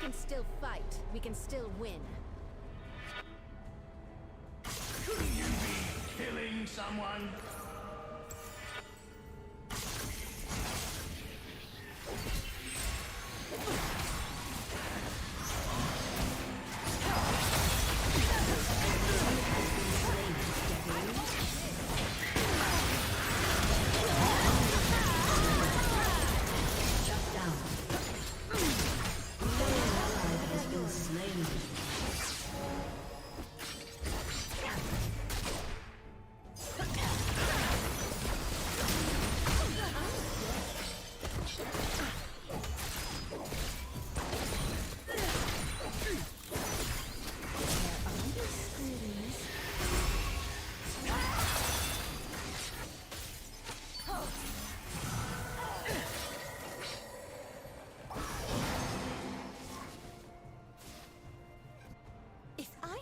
can still fight. We can still win. Couldn't you be killing someone?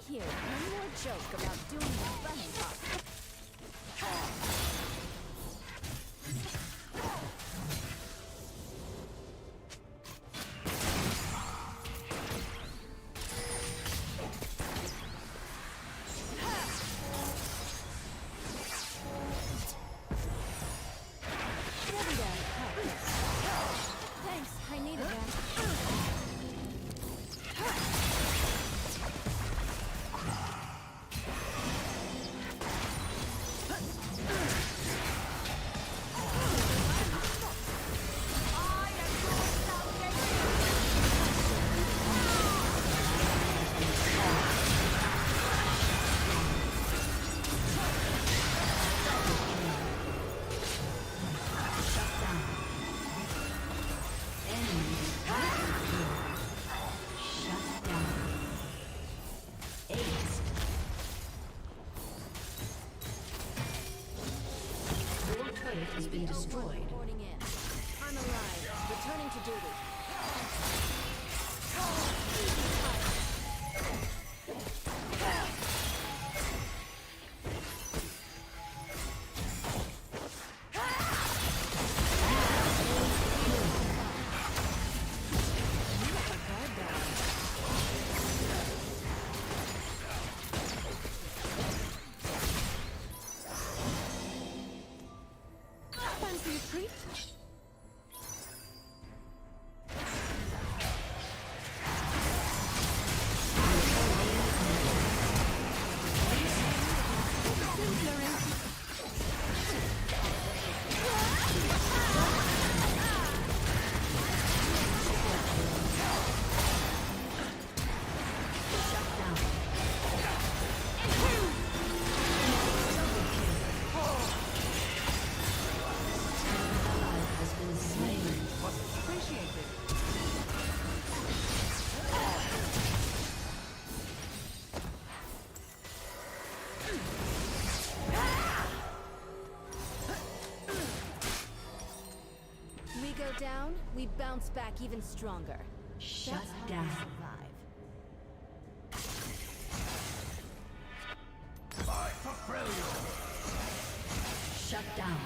Here, one more joke about doing the bunny hop. Thanks, I needed that. Has been destroyed. Reporting in. I'm alive. Returning to duty. Fancy a treat? We go down, we bounce back even stronger. Shut That's how down. we survive. Fight for brilliance! Shut down.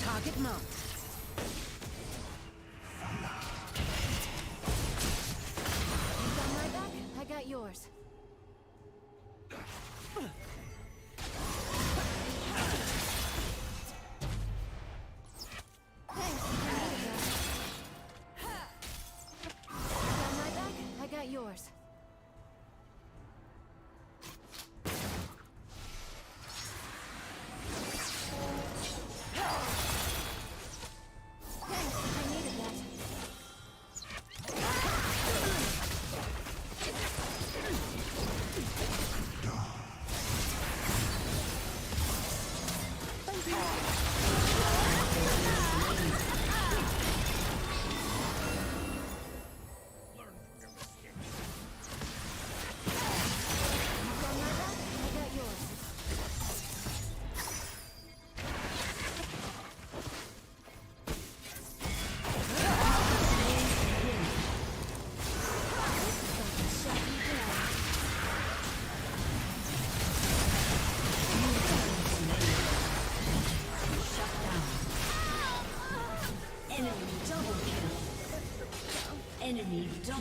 Target marked. You got my back, I got yours. Thanks, I needed that. You got my back, I got yours.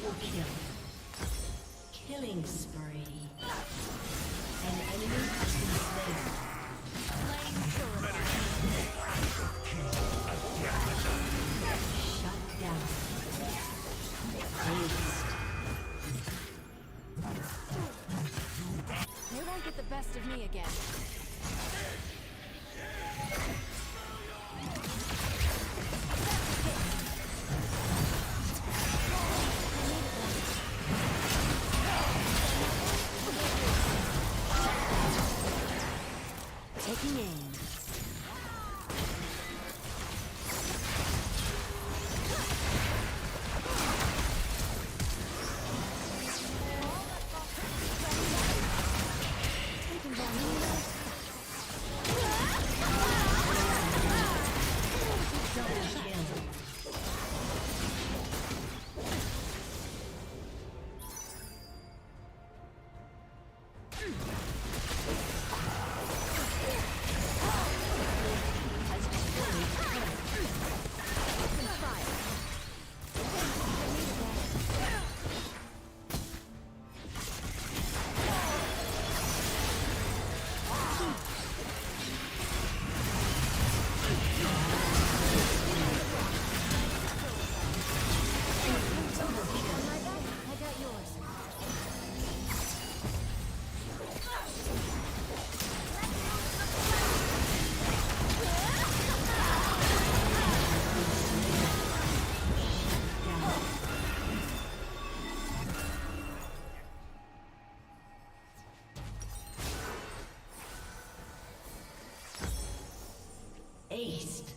Double kill. Killing spree. An enemy has been slain. Shut down. Aced. They won't get the best of me again. Taking aim. Aced.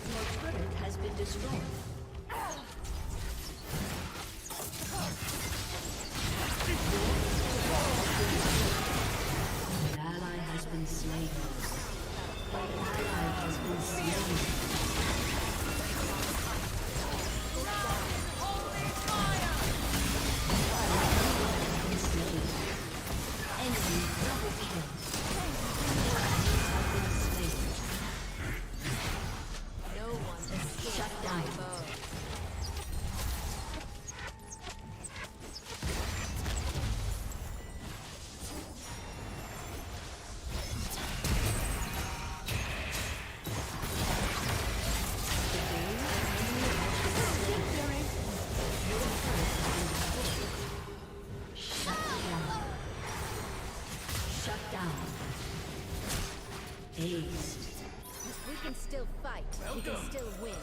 Your turret has been destroyed. An ally has been slain. An ally has been slain. Enemy double kill. Have been slain. No one escapes Shut down. my bow. Shut down. Aced. We can still fight. We can still win.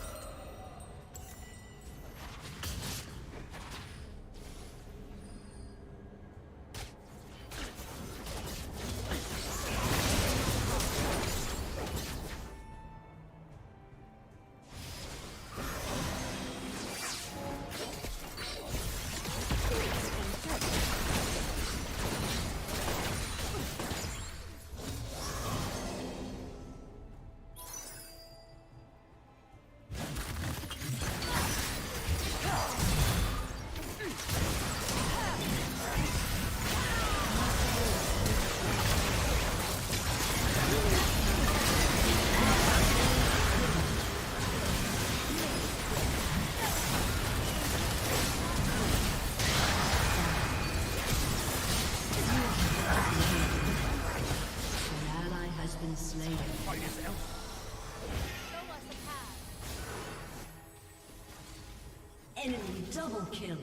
Enemy double kill.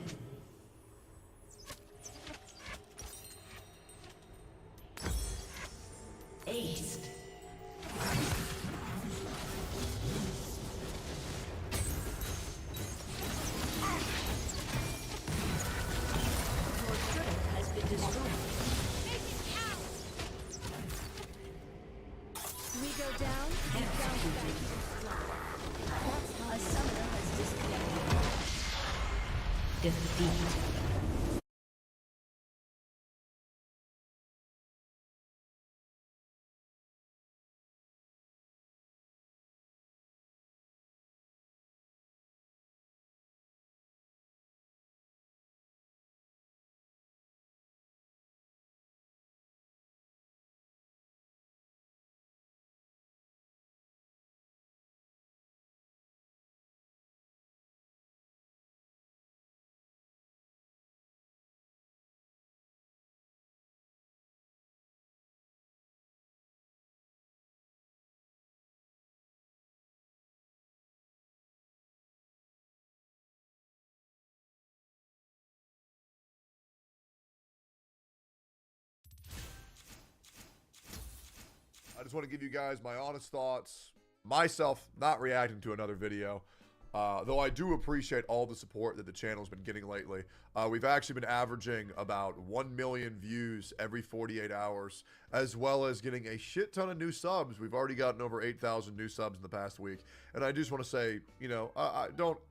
Ace. Your turret has been destroyed. We go down and bounce back even stronger. A summoner has disconnected. Defeat. just want to give you guys my honest thoughts. Myself not reacting to another video. Though I do appreciate all the support that the channel's been getting lately. We've actually been averaging about 1 million views every 48 hours, as well as getting a shit ton of new subs. We've already gotten over 8,000 new subs in the past week. And I just want to say, you know,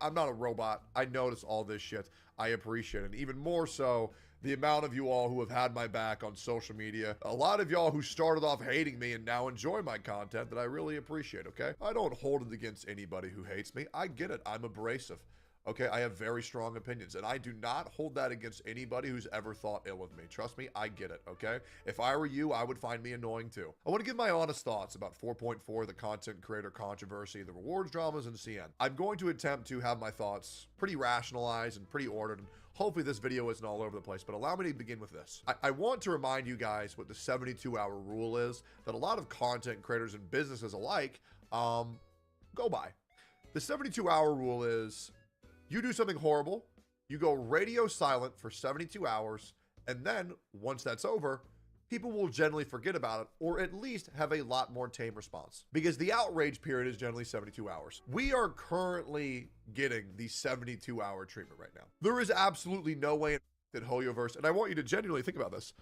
I'm not a robot. I notice all this shit. I appreciate it. And even more so, the amount of you all who have had my back on social media. A lot of y'all who started off hating me and now enjoy my content that I really appreciate, okay? I don't hold it against anybody who hates me. I get it. I'm abrasive. Okay, I have very strong opinions, and I do not hold that against anybody who's ever thought ill of me. Trust me, I get it, okay? If I were you, I would find me annoying too. I want to give my honest thoughts about 4.4, the content creator controversy, the rewards dramas, and CN. I'm going to attempt to have my thoughts pretty rationalized and pretty ordered, and hopefully this video isn't all over the place, but allow me to begin with this. I want to remind you guys what the 72-hour rule is that a lot of content creators and businesses alike go by. The 72-hour rule is you do something horrible, you go radio silent for 72 hours, and then once that's over, people will generally forget about it or at least have a lot more tame response because the outrage period is generally 72 hours. We are currently getting the 72-hour treatment right now. There is absolutely no way that Hoyoverse, and I want you to genuinely think about this,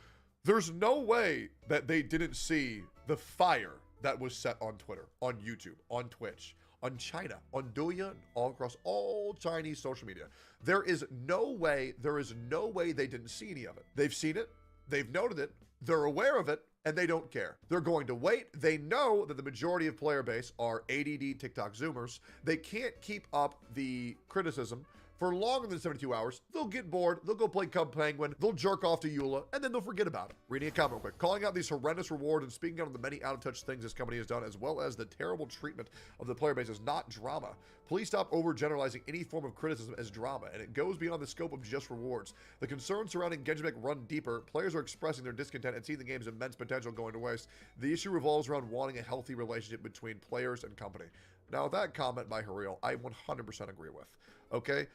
there's no way that they didn't see the fire that was set on Twitter, on YouTube, on Twitch, on China, on Douyin, all across all Chinese social media. There is no way they didn't see any of it. They've seen it, they've noted it, they're aware of it, and they don't care. They're going to wait. They know that the majority of player base are ADD TikTok Zoomers. They can't keep up the criticism for longer than 72 hours. They'll get bored, they'll go play Cub Penguin, they'll jerk off to Eula, and then they'll forget about it. Reading a comment real quick. Calling out these horrendous rewards and speaking out on the many out-of-touch things this company has done, as well as the terrible treatment of the player base is not drama. Please stop overgeneralizing any form of criticism as drama, and it goes beyond the scope of just rewards. The concerns surrounding Genjimek run deeper. Players are expressing their discontent and seeing the game's immense potential going to waste. The issue revolves around wanting a healthy relationship between players and company. Now, that comment by Haril, I 100% agree with, okay?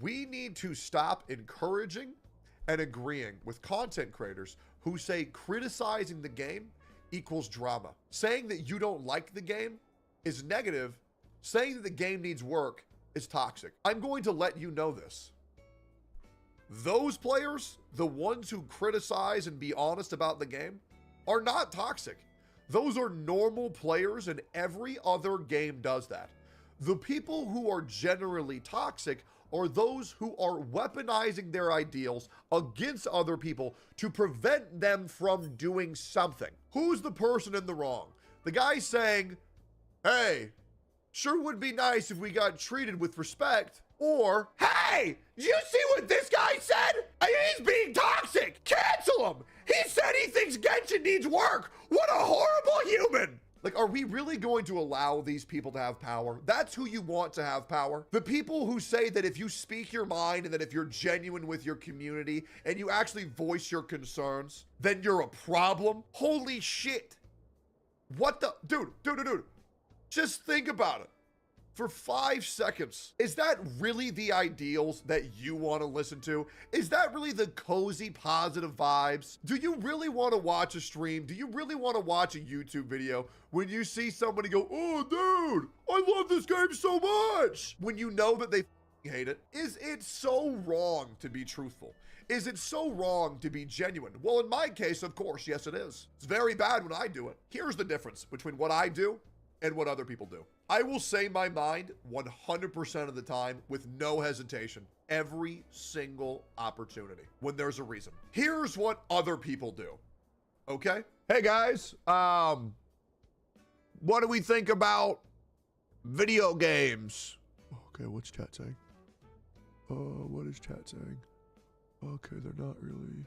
We need to stop encouraging and agreeing with content creators who say criticizing the game equals drama. Saying that you don't like the game is negative. Saying that the game needs work is toxic. I'm going to let you know this. Those players, the ones who criticize and be honest about the game, are not toxic. Those are normal players, and every other game does that. The people who are generally toxic are those who are weaponizing their ideals against other people to prevent them from doing something. Who's the person in the wrong? The guy saying, hey, sure would be nice if we got treated with respect. Or, hey, did you see what this guy said? He's being toxic. Cancel him. He said he thinks Genshin needs work. What a horrible human. Like, are we really going to allow these people to have power? That's who you want to have power. The people who say that if you speak your mind and that if you're genuine with your community and you actually voice your concerns, then you're a problem. Holy shit. What the, dude. Just think about it for 5 seconds. Is that really the ideals that you want to listen to? Is that really the cozy, positive vibes? Do you really want to watch a stream? Do you really want to watch a YouTube video when you see somebody go, oh, dude, I love this game so much, when you know that they hate it? Is it so wrong to be truthful? Is it so wrong to be genuine? Well, in my case, of course, yes, it is. It's very bad when I do it. Here's the difference between what I do and what other people do. I will say my mind 100% of the time with no hesitation, every single opportunity when there's a reason. Here's what other people do, okay? Hey guys, what do we think about video games? Okay, what's chat saying? What is chat saying? Okay, they're not really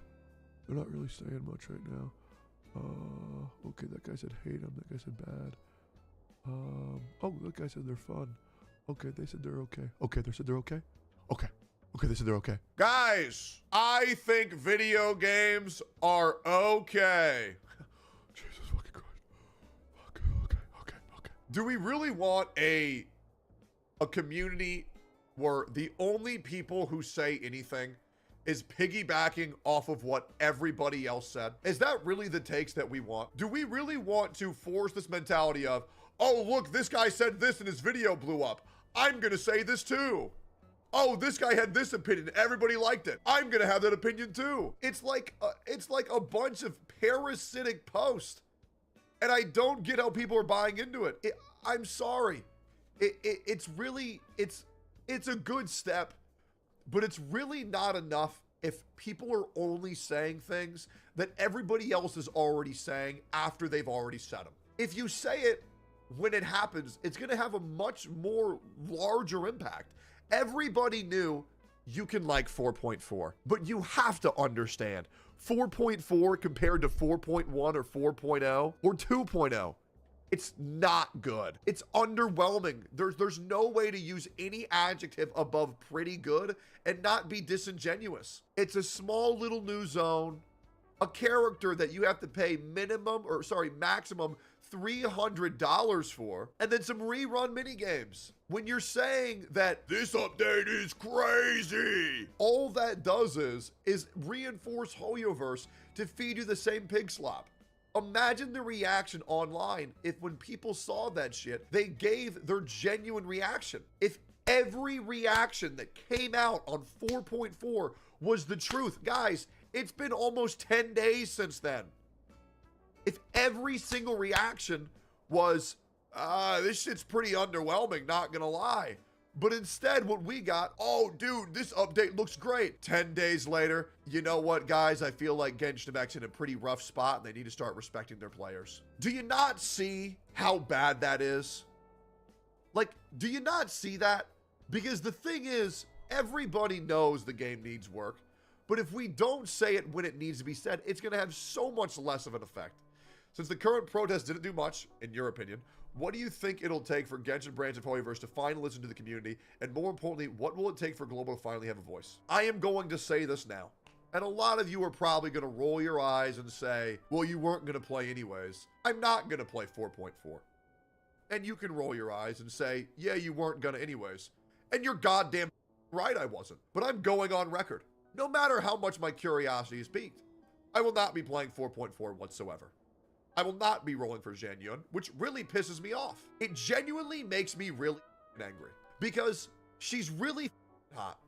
saying much right now. Okay, that guy said hate him, that guy said bad. Oh, that guy said they're fun. Okay, they said they're okay. Okay, they said they're okay. Okay, they said they're okay. Guys, I think video games are okay. Jesus fucking Christ. Okay. Do we really want a community where the only people who say anything is piggybacking off of what everybody else said? Is that really the takes that we want? Do we really want to force this mentality of, oh, look, this guy said this and his video blew up, I'm gonna say this too? Oh, this guy had this opinion, everybody liked it, I'm gonna have that opinion too. It's like a bunch of parasitic posts, and I don't get how people are buying into it. I'm sorry. It's really, it's a good step, but it's really not enough if people are only saying things that everybody else is already saying after they've already said them. If you say it when it happens, it's going to have a much more larger impact. Everybody knew you can like 4.4, but you have to understand 4.4 compared to 4.1 or 4.0 or 2.0. It's not good. It's underwhelming. There's no way to use any adjective above pretty good and not be disingenuous. It's a small little new zone, a character that you have to pay maximum $300 for, and then some rerun minigames. When you're saying that this update is crazy, all that does is reinforce Hoyoverse to feed you the same pig slop. Imagine the reaction online if when people saw that shit, they gave their genuine reaction. If every reaction that came out on 4.4 was the truth, guys, it's been almost 10 days since then. If every single reaction was, this shit's pretty underwhelming, not gonna lie. But instead, what we got, oh, dude, this update looks great. 10 days later, you know what, guys? I feel like Genshin Impact's in a pretty rough spot, and they need to start respecting their players. Do you not see how bad that is? Like, do you not see that? Because the thing is, everybody knows the game needs work. But if we don't say it when it needs to be said, it's going to have so much less of an effect. Since the current protest didn't do much, in your opinion, what do you think it'll take for Genshin branch of Hoyoverse to finally listen to the community? And more importantly, what will it take for Global to finally have a voice? I am going to say this now. And a lot of you are probably going to roll your eyes and say, well, you weren't going to play anyways. I'm not going to play 4.4. And you can roll your eyes and say, yeah, you weren't going to anyways. And you're goddamn right I wasn't. But I'm going on record. No matter how much my curiosity is piqued, I will not be playing 4.4 whatsoever. I will not be rolling for Zhan Yun, which really pisses me off. It genuinely makes me really angry because she's really hot.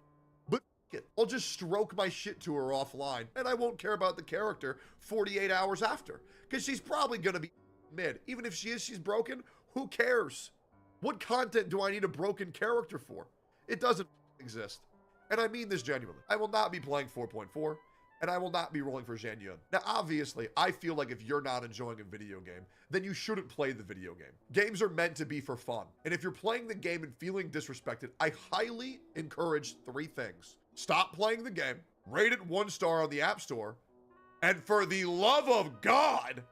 But it, I'll just stroke my shit to her offline and I won't care about the character 48 hours after because she's probably going to be mid. Even if she's broken, who cares? What content do I need a broken character for? It doesn't exist. And I mean this genuinely. I will not be playing 4.4. And I will not be rolling for Zhan Yun. Now, obviously, I feel like if you're not enjoying a video game, then you shouldn't play the video game. Games are meant to be for fun. And if you're playing the game and feeling disrespected, I highly encourage 3 things. Stop playing the game, rate it 1 star on the App Store, and for the love of God,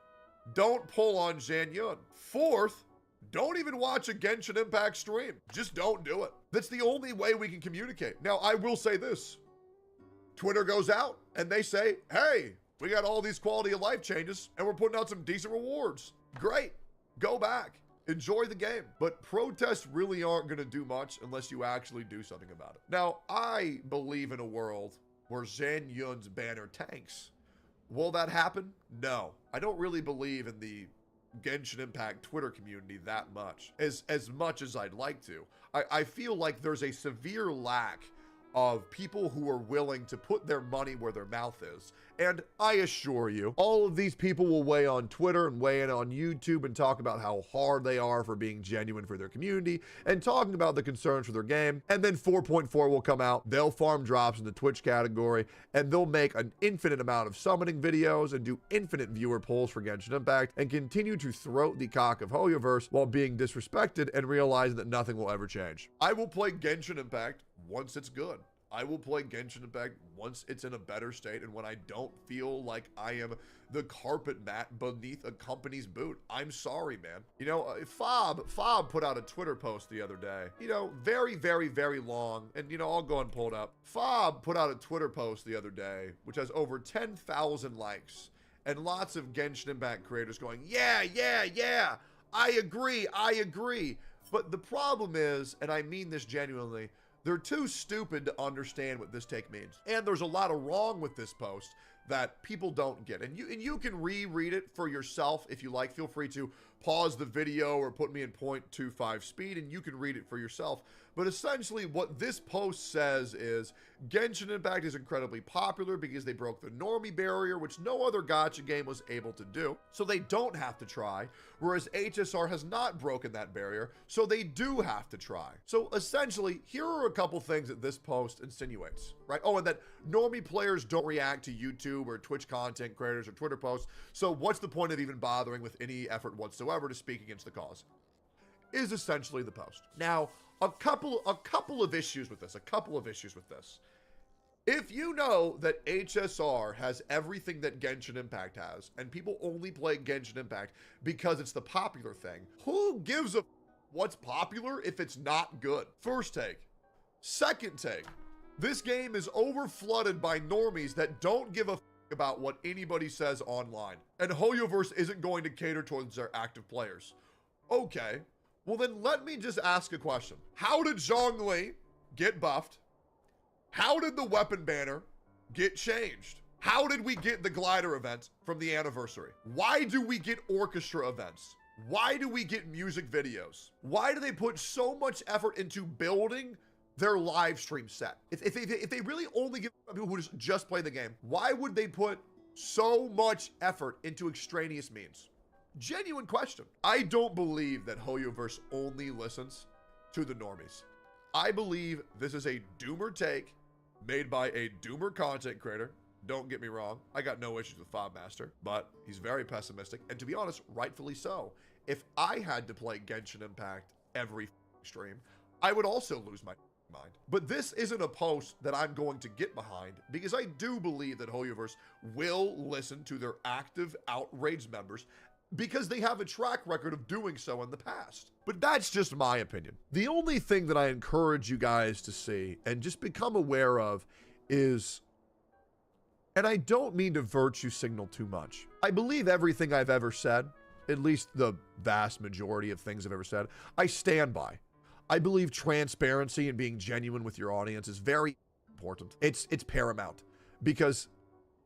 don't pull on Zhan Yun. 4th, don't even watch a Genshin Impact stream. Just don't do it. That's the only way we can communicate. Now, I will say this. Twitter goes out and they say, hey, we got all these quality of life changes and we're putting out some decent rewards. Great. Go back. Enjoy the game. But protests really aren't going to do much unless you actually do something about it. Now, I believe in a world where Zhan Yun's banner tanks. Will that happen? No. I don't really believe in the Genshin Impact Twitter community that much as I'd like to. I feel like there's a severe lack of people who are willing to put their money where their mouth is. And I assure you, all of these people will weigh on Twitter and weigh in on YouTube and talk about how hard they are for being genuine for their community and talking about the concerns for their game. And then 4.4 will come out. They'll farm drops in the Twitch category and they'll make an infinite amount of summoning videos and do infinite viewer polls for Genshin Impact and continue to throat the cock of Hoyoverse while being disrespected and realizing that nothing will ever change. I will play Genshin Impact once it's good. I will play Genshin Impact once it's in a better state and when I don't feel like I am the carpet mat beneath a company's boot. I'm sorry, man. You know, Fob put out a Twitter post the other day. You know, very, very, very long. And, you know, I'll go and pull it up. Fob put out a Twitter post the other day, which has over 10,000 likes. And lots of Genshin Impact creators going, yeah, yeah, yeah. I agree. But the problem is, and I mean this genuinely, They're too stupid to understand what this take means. And there's a lot of wrong with this post that people don't get. And you can reread it for yourself if you like. Feel free to pause the video or put me in 0.25 speed and you can read it for yourself. But essentially what this post says is Genshin Impact is incredibly popular because they broke the normie barrier, which no other gacha game was able to do. So they don't have to try. Whereas HSR has not broken that barrier, so they do have to try. So essentially, here are a couple things that this post insinuates, right? Oh, and that normie players don't react to YouTube or Twitch content creators or Twitter posts. So what's the point of even bothering with any effort whatsoever to speak against the cause? Is essentially the post. Now, a couple of issues with this. If you know that HSR has everything that Genshin Impact has, and people only play Genshin Impact because it's the popular thing, who gives a what's popular if it's not good? First take. Second take. This game is overflooded by normies that don't give a about what anybody says online, and Hoyoverse isn't going to cater towards their active players. Okay. Well, then let me just ask a question. How did Zhongli get buffed? How did the weapon banner get changed? How did we get the glider event from the anniversary? Why do we get orchestra events? Why do we get music videos? Why do they put so much effort into building their live stream set? If they really only give people who just play the game, why would they put so much effort into extraneous means? Genuine question. I don't believe that Hoyoverse only listens to the normies. I believe this is a doomer take made by a doomer content creator. Don't get me wrong, I got no issues with Fobmaster, but he's very pessimistic, and to be honest, rightfully so. If I had to play Genshin Impact every stream, I would also lose my mind. But this isn't a post that I'm going to get behind because I do believe that Hoyoverse will listen to their active outraged members because they have a track record of doing so in the past. But that's just my opinion. The only thing that I encourage you guys to see and just become aware of is, and I don't mean to virtue signal too much. I believe everything I've ever said, at least the vast majority of things I've ever said, I stand by. I believe transparency and being genuine with your audience is very important. It's paramount, because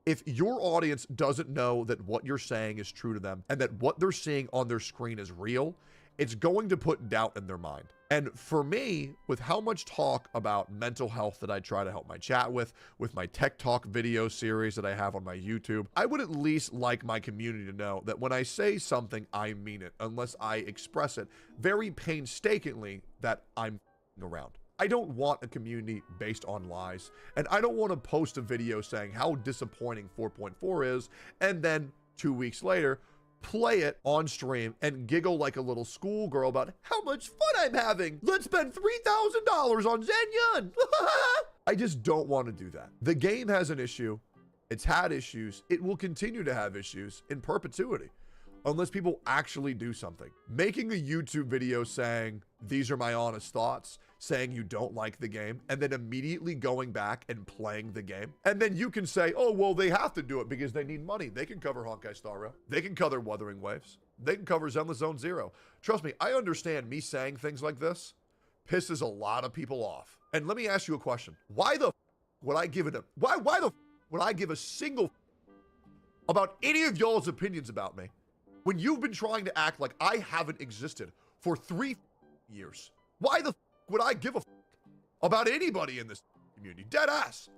if your audience doesn't know that what you're saying is true to them and that what they're seeing on their screen is real, it's going to put doubt in their mind. And for me, with how much talk about mental health that I try to help my chat with my Tech Talk video series that I have on my YouTube, I would at least like my community to know that when I say something, I mean it, unless I express it very painstakingly that I'm around. I don't want a community based on lies, and I don't want to post a video saying how disappointing 4.4 is, and then 2 weeks later, play it on stream and giggle like a little schoolgirl about how much fun I'm having. Let's spend $3,000 on Zen. I just don't want to do that. The game has an issue. It's had issues. It will continue to have issues in perpetuity unless people actually do something. Making a YouTube video saying, these are my honest thoughts, saying you don't like the game, and then immediately going back and playing the game. And then you can say, oh, well, they have to do it because they need money. They can cover Honkai Star Rail. They can cover Wuthering Waves. They can cover Zenless Zone Zero. Trust me, I understand me saying things like this pisses a lot of people off. And let me ask you a question. Why the would I give it a, why the would I give a single about any of y'all's opinions about me when you've been trying to act like I haven't existed for 3 years? Why the would I give a about anybody in this community? Dead ass.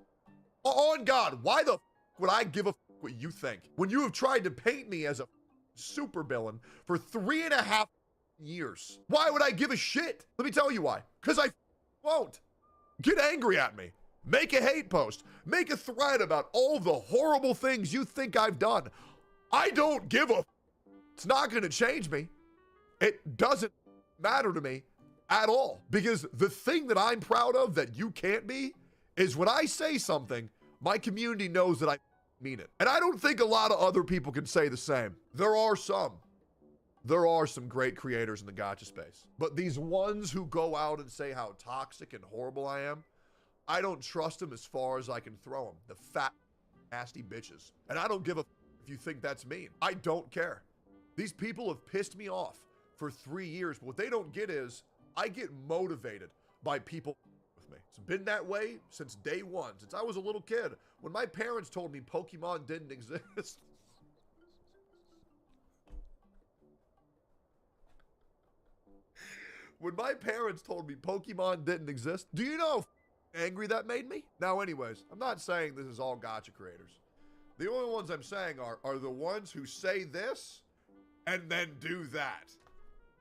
On God, why the would I give a what you think when you have tried to paint me as a super villain for 3.5 years? Why would I give a shit? Let me tell you why. Because I won't. Get angry at me. Make a hate post. Make a thread about all the horrible things you think I've done. I don't give a. It's not going to change me. It doesn't matter to me at all. Because the thing that I'm proud of that you can't be is when I say something, my community knows that I mean it. And I don't think a lot of other people can say the same. There are some. There are some great creators in the gacha space. But these ones who go out and say how toxic and horrible I am, I don't trust them as far as I can throw them. The fat, nasty bitches. And I don't give a if you think that's mean. I don't care. These people have pissed me off for 3 years, but what they don't get is I get motivated by people with me. It's been that way since day one, since I was a little kid. When my parents told me Pokemon didn't exist. When my parents told me Pokemon didn't exist, do you know how angry that made me? Now, anyways, I'm not saying this is all gacha creators. The only ones I'm saying are the ones who say this and then do that,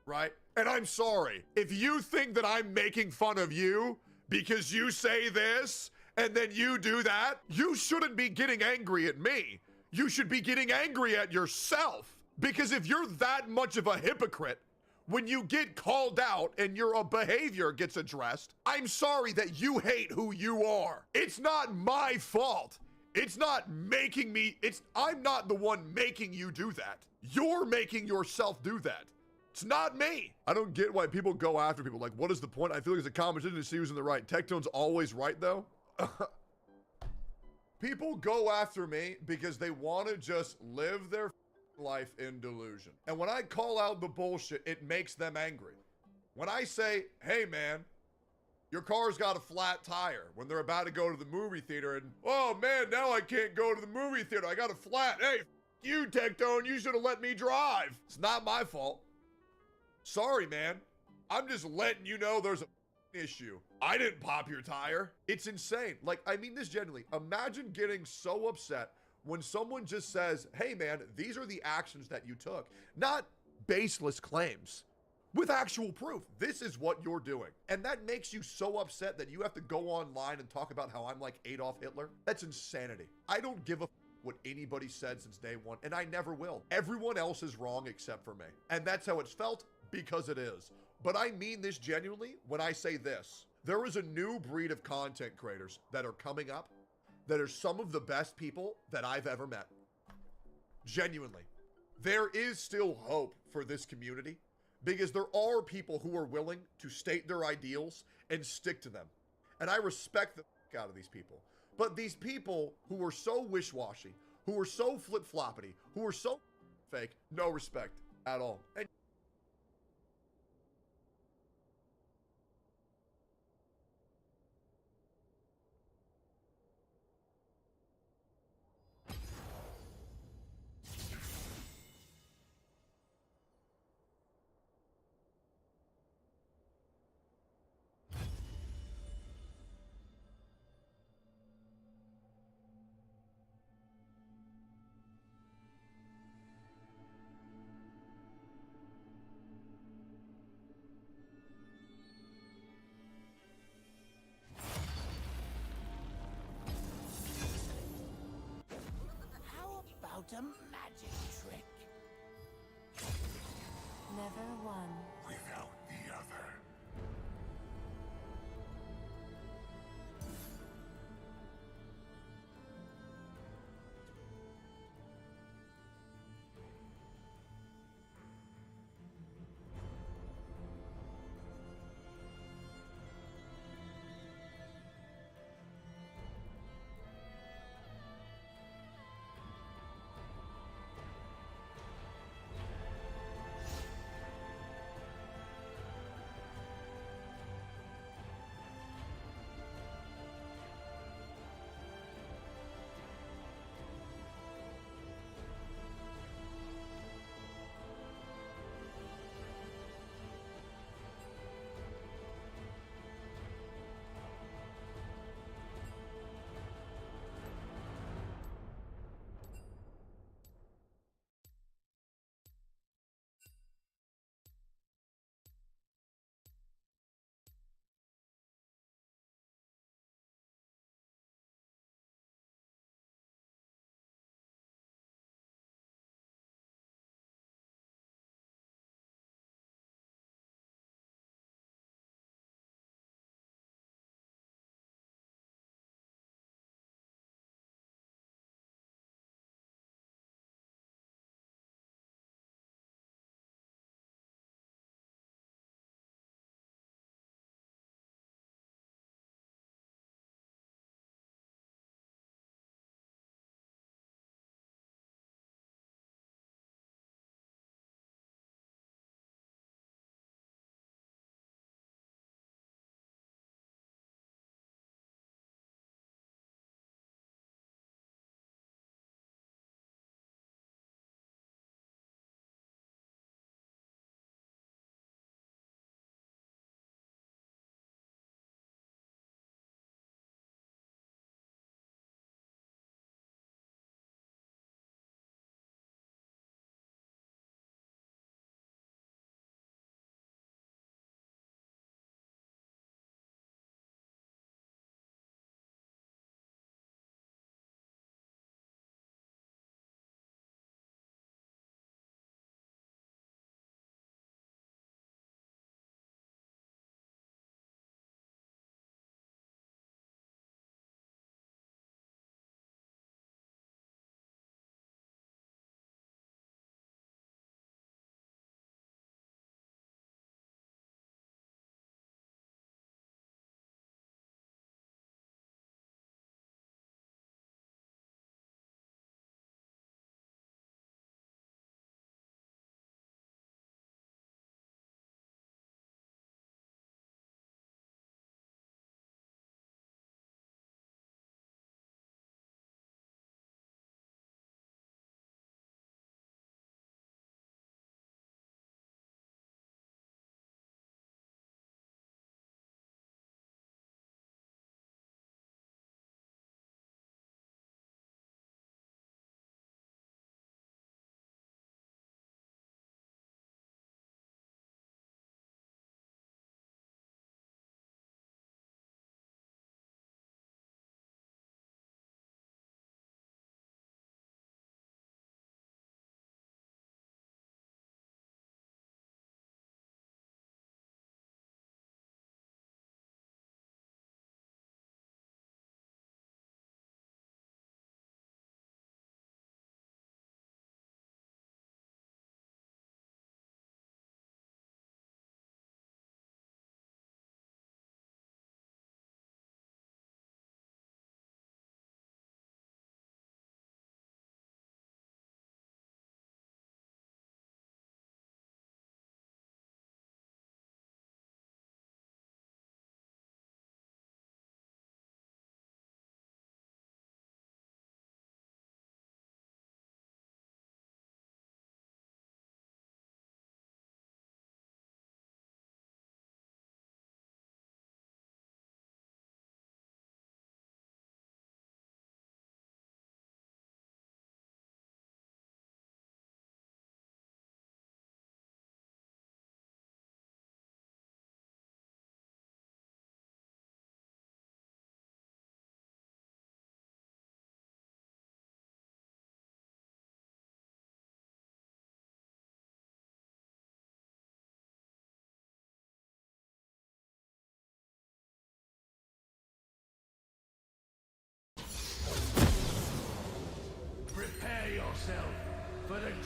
right? And I'm sorry, if you think that I'm making fun of you because you say this and then you do that, you shouldn't be getting angry at me. You should be getting angry at yourself. Because if you're that much of a hypocrite, when you get called out and your behavior gets addressed, I'm sorry that you hate who you are. It's not my fault. It's not making me, I'm not the one making you do that. You're making yourself do that. It's not me. I don't get why people go after people. Like, what is the point? I feel like it's a competition to see who's in the right. Tectone's always right, though. People go after me because they want to just live their life in delusion. And when I call out the bullshit, it makes them angry. When I say, hey, man, your car's got a flat tire, when they're about to go to the movie theater and, oh, man, now I can't go to the movie theater. I got a flat. Hey, you, Tectone, you should have let me drive. It's not my fault. Sorry, man. I'm just letting you know there's a issue. I didn't pop your tire. It's insane. Like, I mean this genuinely. Imagine getting so upset when someone just says, hey, man, these are the actions that you took. Not baseless claims. With actual proof. This is what you're doing. And that makes you so upset that you have to go online and talk about how I'm like Adolf Hitler. That's insanity. I don't give a what anybody said since day one, and I never will. Everyone else is wrong except for me. And that's how it's felt, because it is. But I mean this genuinely when I say this. There is a new breed of content creators that are coming up that are some of the best people that I've ever met. Genuinely. There is still hope for this community because there are people who are willing to state their ideals and stick to them. And I respect the fuck out of these people. But these people who are so wish-washy, who are so flip-floppity, who are so fake, no respect at all. And How about a magic trick? Never one. Without the other.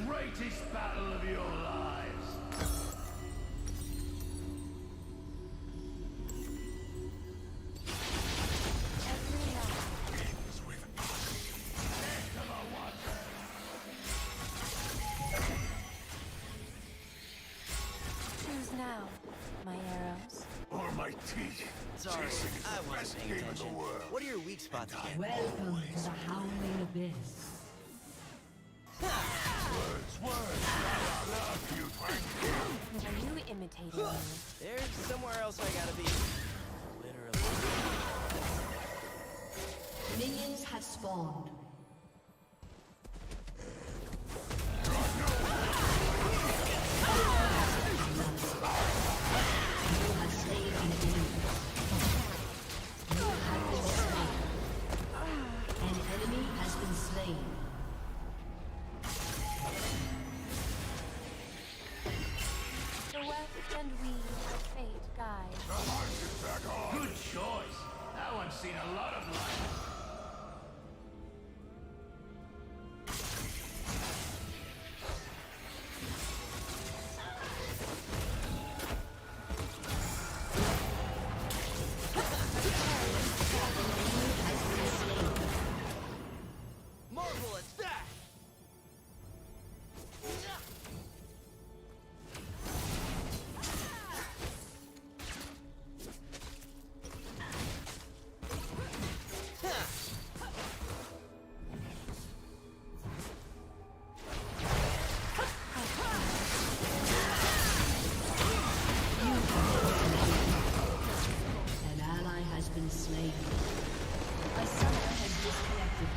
greatest battle of your lives. Every round. Choose now, my arrows. Or my teeth. Sorry, I wasn't paying attention. What are your weak spots again? Welcome to the Howling Abyss. Words. I love you, thank you. Are you imitating me? There's somewhere else I gotta be. Literally. Minions have spawned. You have slain an enemy. You have been slain. An enemy has been slain. The weft and weave of fate guide. Good choice. That one's seen a lot of life. Marvel at that! An ally has been slain. A summoner has disconnected.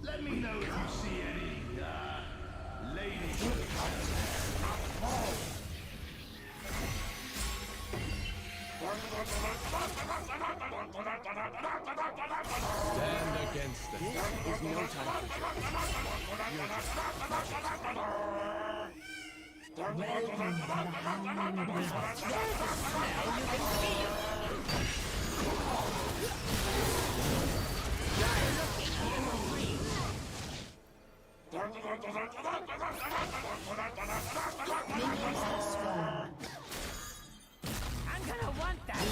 Let me know if you see any, ladies. Stand against them. There's no time for Welcome to the Howling Abyss. Minions have spawned. I'm gonna want that.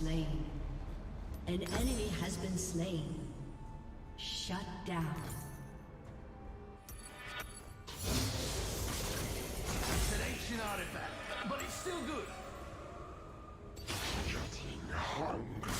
slain. An enemy has been slain. Shut down. It's an ancient artifact, but it's still good. Getting hungry.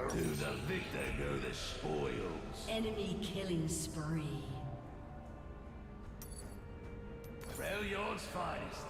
To the victor go the spoils. Enemy killing spree. Freljord's finest.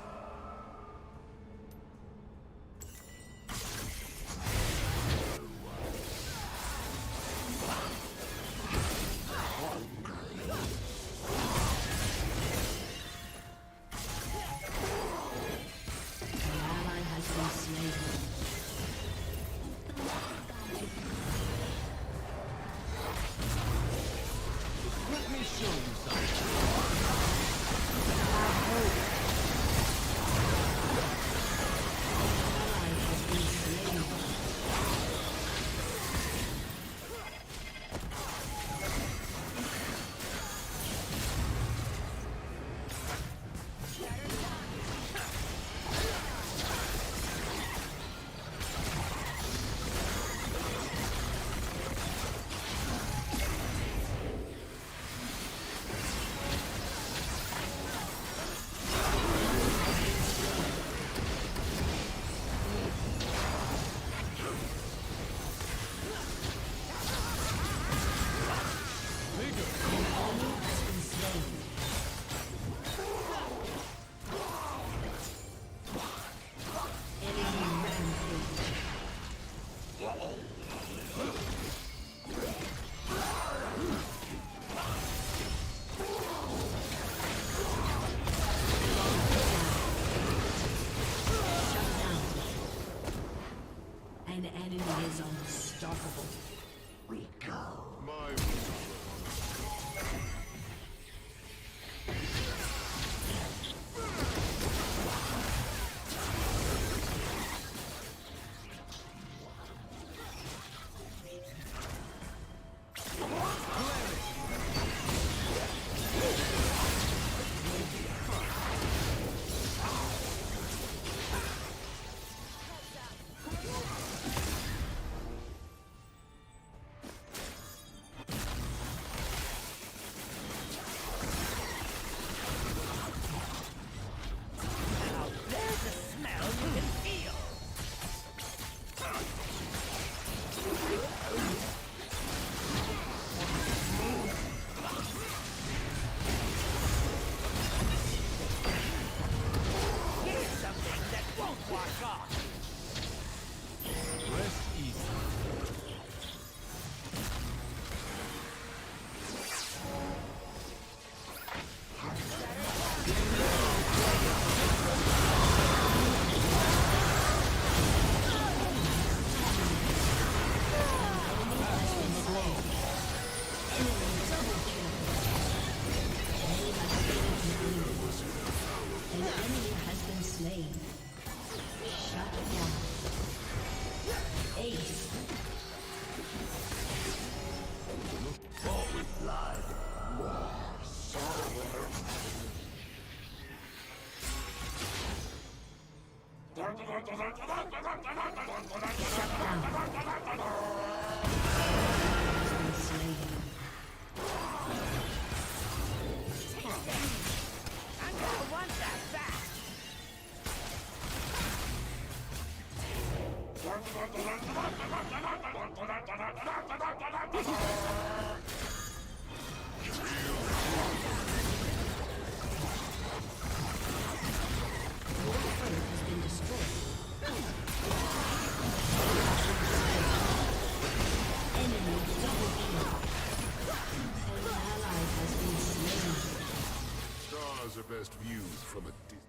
Stars are best viewed from a distance.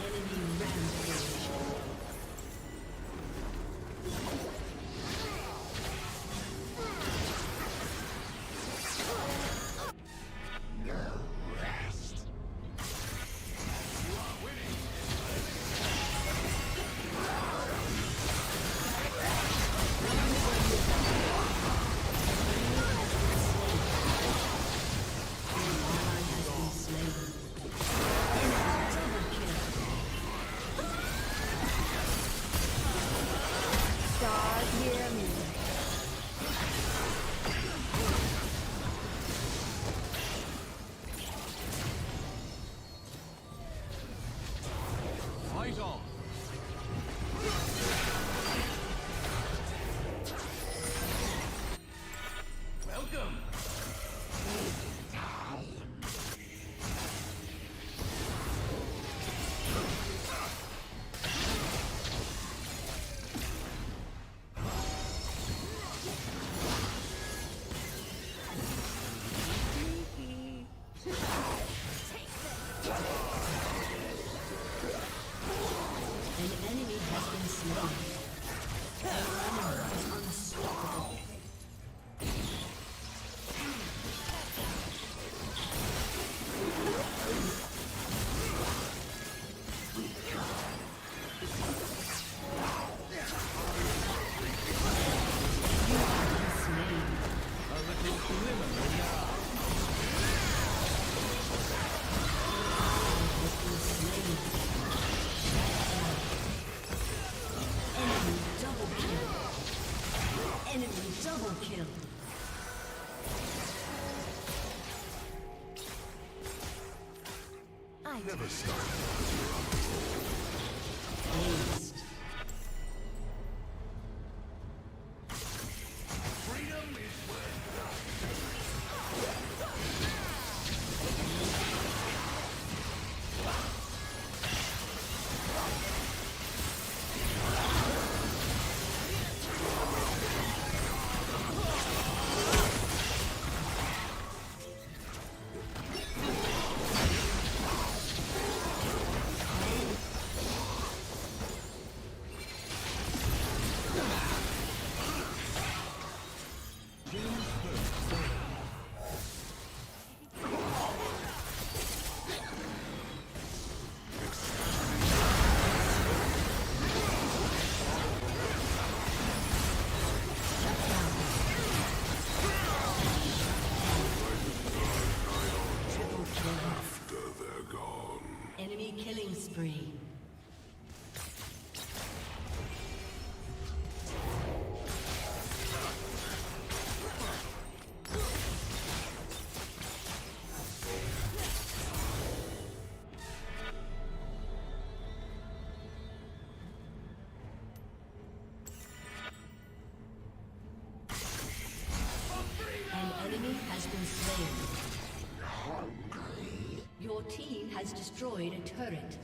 Enemy rampage. Stars hear me. Fight on. Welcome. An enemy has been slain. Their runner is unstoppable. You have been slain. A little glimmer in your eye. Has been slain. Enemy double kill. Enemy double kill. I Never stop. Aced. Freedom is Triple kill. After they're gone. Enemy killing spree. An enemy has been slain. Your team has destroyed a turret.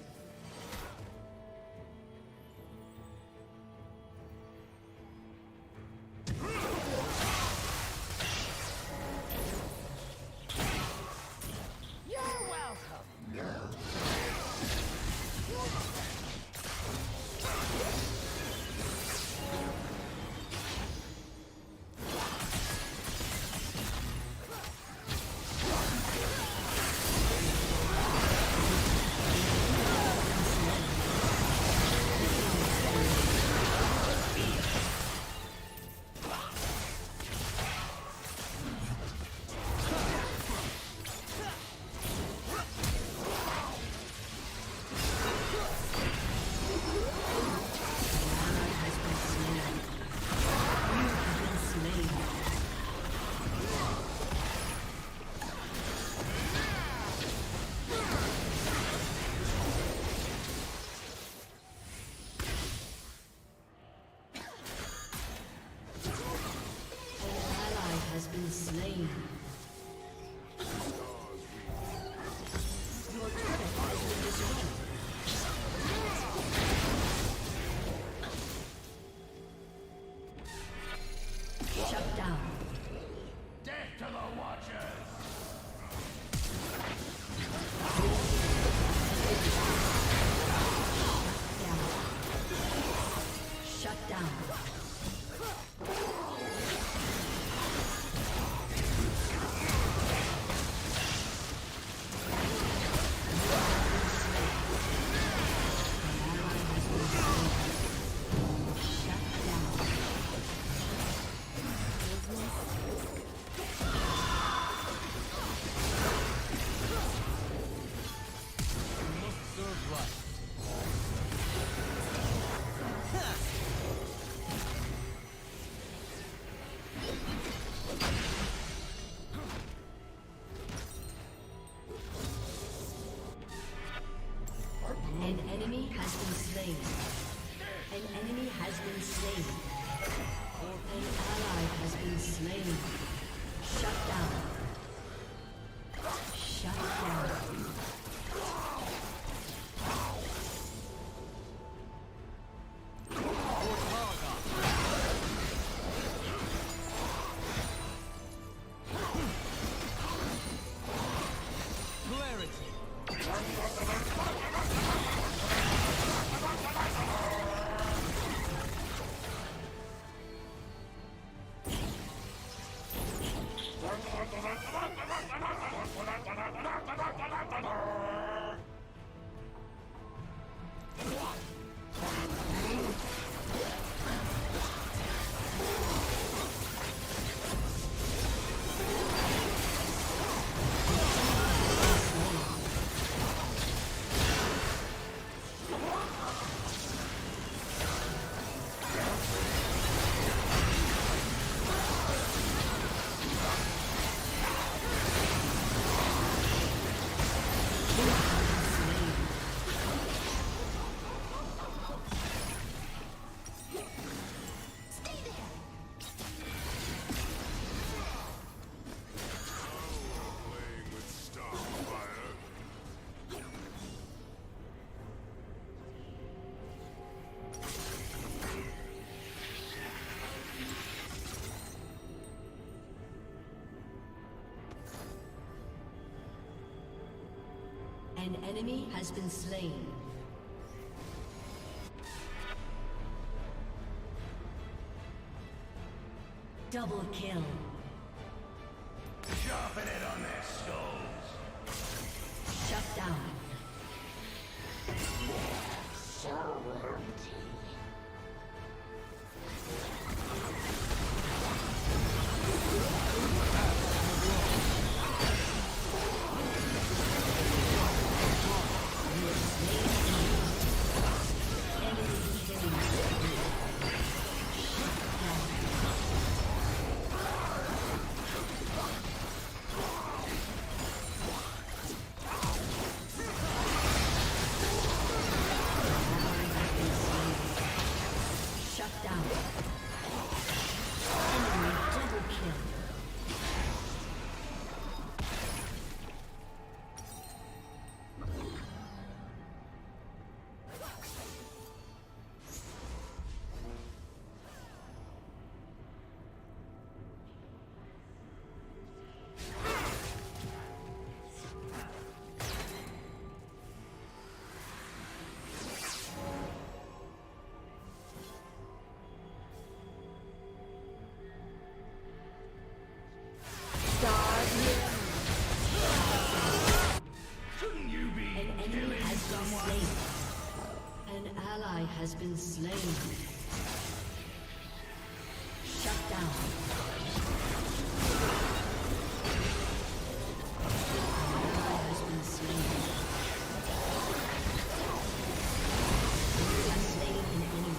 Playing with starfire. An enemy has been slain. Double kill. Sharpen it on their skulls. Shut down. Shut down. Enemy double kill. Shouldn't you be An enemy killing has been someone? slain. An ally has been slain. Shut down. An ally has been slain. You have slain an enemy.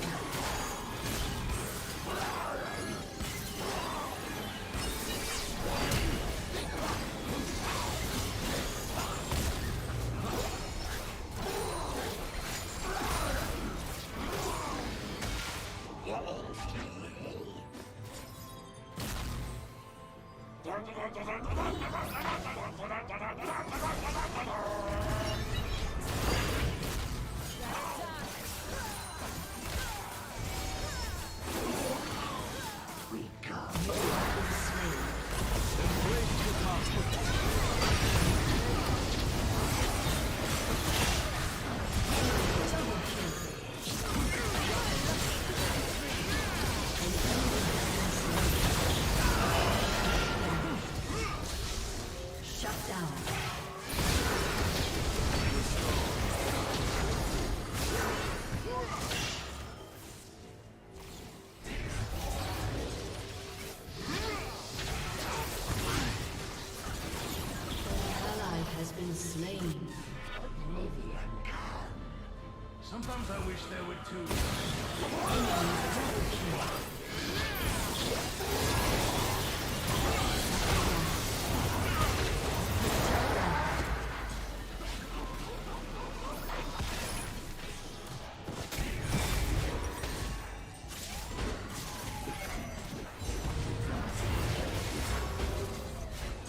Shut down. Ally has been slain. Sometimes I wish there were two.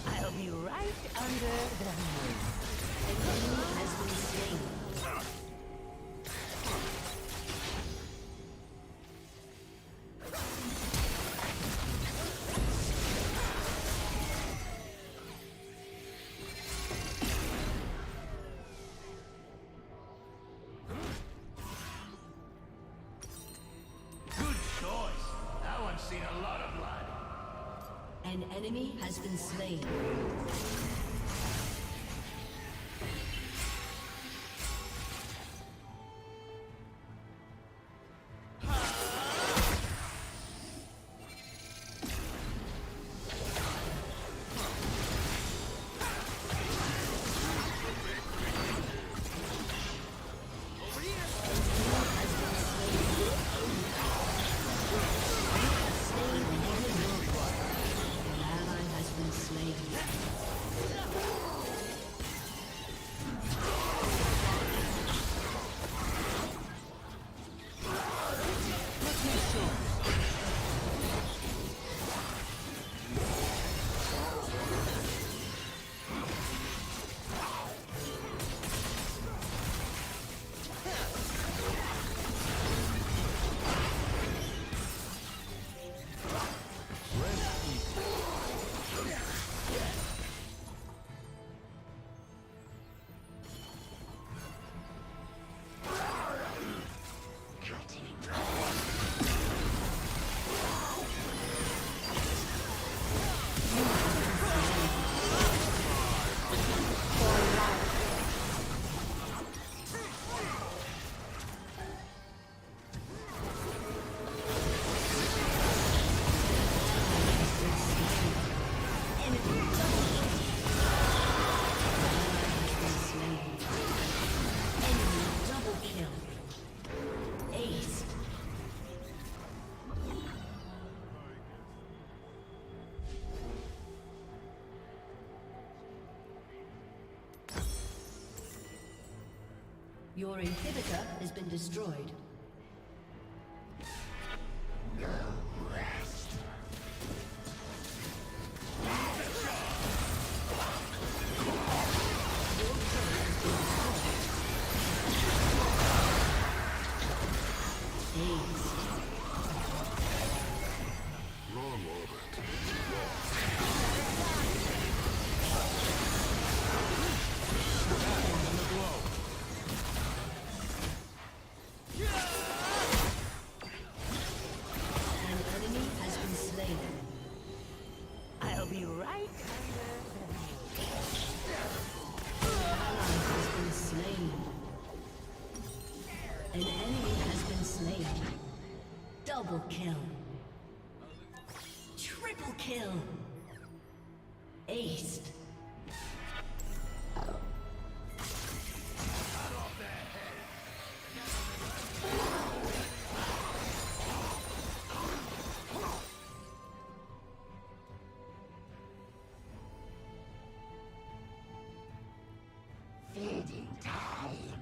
I'll be right under the moon. An enemy has been slain. enemy has been slain. Your inhibitor has been destroyed. An enemy has been slain. Double kill. Triple kill. Aced. Feeding time.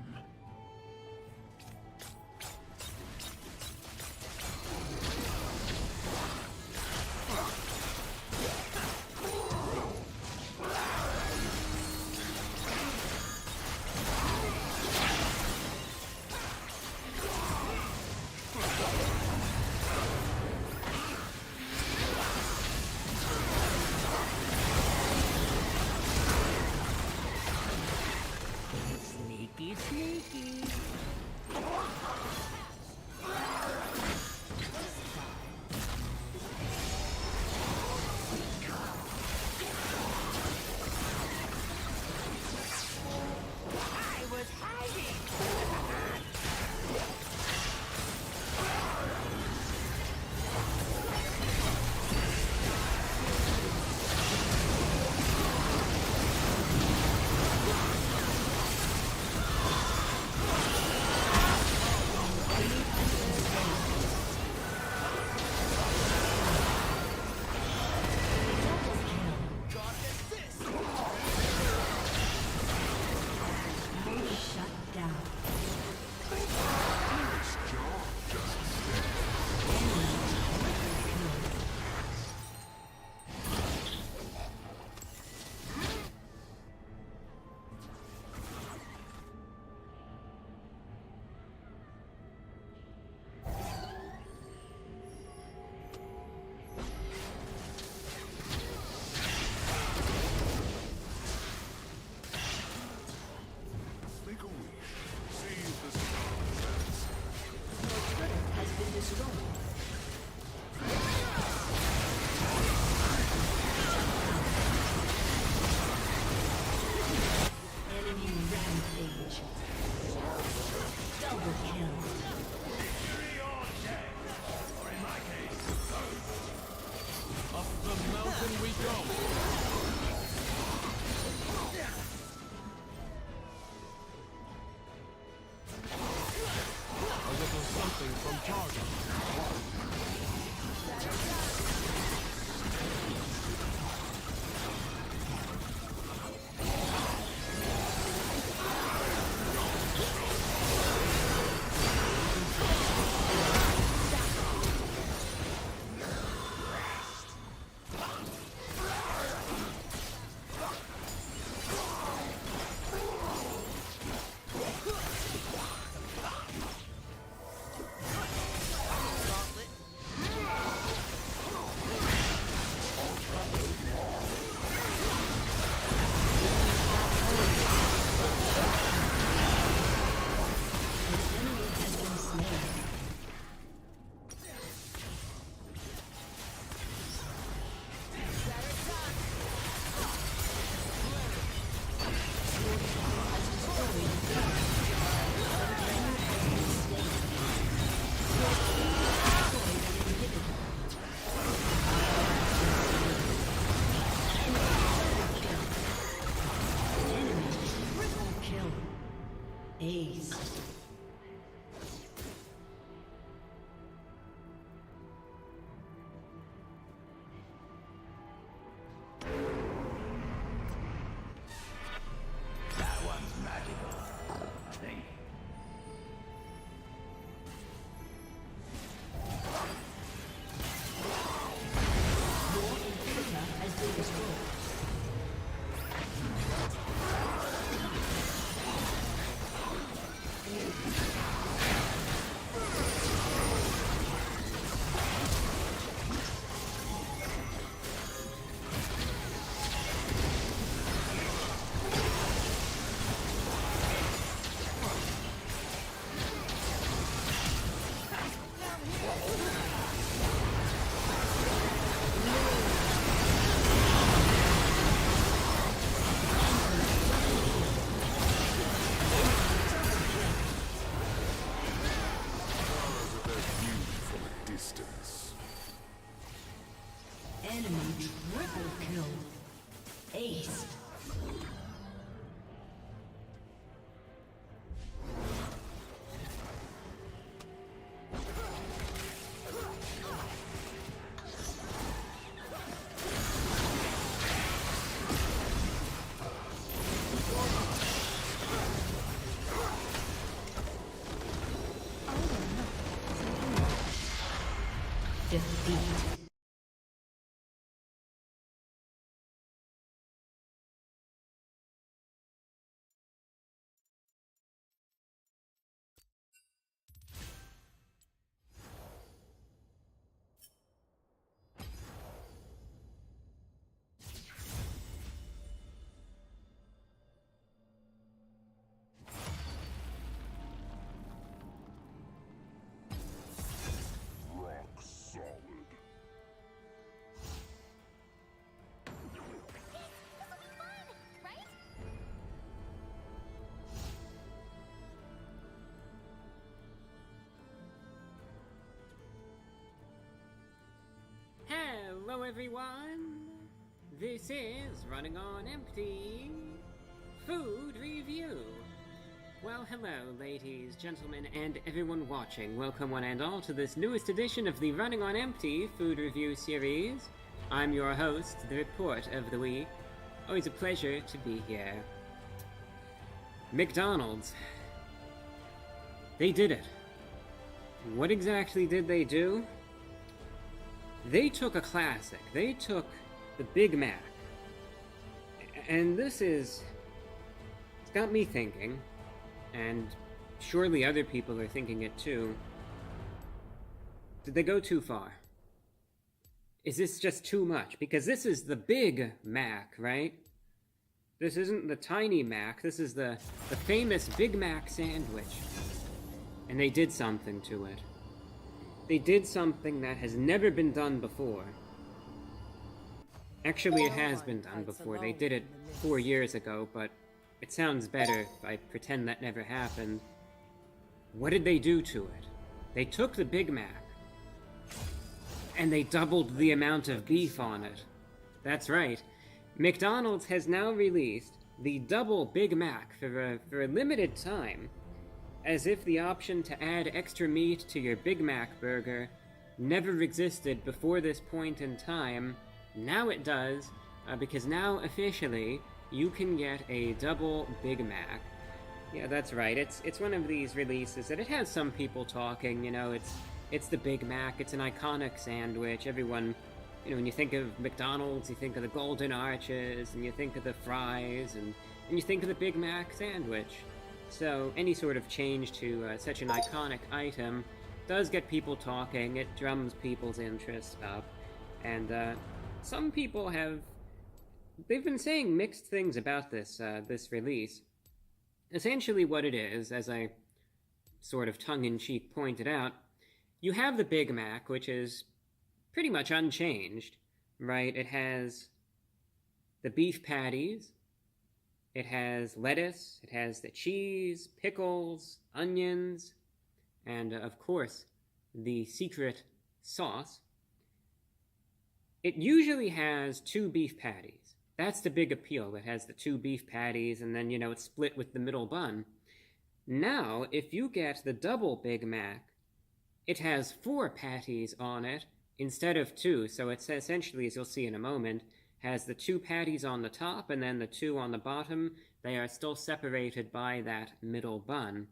Ace. That one's magical, I think. Your inhibitor has been destroyed. Distance. Enemy triple kill. Ace. Defeat. Rock solid. Right? Hello everyone! This is Running on Empty Food Review. Well, hello ladies, gentlemen, and everyone watching. Welcome one and all to this newest edition of the Running on Empty Food Review series. I'm your host, the Report of the Week. Always a pleasure to be here. McDonald's. They did it. What exactly did they do? They took a classic. They took the Big Mac. And this is... It's got me thinking, and surely other people are thinking it too. Did they go too far? Is this just too much? Because this is the Big Mac, right? This isn't the tiny Mac. This is the famous Big Mac sandwich. And they did something to it. They did something that has never been done before. Actually, it has been done before. They did it 4 years ago, but it sounds better if I pretend that never happened. What did they do to it? They took the Big Mac, and they doubled the amount of beef on it. That's right. McDonald's has now released the double Big Mac for a limited time, as if the option to add extra meat to your Big Mac burger never existed before this point in time. Now it does, because now officially you can get a double Big Mac. Yeah, that's right. It's one of these releases that it has some people talking. You know, it's the Big Mac. It's an iconic sandwich. Everyone, you know, when you think of McDonald's, you think of the Golden Arches, and you think of the fries, and you think of the Big Mac sandwich. So any sort of change to such an iconic item does get people talking. It drums people's interest up, and some people they've been saying mixed things about this release. Essentially what it is, as I sort of tongue-in-cheek pointed out, you have the Big Mac, which is pretty much unchanged, right? It has the beef patties, it has lettuce, it has the cheese, pickles, onions, and of course, the secret sauce. It usually has 2 beef patties. That's the big appeal. It has the 2 beef patties, and then, you know, it's split with the middle bun. Now, if you get the double Big Mac, it has 4 patties on it instead of 2, so it's essentially, as you'll see in a moment, has the 2 patties on the top and then the 2 on the bottom. They are still separated by that middle bun.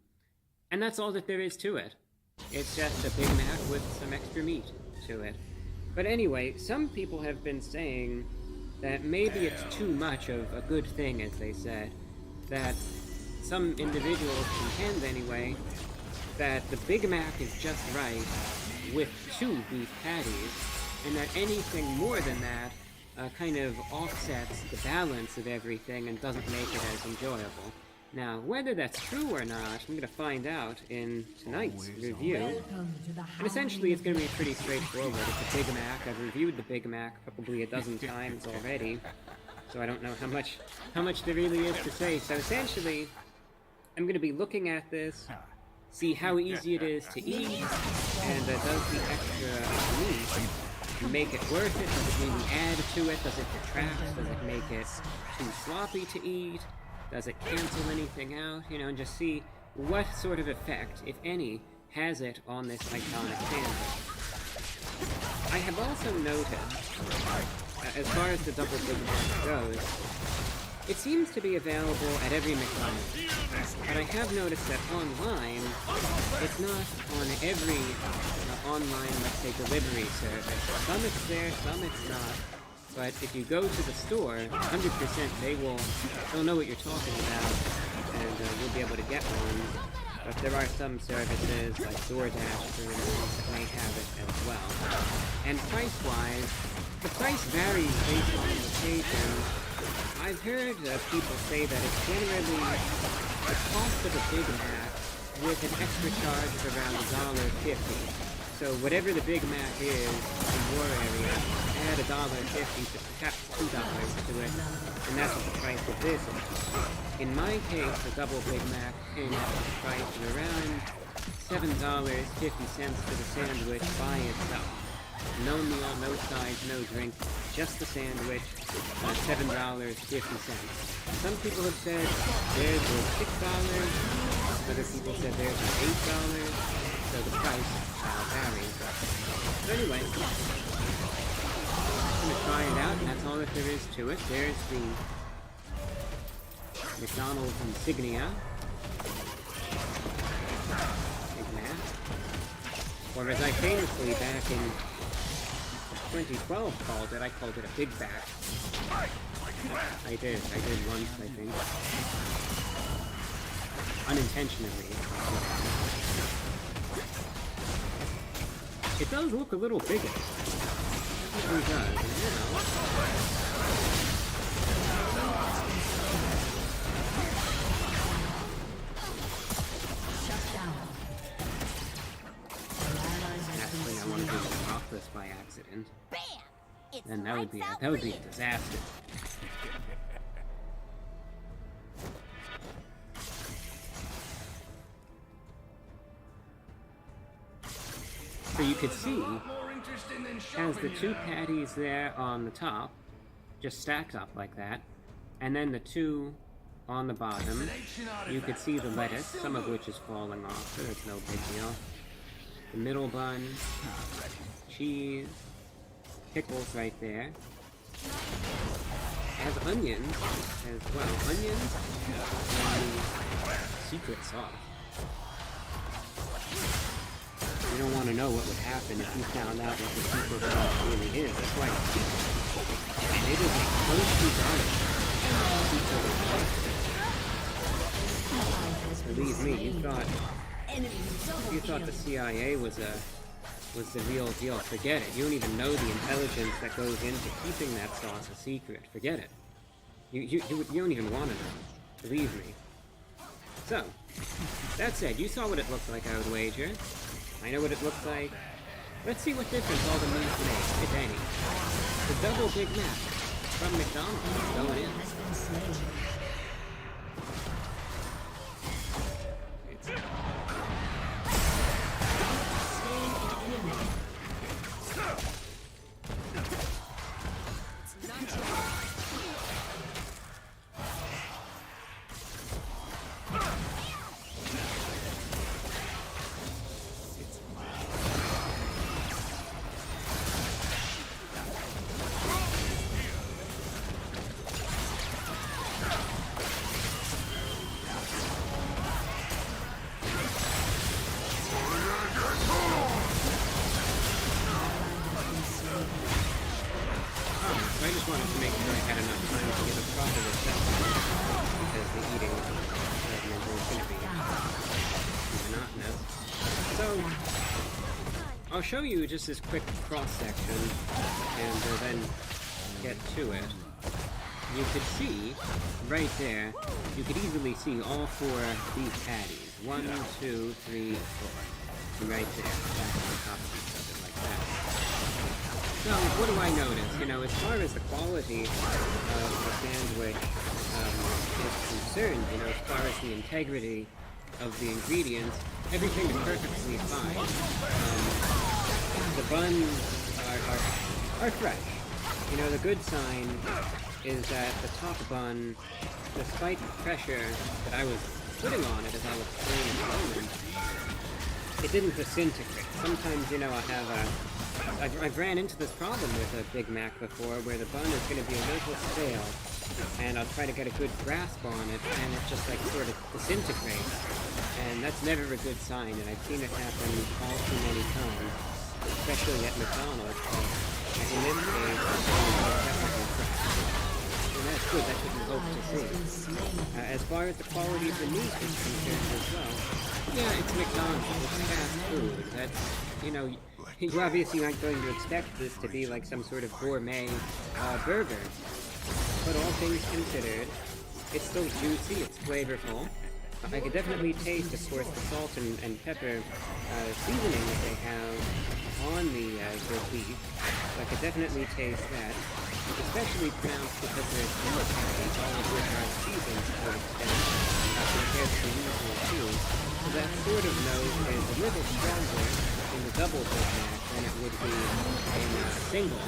And that's all that there is to it. It's just a Big Mac with some extra meat to it. But anyway, some people have been saying that maybe it's too much of a good thing, as they said. That some individuals contend, anyway, that the Big Mac is just right with 2 beef patties, and that anything more than that kind of offsets the balance of everything and doesn't make it as enjoyable. Now, whether that's true or not, I'm going to find out in tonight's review. And essentially, it's going to be pretty straightforward. It's a Big Mac. I've reviewed the Big Mac probably a dozen times already, so I don't know how much there really is to say. So essentially, I'm going to be looking at this, see how easy it is to eat, and does the extra meat make it worth it? Does it really add to it? Does it detract? Does it make it too sloppy to eat? Does it cancel anything out? You know, and just see what sort of effect, if any, has it on this iconic sandwich. I have also noted, as far as the double Big Mac goes, it seems to be available at every McDonald's. But I have noticed that online, it's not on every online, let's say, delivery service. Some it's there, some it's not. But if you go to the store, 100% they'll know what you're talking about, and you'll be able to get one. But there are some services, like DoorDash, for instance, that may have it as well. And price-wise, the price varies based on location. I've heard people say that it's generally the cost of a Big Mac with an extra charge of around $1.50. So whatever the Big Mac is in your area, add $1.50 to perhaps $2 to it, and that's what the price of this is. In my case, the double Big Mac came out at the price of around $7.50 for the sandwich by itself. No meal, no sides, no drink, just the sandwich, $7.50. Some people have said theirs was $6, other people said theirs was $8, so the price varies. So anyway, I'm going to try it out, and that's all that there is to it. There's the McDonald's insignia. Big Mac. Or as I famously back in 2012 called it, I called it a Big Back. I did once, I think. Unintentionally. It does look a little bigger. It really does, you know. Actually, I want to do off this by accident. Then that would be a disaster. So you could see, has the 2 patties there on the top, just stacked up like that, and then the 2 on the bottom. You could see the lettuce, some of which is falling off, so it's no big deal. The middle bun, cheese, pickles right there. It has onions as well. Onions and the secret sauce. You don't want to know what would happen if you found out what the secret sauce really is. That's why it's secret. And it is a closely guarded secret. Believe me, you thought the CIA was the real deal. Forget it. You don't even know the intelligence that goes into keeping that sauce a secret. Forget it. You don't even want to know. Believe me. So, that said, you saw what it looked like, I would wager. I know what it looks like. Let's see what difference all the meat makes, if any. The double Big Mac from McDonald's going in. I'll show you just this quick cross-section, and then get to it. You could see, right there, you could easily see all 4 of these patties. 1, 2, 3, 4. Right there, back on top of each other like that. So, what do I notice? You know, as far as the quality of the sandwich is concerned, you know, as far as the integrity of the ingredients, everything is perfectly fine. The buns are fresh. You know, the good sign is that the top bun, despite the pressure that I was putting on it, as I'll explain in a moment, it didn't disintegrate. Sometimes, you know, I've ran into this problem with a Big Mac before, where the bun is going to be a little stale, and I'll try to get a good grasp on it, and it just, like, sort of disintegrates. And that's never a good sign, and I've seen it happen all too many times, especially at McDonald's. But in this case, it's perfectly fresh. And that's good, that's what you hope to see. As far as the quality of the meat is concerned as well, yeah, it's McDonald's, it's fast food. That's, you know, you're obviously not going to expect this to be like some sort of gourmet burger. But all things considered, it's still juicy, it's flavorful. I could definitely taste, of course, the salt and pepper seasoning that they have on the beef. So I could definitely taste that. It's especially pronounced because there's 4 patties, all of which are seasoned to an extent, compared to the usual 2. So that sort of nose is a little stronger in the double Big Mac than it would be in a single.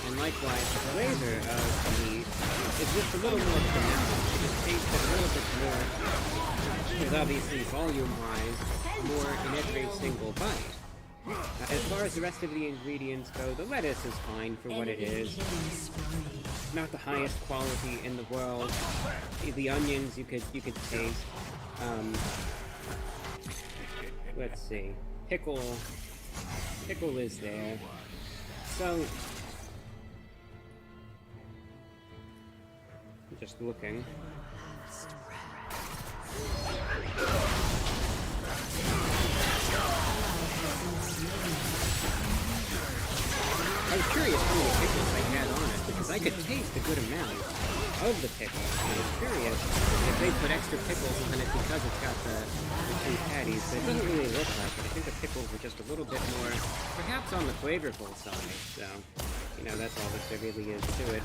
And likewise, the flavor of the meat is just a little more pronounced. You just taste it a little bit more. There's obviously, volume-wise, more in every single bite. As far as the rest of the ingredients go, the lettuce is fine for what it is. Not the highest quality in the world. The onions you could taste. Let's see. Pickle is there. So, just looking. I was curious how many pickles they had on it, because I could taste a good amount of the pickles. I was curious if they put extra pickles on it because it's got the 2 patties, but it doesn't really look like it. I think the pickles were just a little bit more, perhaps on the flavorful side, so, you know, that's all that there really is to it.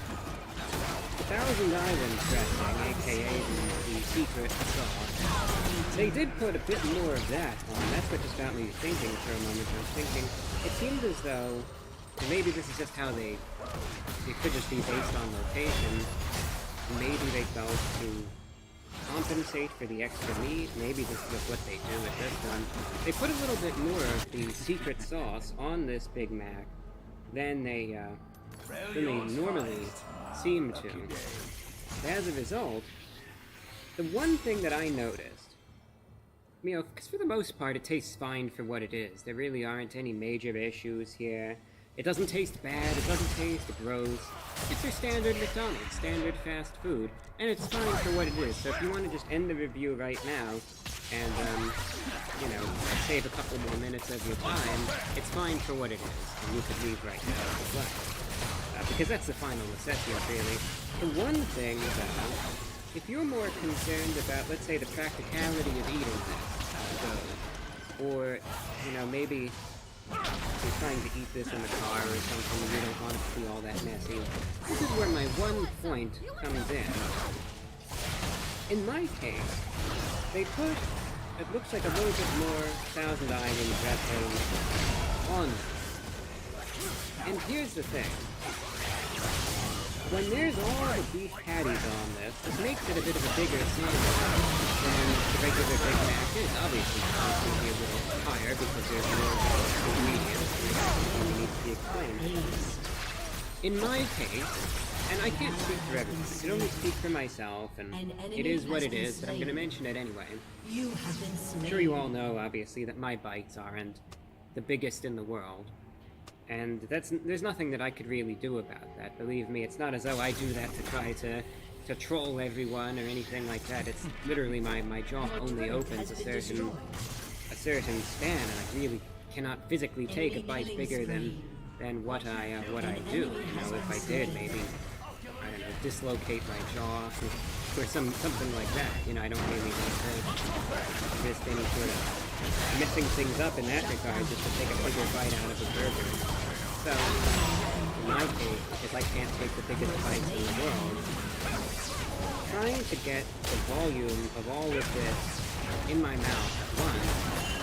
The Thousand Island dressing, aka the secret sauce, they did put a bit more of that on. That's what just got me thinking for a moment. I was thinking, it seemed as though, maybe this is just how it could just be based on location. Maybe they felt to compensate for the extra meat. Maybe this is just what they do with this one. They put a little bit more of the secret sauce on this Big Mac than they normally seem to. As a result, the one thing that I noticed, you know, because for the most part it tastes fine for what it is. There really aren't any major issues here. It doesn't taste bad, it doesn't taste gross. It's your standard McDonald's, standard fast food, and it's fine for what it is. So if you want to just end the review right now, and, you know, save a couple more minutes of your time, it's fine for what it is, and you could leave right now as well. Because that's the final necessity, really. The one thing, though, if you're more concerned about, let's say, the practicality of eating this, or, you know, maybe you're trying to eat this in the car or something and you don't want it to be all that messy, this is where my one point comes in. In my case, they put, it looks like a little bit more Thousand Island dressing on it. And here's the thing. When there's all the beef patties on this makes it a bit of a bigger sandwich than the regular Big Mac is. Obviously, it's going to be a little higher because there's more ingredients that need to be explained. In my case, and I can't speak for everyone, I can only speak for myself, and it is what it is, but I'm going to mention it anyway. I'm sure you all know, obviously, that my bites aren't the biggest in the world. And there's nothing that I could really do about that. Believe me, it's not as though I do that to try to troll everyone or anything like that. It's literally my jaw only opens a certain span, and I really cannot physically take a bite bigger than what I do. You know, if I did, maybe, I don't know, dislocate my jaw or something like that. You know, I don't really want to risk any sort of messing things up in that regard just to take a bigger bite out of a burger. So, in my case, because I can't take the biggest bites in the world, trying to get the volume of all of this in my mouth at once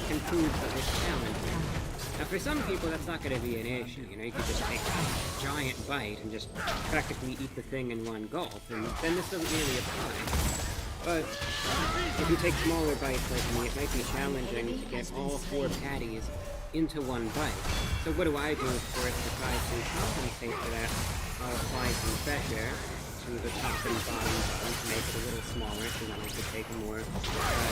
can prove a bit challenging. Now, for some people, that's not going to be an issue. You know, you could just take a giant bite and just practically eat the thing in one gulp, and then this doesn't really apply. But if you take smaller bites like me, it might be challenging to get all 4 patties into one bite. So what do I do, of course, to try to compensate for that? I'll apply some pressure to the top and bottom bun to make it a little smaller, so then I could take a more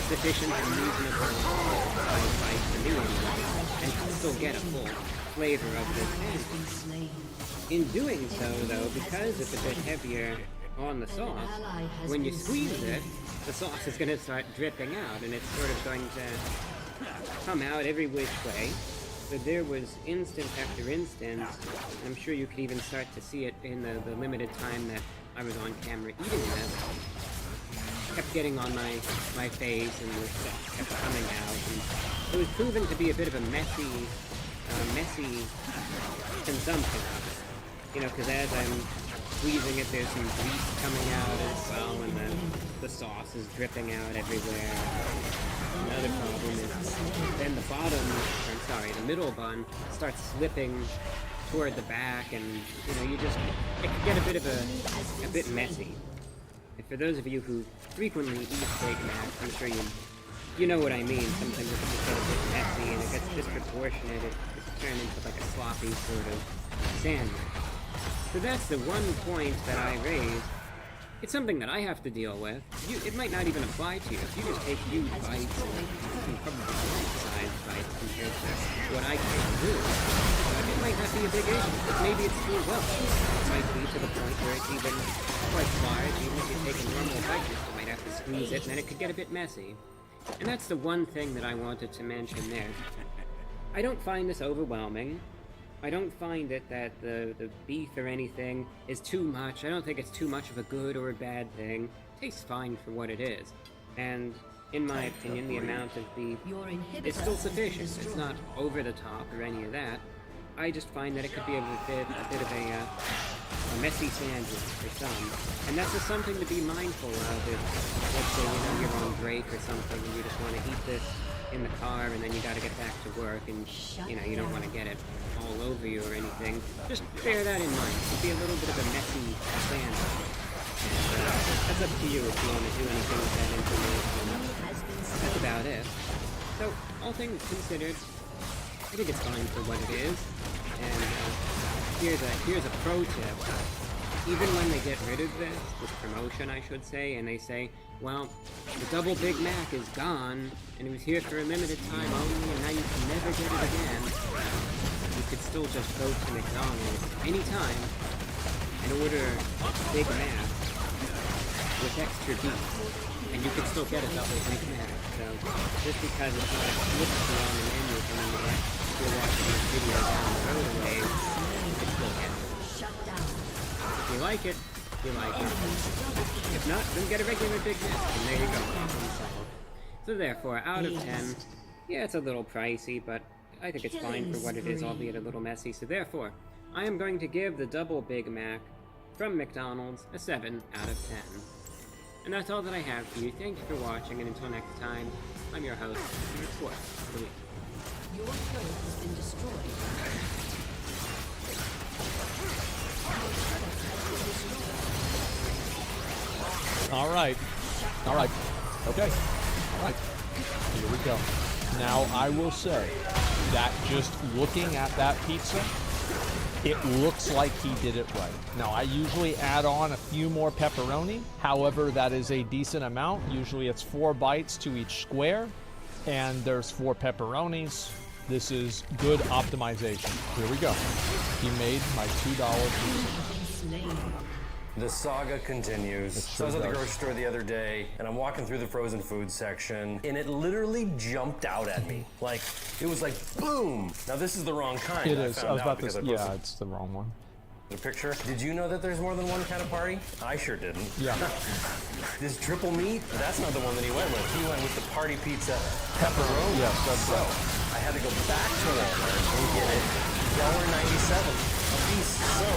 sufficient and reasonable size bite for me anyway, and still get a full flavor of this sandwich. In doing so, though, because it's a bit heavier on the sauce, when you squeeze it, the sauce is going to start dripping out, and it's sort of going to come out every which way. So there was instant after instant, I'm sure you could even start to see it in the limited time that I was on camera eating this. Kept getting on my face, and the stuff kept coming out, and it was proven to be a bit of a messy consumption of it. You know, because as I'm squeezing it, there's some grease coming out as well, and then the sauce is dripping out everywhere. Another problem is then the middle bun starts slipping toward the back, and you know, it can get a bit messy. And for those of you who frequently eat Big Macs, I'm sure you know what I mean. Sometimes it can get a bit messy, and it gets disproportionate. It's turned into like a sloppy sort of sandwich. So that's the one point that I raised. It's something that I have to deal with. It might not even apply to you. If you just take huge bites, and probably size bites compared to what I can do, it might not be a big issue, but maybe it's too well. It might be to the point where it's even quite large. Even if you take a normal bite, you might have to squeeze it, and then it could get a bit messy. And that's the one thing that I wanted to mention there. I don't find this overwhelming. I don't find it that the beef or anything is too much. I don't think it's too much of a good or a bad thing. It tastes fine for what it is. And in my opinion, the amount of beef is still sufficient. It's not over the top or any of that. I just find that it could be a bit of a messy sandwich for some. And that's just something to be mindful of if, let's say, you know, you're on break or something and you just want to eat this in the car and then you got to get back to work and, you know, you don't want to get it all over you or anything. Just bear that in mind. It could be a little bit of a messy sandwich. And that's up to you if you want to do anything with that information. That's about it. So, all things considered, I think it's fine for what it is. And here's a pro tip. Even when they get rid of this promotion, I should say, and they say, well, the double Big Mac is gone, and it was here for a limited time only, and now you can never get it again. You could still just go to McDonald's anytime and order Big Mac with extra beef, and you could still get a double Big Mac. So just because it's not explicitly on the menu anymore, if you're watching this video down the road a ways, you could still get it. If you like it, you like it. If not, then get a regular Big Mac, and there you go. So therefore, out of 10, yeah, it's a little pricey, but I think it's fine for what it is, albeit a little messy. So therefore, I am going to give the double Big Mac from McDonald's a 7 out of 10. And that's all that I have for you. Thank you for watching, and until next time, I'm your host, Report of the Week. Your turret has been destroyed. All right. Okay. All right. Here we go. Now, I will say that just looking at that pizza, it looks like he did it right. Now, I usually add on a few more pepperoni. However, that is a decent amount. Usually it's 4 bites to each square, and there's 4 pepperonis. This is good optimization. Here we go. He made my $2 pizza. The saga continues. So I was at the grocery store the other day, and I'm walking through the frozen food section, and it literally jumped out at me. Like, it was like, boom! Now, this is the wrong kind. It is. I was about to because say, I posted yeah, it's the wrong one. the picture. Did you know that there's more than one kind of party? I sure didn't. Yeah. This triple meat, that's not the one that he went with. He went with the party pizza pepperoni. Yes, that's so, right. I had to go back to Walmart and get it $1.97 a piece. So,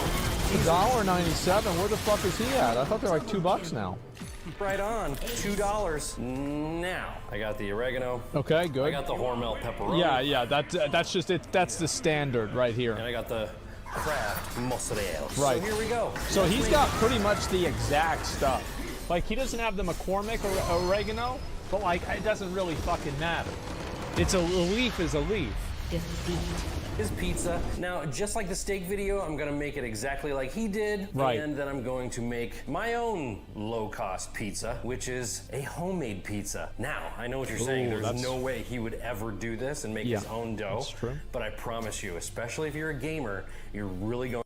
$1.97. Where the fuck is he at? I thought they're like $2 now. right on, $2 now. I got the oregano. Okay, good. I got the Hormel pepperoni. Yeah. That's just it. That's the standard right here. And I got the Kraft mozzarella. Right. So here we go. So he's got pretty much the exact stuff. Like, he doesn't have the McCormick or oregano, but like, it doesn't really fucking matter. It's a leaf is a leaf. His pizza. Now, just like the steak video, I'm gonna make it exactly like he did. Right. And then I'm going to make my own low-cost pizza, which is a homemade pizza. Now, I know what you're saying. Ooh, There's no way he would ever do this and make his own dough. That's true. But I promise you, especially if you're a gamer, you're really going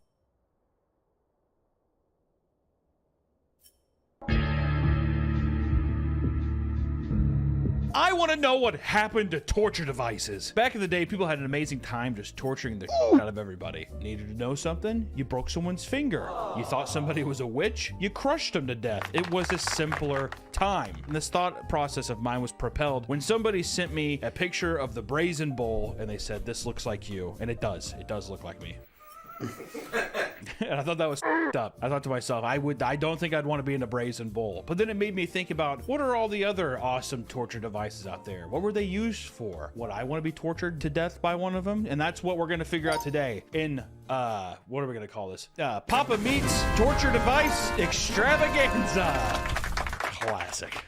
I want to know what happened to torture devices. Back in the day, people had an amazing time just torturing the out of everybody. Needed to know something? You broke someone's finger. You thought somebody was a witch? You crushed them to death. It was a simpler time. And this thought process of mine was propelled when somebody sent me a picture of the brazen bull and they said, "This looks like you." And it does. It does look like me. And I thought that was up. I thought to myself, I don't think I'd want to be in a brazen bull. But then it made me think about, what are all the other awesome torture devices out there? What were they used for? Would I want to be tortured to death by one of them? And that's what we're going to figure out today in, what are we going to call this? Papa Meat's Torture Device Extravaganza. Classic.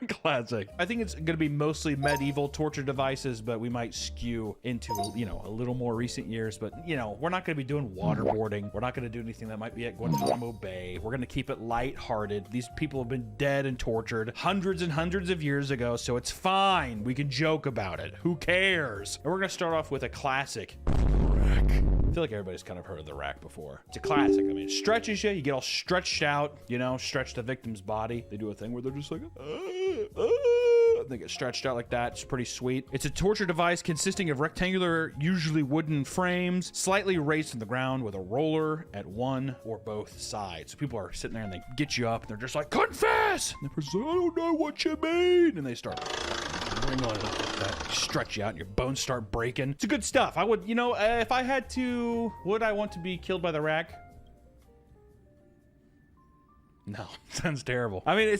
Classic. I think it's going to be mostly medieval torture devices, but we might skew into, a little more recent years. But, we're not going to be doing waterboarding. We're not going to do anything that might be at Guantanamo Bay. We're going to keep it lighthearted. These people have been dead and tortured hundreds and hundreds of years ago, so it's fine. We can joke about it. Who cares? And we're going to start off with a classic. I feel like everybody's kind of heard of the rack before. It's a classic. I mean, it stretches you. You get all stretched out, stretch the victim's body. They do a thing where they're just like, they get stretched out like that. It's pretty sweet. It's a torture device consisting of rectangular, usually wooden frames, slightly raised from the ground with a roller at one or both sides. So people are sitting there and they get you up and they're just like, confess! And the person's like, I don't know what you mean. And they start stretch you out and your bones start breaking. It's good stuff. I would, if I had to, would I want to be killed by the rack? No, sounds terrible. I mean,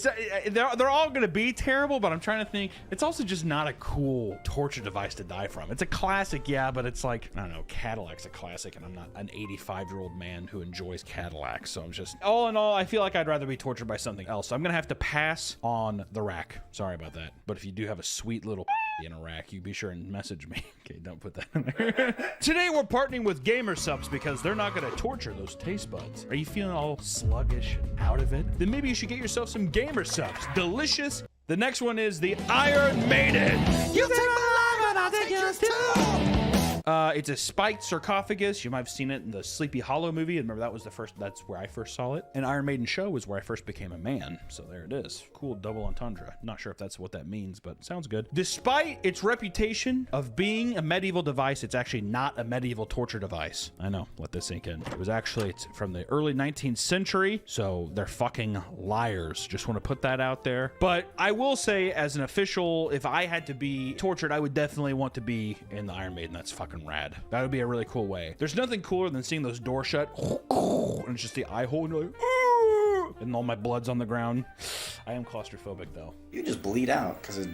they're all gonna be terrible, but I'm trying to think. It's also just not a cool torture device to die from. It's a classic, yeah, but it's like, I don't know, Cadillac's a classic, and I'm not an 85-year-old man who enjoys Cadillacs, so I'm just, all in all, I feel like I'd rather be tortured by something else. So I'm gonna have to pass on the rack. Sorry about that. But if you do have a sweet little in a rack, you be sure and message me. Okay, don't put that in there. Today we're partnering with Gamer Subs because they're not gonna torture those taste buds. Are you feeling all sluggish and out of it? Then maybe you should get yourself some Gamer Subs. Delicious. The next one is the Iron Maiden. You take my life and I'll take yours too. It's a spiked sarcophagus. You might have seen it in the Sleepy Hollow movie. And remember, that's where I first saw it. And Iron Maiden show was where I first became a man. So there it is. Cool double entendre. Not sure if that's what that means, but sounds good. Despite its reputation of being a medieval device, it's actually not a medieval torture device. I know, let this sink in. It was actually, it's from the early 19th century. So they're fucking liars. Just want to put that out there. But I will say, as an official, if I had to be tortured, I would definitely want to be in the Iron Maiden. That's fucking rad. That would be a really cool way. There's nothing cooler than seeing those doors shut and it's just the eye hole and you're like, "Aah!" and all my blood's on the ground. I am claustrophobic though. You just bleed out because it...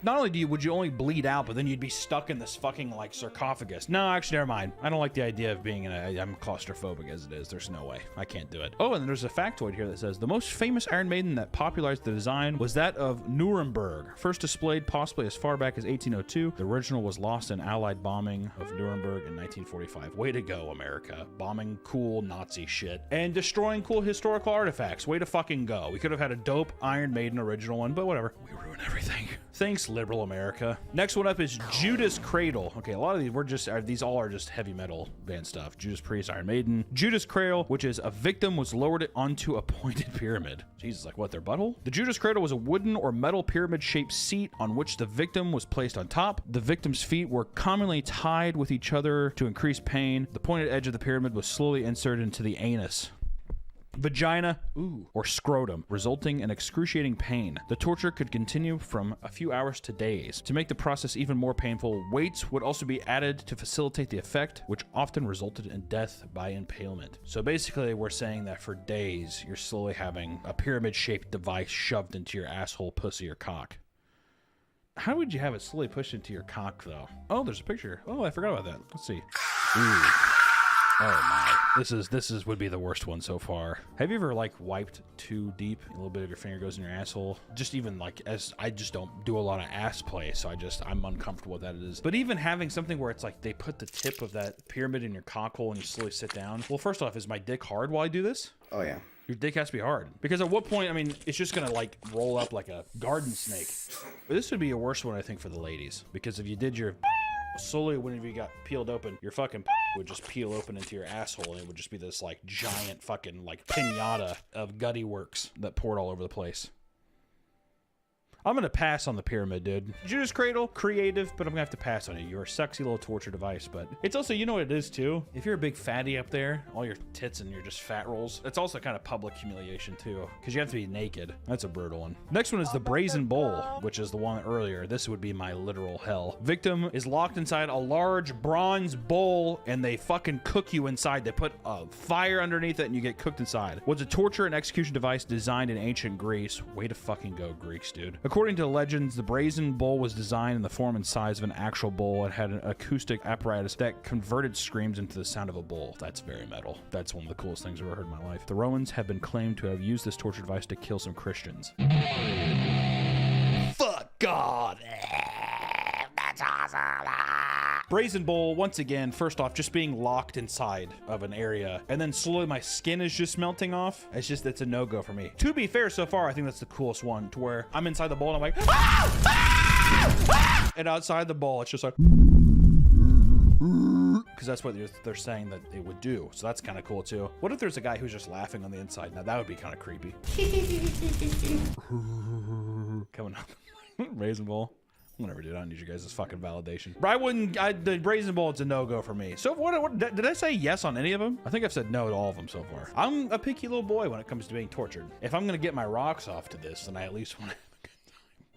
Not only would you only bleed out, but then you'd be stuck in this fucking like sarcophagus. No, actually, never mind. I don't like the idea of being I'm claustrophobic as it is. There's no way. I can't do it. Oh, and there's a factoid here that says the most famous Iron Maiden that popularized the design was that of Nuremberg. First displayed possibly as far back as 1802. The original was lost in Allied bombing of Nuremberg in 1945. Way to go, America. Bombing cool Nazi shit and destroying cool historical artifacts. Way to fucking go. We could have had a dope Iron Maiden original one, but whatever. We ruin everything. Thanks, liberal America. Next one up is Judas Cradle. Okay, a lot of these all are just heavy metal band stuff. Judas Priest, Iron Maiden. Judas Cradle, which is a victim was lowered onto a pointed pyramid. Jesus, like what, their butthole? The Judas Cradle was a wooden or metal pyramid-shaped seat on which the victim was placed on top. The victim's feet were commonly tied with each other to increase pain. The pointed edge of the pyramid was slowly inserted into the anus, vagina, or scrotum, resulting in excruciating pain. The torture could continue from a few hours to days. To make the process even more painful, weights would also be added to facilitate the effect, which often resulted in death by impalement. So basically, we're saying that for days, you're slowly having a pyramid-shaped device shoved into your asshole, pussy, or cock. How would you have it slowly pushed into your cock, though? Oh, there's a picture. Oh, I forgot about that. Let's see. Ooh. Oh my. This would be the worst one so far. Have you ever like wiped too deep? A little bit of your finger goes in your asshole. Just even like, as I just don't do a lot of ass play, so I'm uncomfortable with that it is. But even having something where it's like they put the tip of that pyramid in your cock hole and you slowly sit down. Well, first off, is my dick hard while I do this? Oh yeah. Your dick has to be hard. Because at what point, I mean, it's just gonna like roll up like a garden snake. But this would be a worse one, I think, for the ladies. Because if you did your slowly, whenever you got peeled open, your fucking would just peel open into your asshole, and it would just be this like giant fucking like pinata of gutty works that poured all over the place. I'm gonna pass on the pyramid, dude. Judas Cradle, creative, but I'm gonna have to pass on it. You're a sexy little torture device, but it's also, you know what it is too? If you're a big fatty up there, all your tits and you're just fat rolls, it's also kind of public humiliation too, because you have to be naked. That's a brutal one. Next one is the Brazen Bowl, which is the one earlier. This would be my literal hell. Victim is locked inside a large bronze bowl, and they fucking cook you inside. They put a fire underneath it, and you get cooked inside. Was a torture and execution device designed in ancient Greece. Way to fucking go, Greeks, dude. According to legends, the Brazen Bowl was designed in the form and size of an actual bowl. It had an acoustic apparatus that converted screams into the sound of a bull. That's very metal. That's one of the coolest things I've ever heard in my life. The Romans have been claimed to have used this torture device to kill some Christians. Fuck God. That's awesome. Brazen Bowl, once again, first off, just being locked inside of an area, and then slowly my skin is just melting off. It's a no-go for me. To be fair, so far, I think that's the coolest one, to where I'm inside the bowl and I'm like, ah! Ah! Ah! And outside the bowl, it's just like, because that's what they're saying that it would do. So that's kind of cool too. What if there's a guy who's just laughing on the inside? Now that would be kind of creepy. Coming up. Brazen Bowl. Whatever, dude. I don't need you guys' fucking validation. But the Brazen Bowl, it's a no-go for me. So what did I say yes on any of them? I think I've said no to all of them so far. I'm a picky little boy when it comes to being tortured. If I'm gonna get my rocks off to this, then I at least want to have a good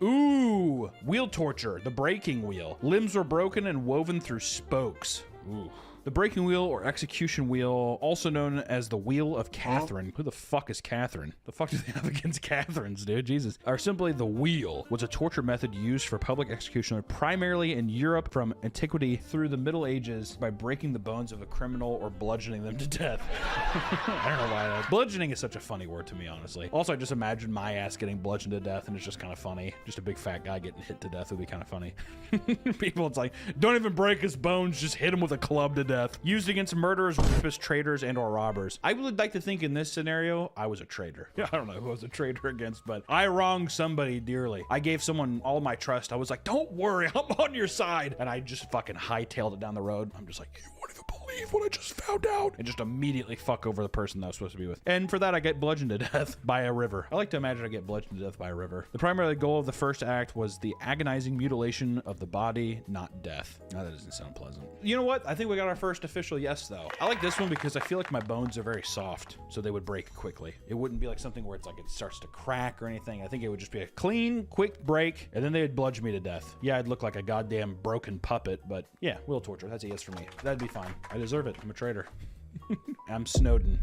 time. Ooh, wheel torture, the breaking wheel. Limbs were broken and woven through spokes. Ooh. The breaking wheel or execution wheel, also known as the Wheel of Catherine. Who the fuck is Catherine? The fuck do they have against Catherines, dude? Jesus. Or simply the wheel was a torture method used for public execution primarily in Europe from antiquity through the Middle Ages by breaking the bones of a criminal or bludgeoning them to death. I don't know why. Bludgeoning is such a funny word to me, honestly. Also, I just imagine my ass getting bludgeoned to death, and it's just kind of funny. Just a big fat guy getting hit to death would be kind of funny. People, it's like, don't even break his bones, just hit him with a club to death. Used against murderers, rapists, traitors, and or robbers. I would like to think in this scenario, I was a traitor. Yeah, I don't know who I was a traitor against, but I wronged somebody dearly. I gave someone all my trust. I was like, don't worry, I'm on your side. And I just fucking hightailed it down the road. I'm just like, you won't even believe what I just found out. And just immediately fuck over the person that I was supposed to be with. And for that, I get bludgeoned to death by a river. I like to imagine I get bludgeoned to death by a river. The primary goal of the first act was the agonizing mutilation of the body, not death. Now, that doesn't sound pleasant. You know what? I think we got our first official yes, though. I like this one because I feel like my bones are very soft, so they would break quickly. It wouldn't be like something where it's like it starts to crack or anything. I think it would just be a clean, quick break, and then they'd bludgeon me to death. Yeah, I'd look like a goddamn broken puppet, but yeah, wheel torture. That's a yes for me. That'd be fine. I deserve it. I'm a traitor. I'm Snowden.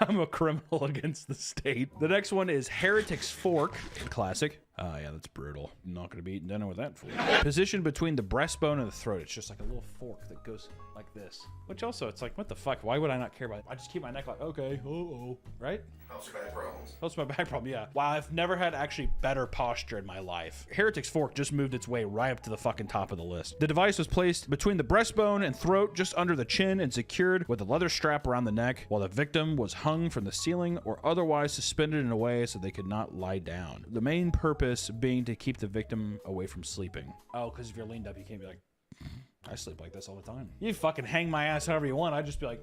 I'm a criminal against the state. The next one is Heretic's Fork. Classic. Yeah, that's brutal. I'm not going to be eating dinner with that fool. Positioned between the breastbone and the throat. It's just like a little fork that goes like this. Which also, it's like, what the fuck? Why would I not care about it? I just keep my neck like, okay, right? Helps your back problems. Helps my back problem, yeah. Wow, I've never had actually better posture in my life. Heretic's Fork just moved its way right up to the fucking top of the list. The device was placed between the breastbone and throat, just under the chin, and secured with a leather strap around the neck, while the victim was hung from the ceiling or otherwise suspended in a way so they could not lie down. The main purpose purpose being to keep the victim away from sleeping. Oh, because if you're leaned up, you can't be like, I sleep like this all the time. You fucking hang my ass however you want. I'd just be like...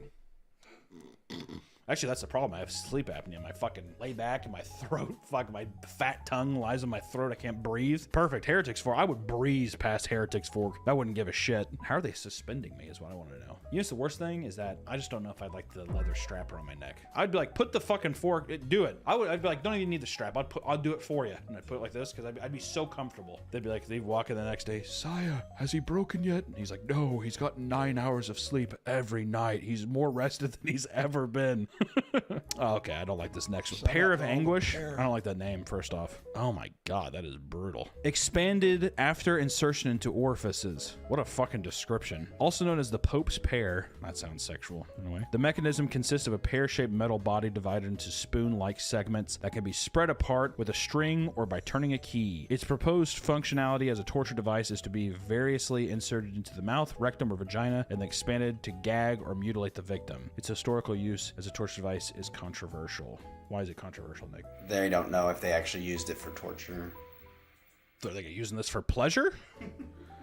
Actually, that's the problem. I have sleep apnea. My fucking lay back and my throat, my fat tongue lies in my throat. I can't breathe. Perfect. Heretics Fork. I would breeze past Heretics Fork. I wouldn't give a shit. How are they suspending me is what I want to know. You know, the worst thing is that I just don't know if I'd like the leather strap around my neck. I'd be like, put the fucking fork, do it. I'd be like, don't even need the strap. I'll do it for you. And I'd put it like this because I'd be so comfortable. They'd be like, they'd walk in the next day. Sire, has he broken yet? And he's like, no, he's got 9 hours of sleep every night. He's more rested than he's ever been. Oh, okay, I don't like this next one. Pair of Anguish? I don't like that name, first off. Oh my god, that is brutal. Expanded after insertion into orifices. What a fucking description. Also known as the Pope's Pear. That sounds sexual, in a way. The mechanism consists of a pear-shaped metal body divided into spoon-like segments that can be spread apart with a string or by turning a key. Its proposed functionality as a torture device is to be variously inserted into the mouth, rectum, or vagina, and then expanded to gag or mutilate the victim. Its historical use as a torture device is controversial. Why is it controversial, Nick? They don't know if they actually used it for torture. Are they using this for pleasure?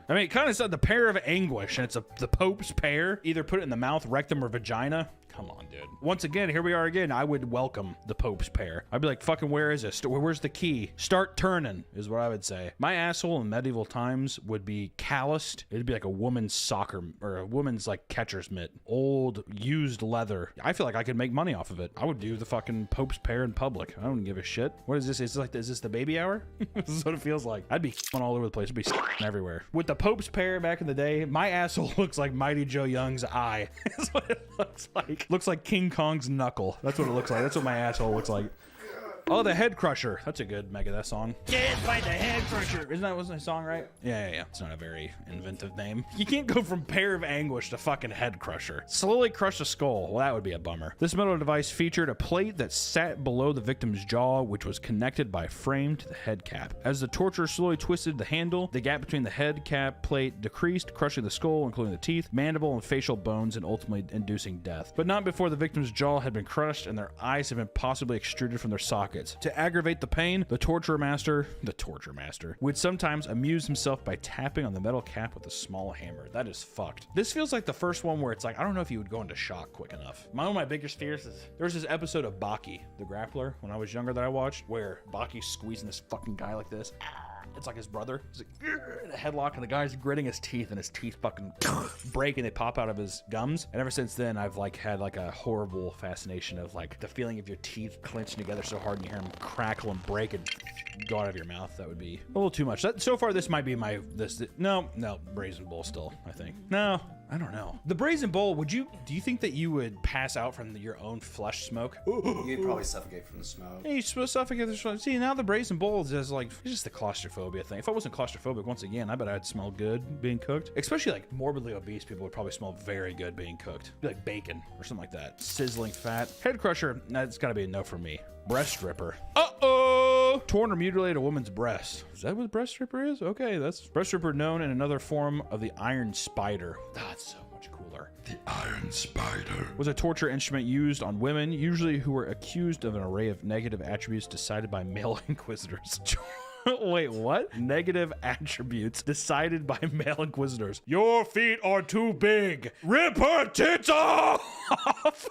I mean, it kind of said the Pear of Anguish, and it's the Pope's Pear. Either put it in the mouth, rectum, or vagina. Come on, dude. Once again, here we are again. I would welcome the Pope's Pear. I'd be like, fucking, where is this? Where's the key? Start turning, is what I would say. My asshole in medieval times would be calloused. It'd be like a woman's soccer, or a woman's, like, catcher's mitt. Old, used leather. I feel like I could make money off of it. I would do the fucking Pope's Pear in public. I don't give a shit. What is this? Is this the baby hour? This is what it feels like. I'd be all over the place. It'd be everywhere. With the Pope's Pear back in the day, my asshole looks like Mighty Joe Young's eye. That's what it looks like. Looks like King Kong's knuckle. That's what it looks like. That's what my asshole looks like. Oh, the Head Crusher. That's a good Megadeth song. Get by the Head Crusher. Wasn't that song right? Yeah. It's not a very inventive name. You can't go from Pair of Anguish to fucking Head Crusher. Slowly crush a skull. Well, that would be a bummer. This metal device featured a plate that sat below the victim's jaw, which was connected by a frame to the head cap. As the torturer slowly twisted the handle, the gap between the head cap plate decreased, crushing the skull, including the teeth, mandible, and facial bones, and ultimately inducing death. But not before the victim's jaw had been crushed and their eyes had been possibly extruded from their sockets. To aggravate the pain, the torture master would sometimes amuse himself by tapping on the metal cap with a small hammer. That is fucked. This feels like the first one where it's like, I don't know if you would go into shock quick enough. One of my biggest fears is there's this episode of Baki, the grappler, when I was younger that I watched, where Baki's squeezing this fucking guy like this. It's like his brother. He's like, in a headlock, and the guy's gritting his teeth, and his teeth fucking break, and they pop out of his gums. And ever since then, I've like had like a horrible fascination of like the feeling of your teeth clenching together so hard, and you hear them crackle and break and go out of your mouth. That would be a little too much. So far, this might be my no, Brazen Bull still, I think. No, I don't know. The Brazen Bull, do you think that you would pass out from your own flesh smoke? You'd probably suffocate from the smoke. Yeah, you're supposed to suffocate the smoke. See, now the Brazen Bull is just like, it's just the claustrophobia thing. If I wasn't claustrophobic, once again, I bet I'd smell good being cooked. Especially like morbidly obese people would probably smell very good being cooked. Be like bacon or something like that. Sizzling fat. Head crusher, that's gotta be a no for me. Breast ripper. Uh-oh! Torn or mutilated a woman's breast. Is that what breast ripper is? Okay, that's breast ripper, known in another form of the iron spider. That's so much cooler. The Iron Spider was a torture instrument used on women, usually who were accused of an array of negative attributes decided by male inquisitors. Wait, what? Negative attributes decided by male inquisitors. Your feet are too big. Rip her tits off!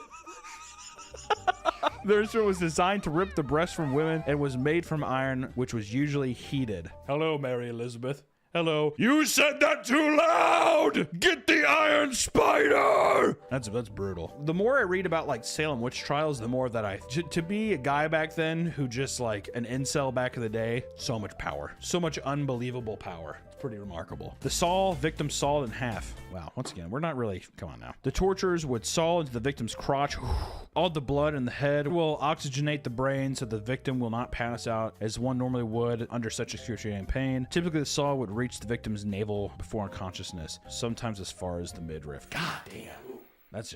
The instrument was designed to rip the breast from women and was made from iron, which was usually heated. Hello, Mary Elizabeth. Hello. You said that too loud! Get the Iron Spider! That's brutal. The more I read about like Salem witch trials, the more that to be a guy back then who just like an incel back in the day, so much power. So much unbelievable power. Pretty remarkable. The saw, victim sawed in half. Wow, once again, we're not really, come on now. The torturers would saw into the victim's crotch. All the blood in the head will oxygenate the brain so the victim will not pass out as one normally would under such excruciating pain. Typically, the saw would reach the victim's navel before unconsciousness, sometimes as far as the midriff. God damn. That's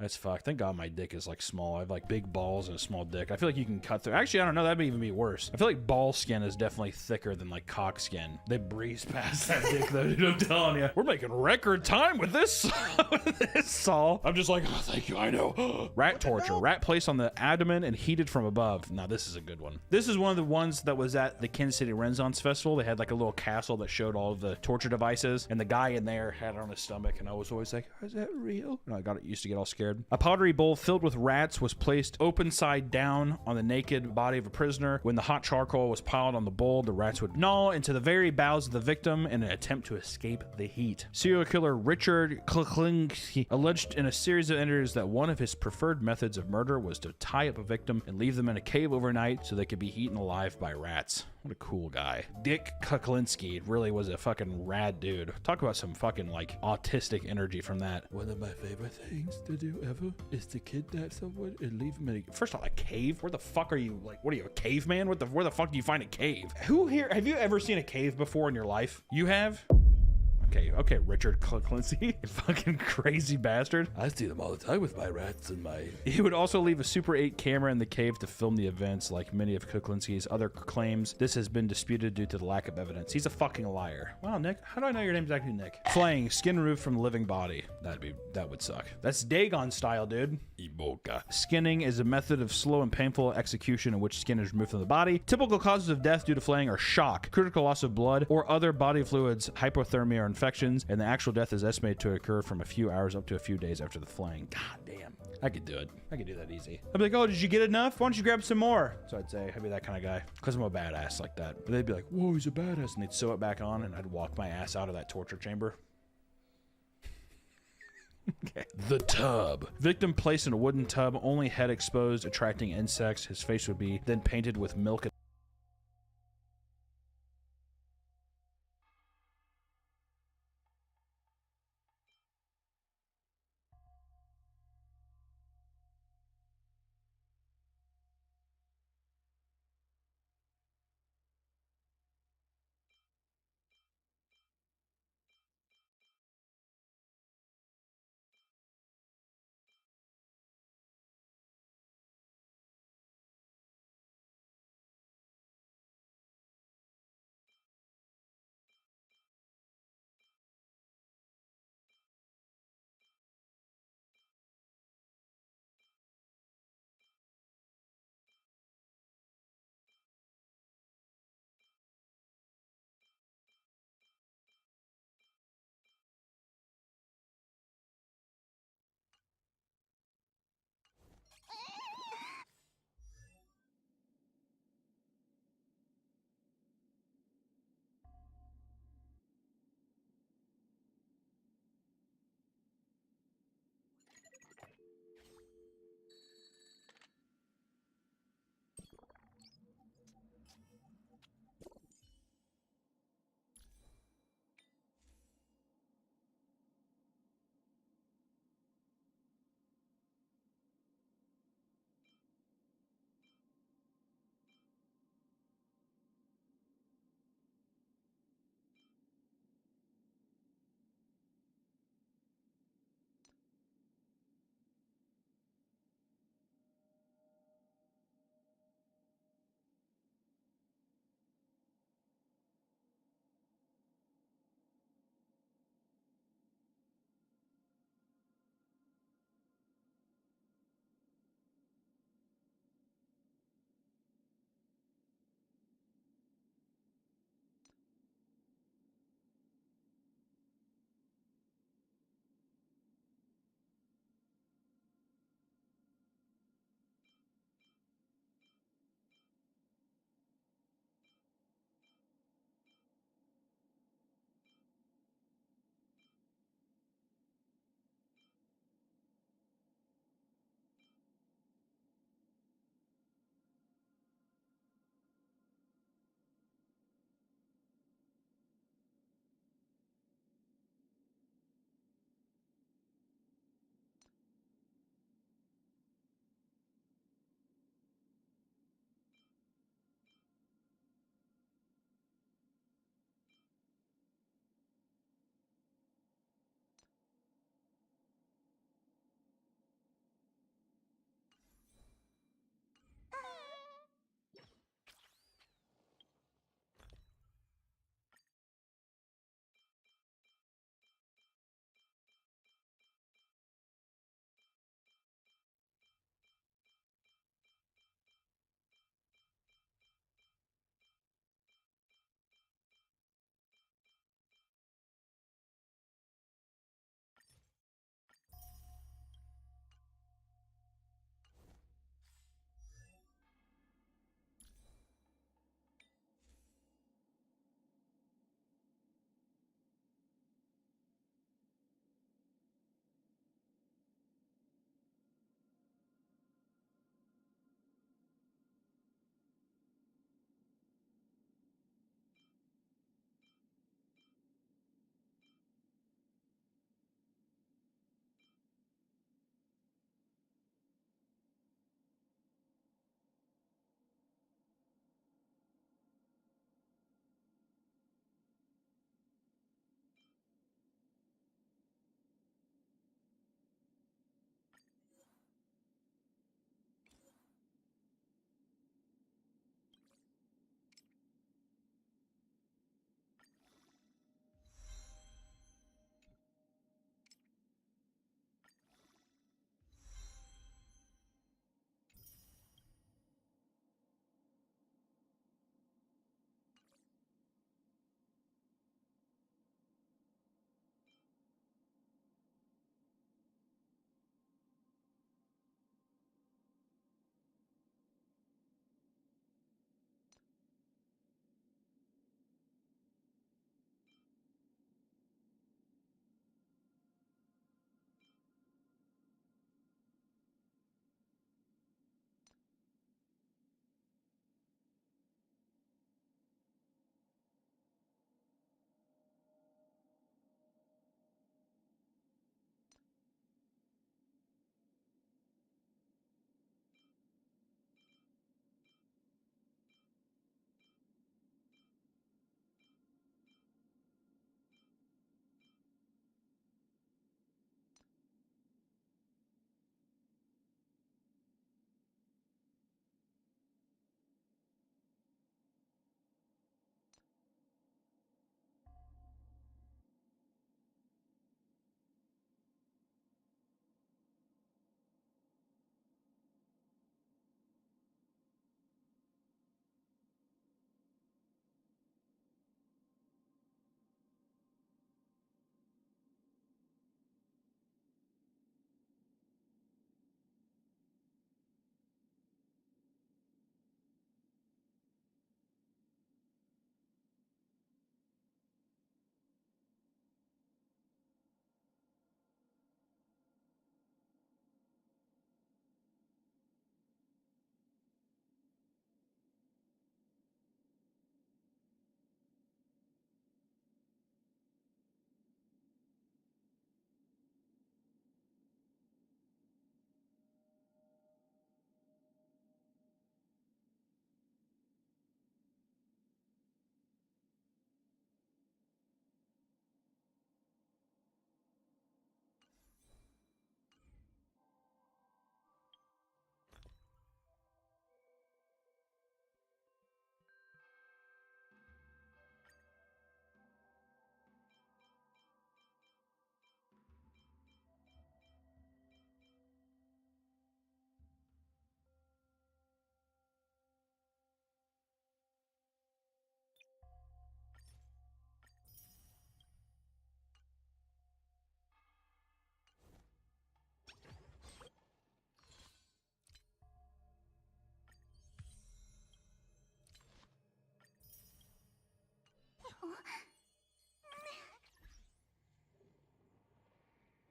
That's fucked. Thank God my dick is like small. I have like big balls and a small dick. I feel like you can cut through. Actually, I don't know. That'd even be worse. I feel like ball skin is definitely thicker than like cock skin. They breeze past that dick though, dude. I'm telling you. We're making record time with this, with this saw. I'm just like, oh, thank you. I know. Rat torture. Rat placed on the abdomen and heated from above. Now, this is a good one. This is one of the ones that was at the Kansas City Renaissance Festival. They had like a little castle that showed all of the torture devices, and the guy in there had it on his stomach, and I was always like, is that real? And I used to get all scared. A pottery bowl filled with rats was placed open side down on the naked body of a prisoner. When the hot charcoal was piled on the bowl, the rats would gnaw into the very bowels of the victim in an attempt to escape the heat. Serial killer Richard Kuklinski alleged in a series of interviews that one of his preferred methods of murder was to tie up a victim and leave them in a cave overnight so they could be eaten alive by rats. What a cool guy. Dick Kuklinski really was a fucking rad dude. Talk about some fucking like autistic energy from that. One of my favorite things to do ever is to kidnap someone and leave them in a... First off, a cave? Where the fuck are you? Like, what are you, a caveman? Where the fuck do you find a cave? Who here, have you ever seen a cave before in your life? You have? Okay, Richard Kuklinski, you fucking crazy bastard. I see them all the time with my rats and my... He would also leave a Super 8 camera in the cave to film the events. Like many of Kuklinski's other claims, this has been disputed due to the lack of evidence. He's a fucking liar. Wow, Nick, how do I know your name's actually Nick? Flaying, skin removed from the living body. That would suck. That's Dagon style, dude. Iboka. Skinning is a method of slow and painful execution in which skin is removed from the body. Typical causes of death due to flaying are shock, critical loss of blood, or other body fluids, hypothermia, or infections, and the actual death is estimated to occur from a few hours up to a few days after the flaying. God damn. I could do it. I could do that easy. I'd be like, oh, did you get enough? Why don't you grab some more? So I'd say, I'd be that kind of guy. Because I'm a badass like that. But they'd be like, whoa, he's a badass. And they'd sew it back on, and I'd walk my ass out of that torture chamber. Okay. The tub. Victim placed in a wooden tub, only head exposed, attracting insects. His face would be then painted with milk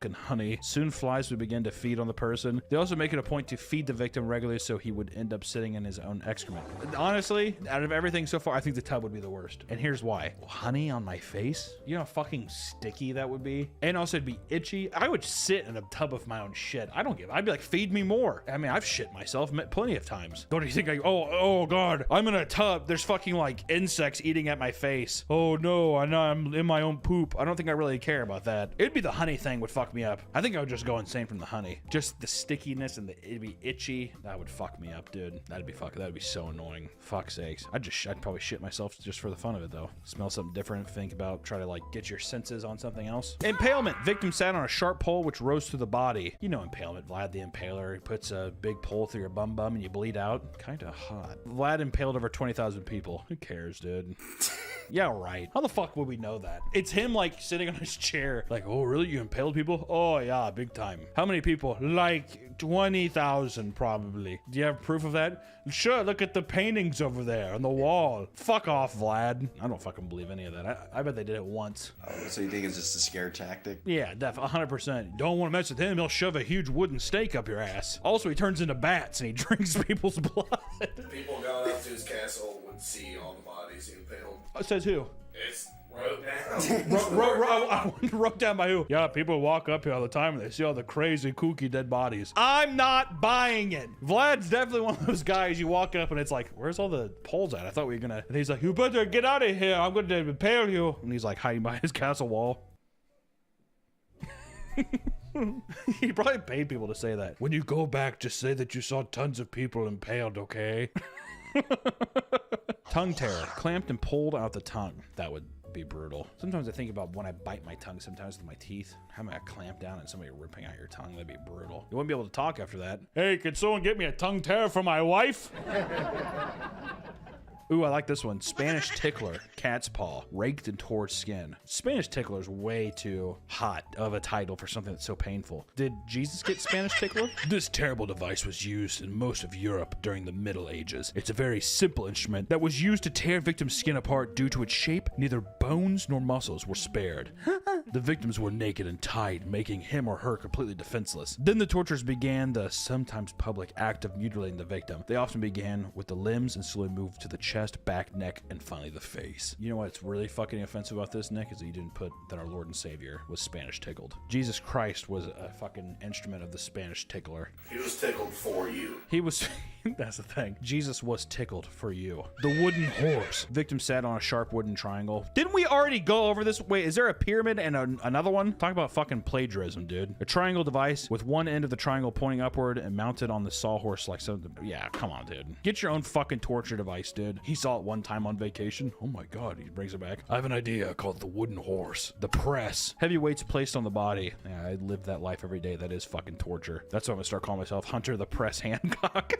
And honey. Soon flies would begin to feed on the person. They also make it a point to feed the victim regularly so he would end up sitting in his own excrement. Honestly, out of everything so far, I think the tub would be the worst. And here's why. Honey on my face? You know how fucking sticky that would be? And also it'd be itchy. I would sit in a tub of my own shit. I don't give. I'd be like, feed me more. I mean, I've shit myself plenty of times. Don't you think oh God, I'm in a tub. There's fucking like insects eating at my face. Oh no, I know I'm in my own poop. I don't think I really care about that. It'd be the honey thing would fuck me up. I think I would just go insane from the honey. Just the stickiness and it'd be itchy. That would fuck me up, dude. That'd be so annoying. Fuck's sakes. I'd probably shit myself just for the fun of it though. Smell something different, think about, try to like get your senses on something else. Impalement. Victim sat on a sharp pole which rose through the body. You know Impalement, Vlad the Impaler. He puts a big pole through your bum and you bleed out. Kinda hot. Vlad impaled over 20,000 people. Who cares, dude? Yeah, right. How the fuck would we know that? It's him like sitting on his chair. Like, oh really? You impaled people? Oh yeah, big time. How many people? Like 20,000 probably. Do you have proof of that? Sure, look at the paintings over there on the wall. Fuck off, Vlad. I don't fucking believe any of that. I bet they did it once. Oh, so you think it's just a scare tactic? Yeah, 100%. Don't want to mess with him. He'll shove a huge wooden stake up your ass. Also, he turns into bats and he drinks people's blood. People going up to his castle would see all the bodies he impaled. Says who? It's wrote down. Wrote down by who? Yeah, people walk up here all the time and they see all the crazy, kooky dead bodies. I'm not buying it. Vlad's definitely one of those guys you walk up and it's like, where's all the poles at? I thought we were gonna... And he's like, you better get out of here. I'm gonna impale you. And he's like hiding behind his castle wall. He probably paid people to say that. When you go back, just say that you saw tons of people impaled, okay? Tongue tear. Clamped and pulled out the tongue. That would be brutal. Sometimes I think about when I bite my tongue sometimes with my teeth. How am I clamped down and somebody ripping out your tongue? That'd be brutal. You wouldn't be able to talk after that. Hey, can someone get me a tongue tear for my wife? Ooh, I like this one. Spanish tickler, cat's paw, raked and tore skin. Spanish tickler is way too hot of a title for something that's so painful. Did Jesus get Spanish tickler? This terrible device was used in most of Europe during the Middle Ages. It's a very simple instrument that was used to tear victims' skin apart due to its shape. Neither bones nor muscles were spared. The victims were naked and tied, making him or her completely defenseless. Then the tortures began the sometimes public act of mutilating the victim. They often began with the limbs and slowly moved to the chest, back, neck, and finally the face. You know what's really fucking offensive about this, Nick, is that you didn't put that our Lord and Savior was Spanish tickled. Jesus Christ was a fucking instrument of the Spanish tickler. He was tickled for you. He was... That's the thing. Jesus was tickled for you. The wooden horse. Victim sat on a sharp wooden triangle. Didn't we already go over this? Wait, is there a pyramid and another one? Talk about fucking plagiarism, dude. A triangle device with one end of the triangle pointing upward and mounted on the sawhorse like something. Yeah, come on, dude. Get your own fucking torture device, dude. He saw it one time on vacation. Oh my god, he brings it back. I have an idea called the wooden horse. The press. Heavy weights placed on the body. Yeah, I live that life every day. That is fucking torture. That's why I'm gonna start calling myself Hunter the Press Hancock.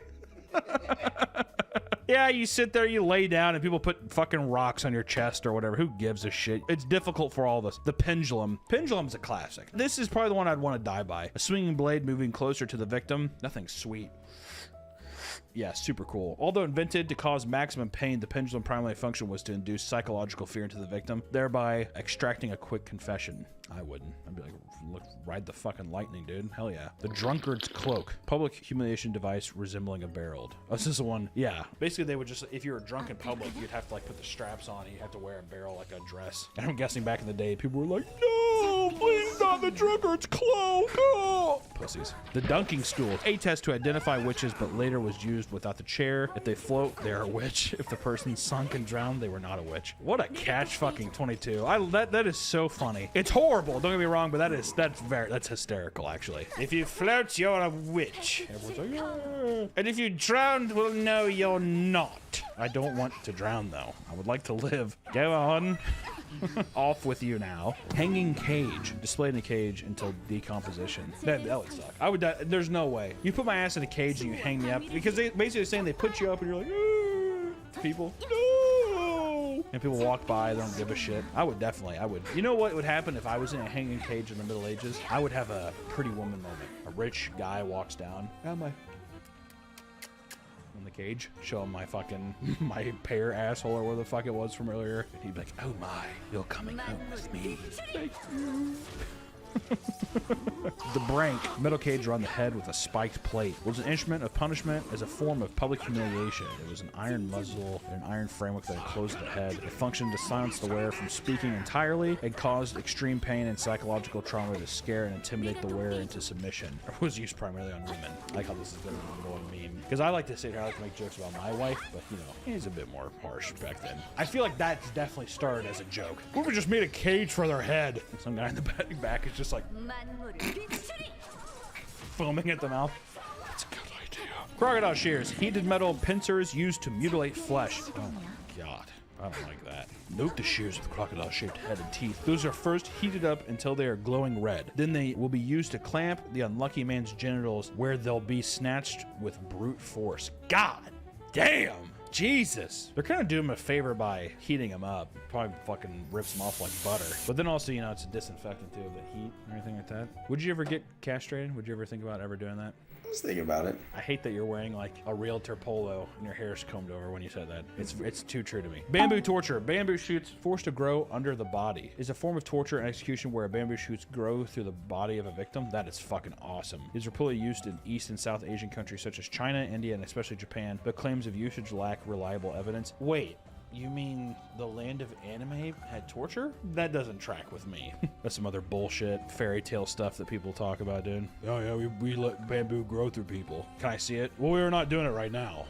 Yeah, you sit there, you lay down, and people put fucking rocks on your chest or whatever. Who gives a shit? It's difficult for all of us. The pendulum. Pendulum's a classic. This is probably the one I'd want to die by. A swinging blade moving closer to the victim. Nothing sweet. Yeah, super cool. Although invented to cause maximum pain, the pendulum primary function was to induce psychological fear into the victim, thereby extracting a quick confession. I wouldn't. I'd be like, look, ride the fucking lightning, dude. Hell yeah. The drunkard's cloak. Public humiliation device resembling a barrel. Oh, this is the one. Yeah. Basically, they would just, if you were drunk in public, you'd have to like put the straps on and you'd have to wear a barrel like a dress. And I'm guessing back in the day, people were like, no, please not the drunkard's cloak. Oh. Pussies. The dunking stool. A test to identify witches, but later was used without the chair. If they float, they're a witch. If the person sunk and drowned, they were not a witch. What a catch fucking 22. That is so funny. It's horrible. Don't get me wrong, but that's hysterical actually. If you float, you're a witch. Everyone's like, yeah. And if you drowned, well, no, you're not. I don't want to drown though. I would like to live. Go on. Off with you now. Hanging cage. Displayed in a cage until decomposition. That would suck. I would die. There's no way. You put my ass in a cage and you hang me up because they basically saying they put you up and you're like, people. No. And people walk by, they don't give a shit. I would. You know what would happen if I was in a hanging cage in the Middle Ages? I would have a Pretty Woman moment. A rich guy walks down. on the cage, show him my fucking, my pear asshole or whatever the fuck it was from earlier. And he'd be like, oh my, you're coming home with me. Thank you. The brank, metal cage around the head with a spiked plate, was an instrument of punishment as a form of public humiliation. It was an iron muzzle and an iron framework that enclosed the head. It functioned to silence the wearer from speaking entirely and caused extreme pain and psychological trauma to scare and intimidate the wearer into submission. It was used primarily on women. I like how this is going to be more meme. Because I like to sit here, I like to make jokes about my wife, but you know, he's a bit more harsh back then. I feel like that's definitely started as a joke. What if we just made a cage for their head? And some guy in the back is just like foaming at the mouth. That's a good idea. Crocodile shears, heated metal pincers used to mutilate flesh. Oh my god, I don't like that. Note the shears with crocodile-shaped head and teeth. Those are first heated up until they are glowing red. Then they will be used to clamp the unlucky man's genitals, where they'll be snatched with brute force. God damn! Jesus. They're kind of doing him a favor by heating him up. Probably fucking rips him off like butter. But then also, you know, it's a disinfectant too, the heat or anything like that. Would you ever get castrated? Would you ever think about ever doing that? I was thinking about it. I hate that you're wearing like a realtor polo and your hair's combed over when you said that. It's too true to me. Bamboo torture. Bamboo shoots forced to grow under the body is a form of torture and execution where bamboo shoots grow through the body of a victim. That is fucking awesome. These are reportedly used in East and South Asian countries such as China, India, and especially Japan, but claims of usage lack reliable evidence. Wait. You mean the land of anime had torture? That doesn't track with me. That's some other bullshit fairy tale stuff that people talk about, dude. Oh yeah, we let bamboo grow through people. Can I see it? Well, we're not doing it right now.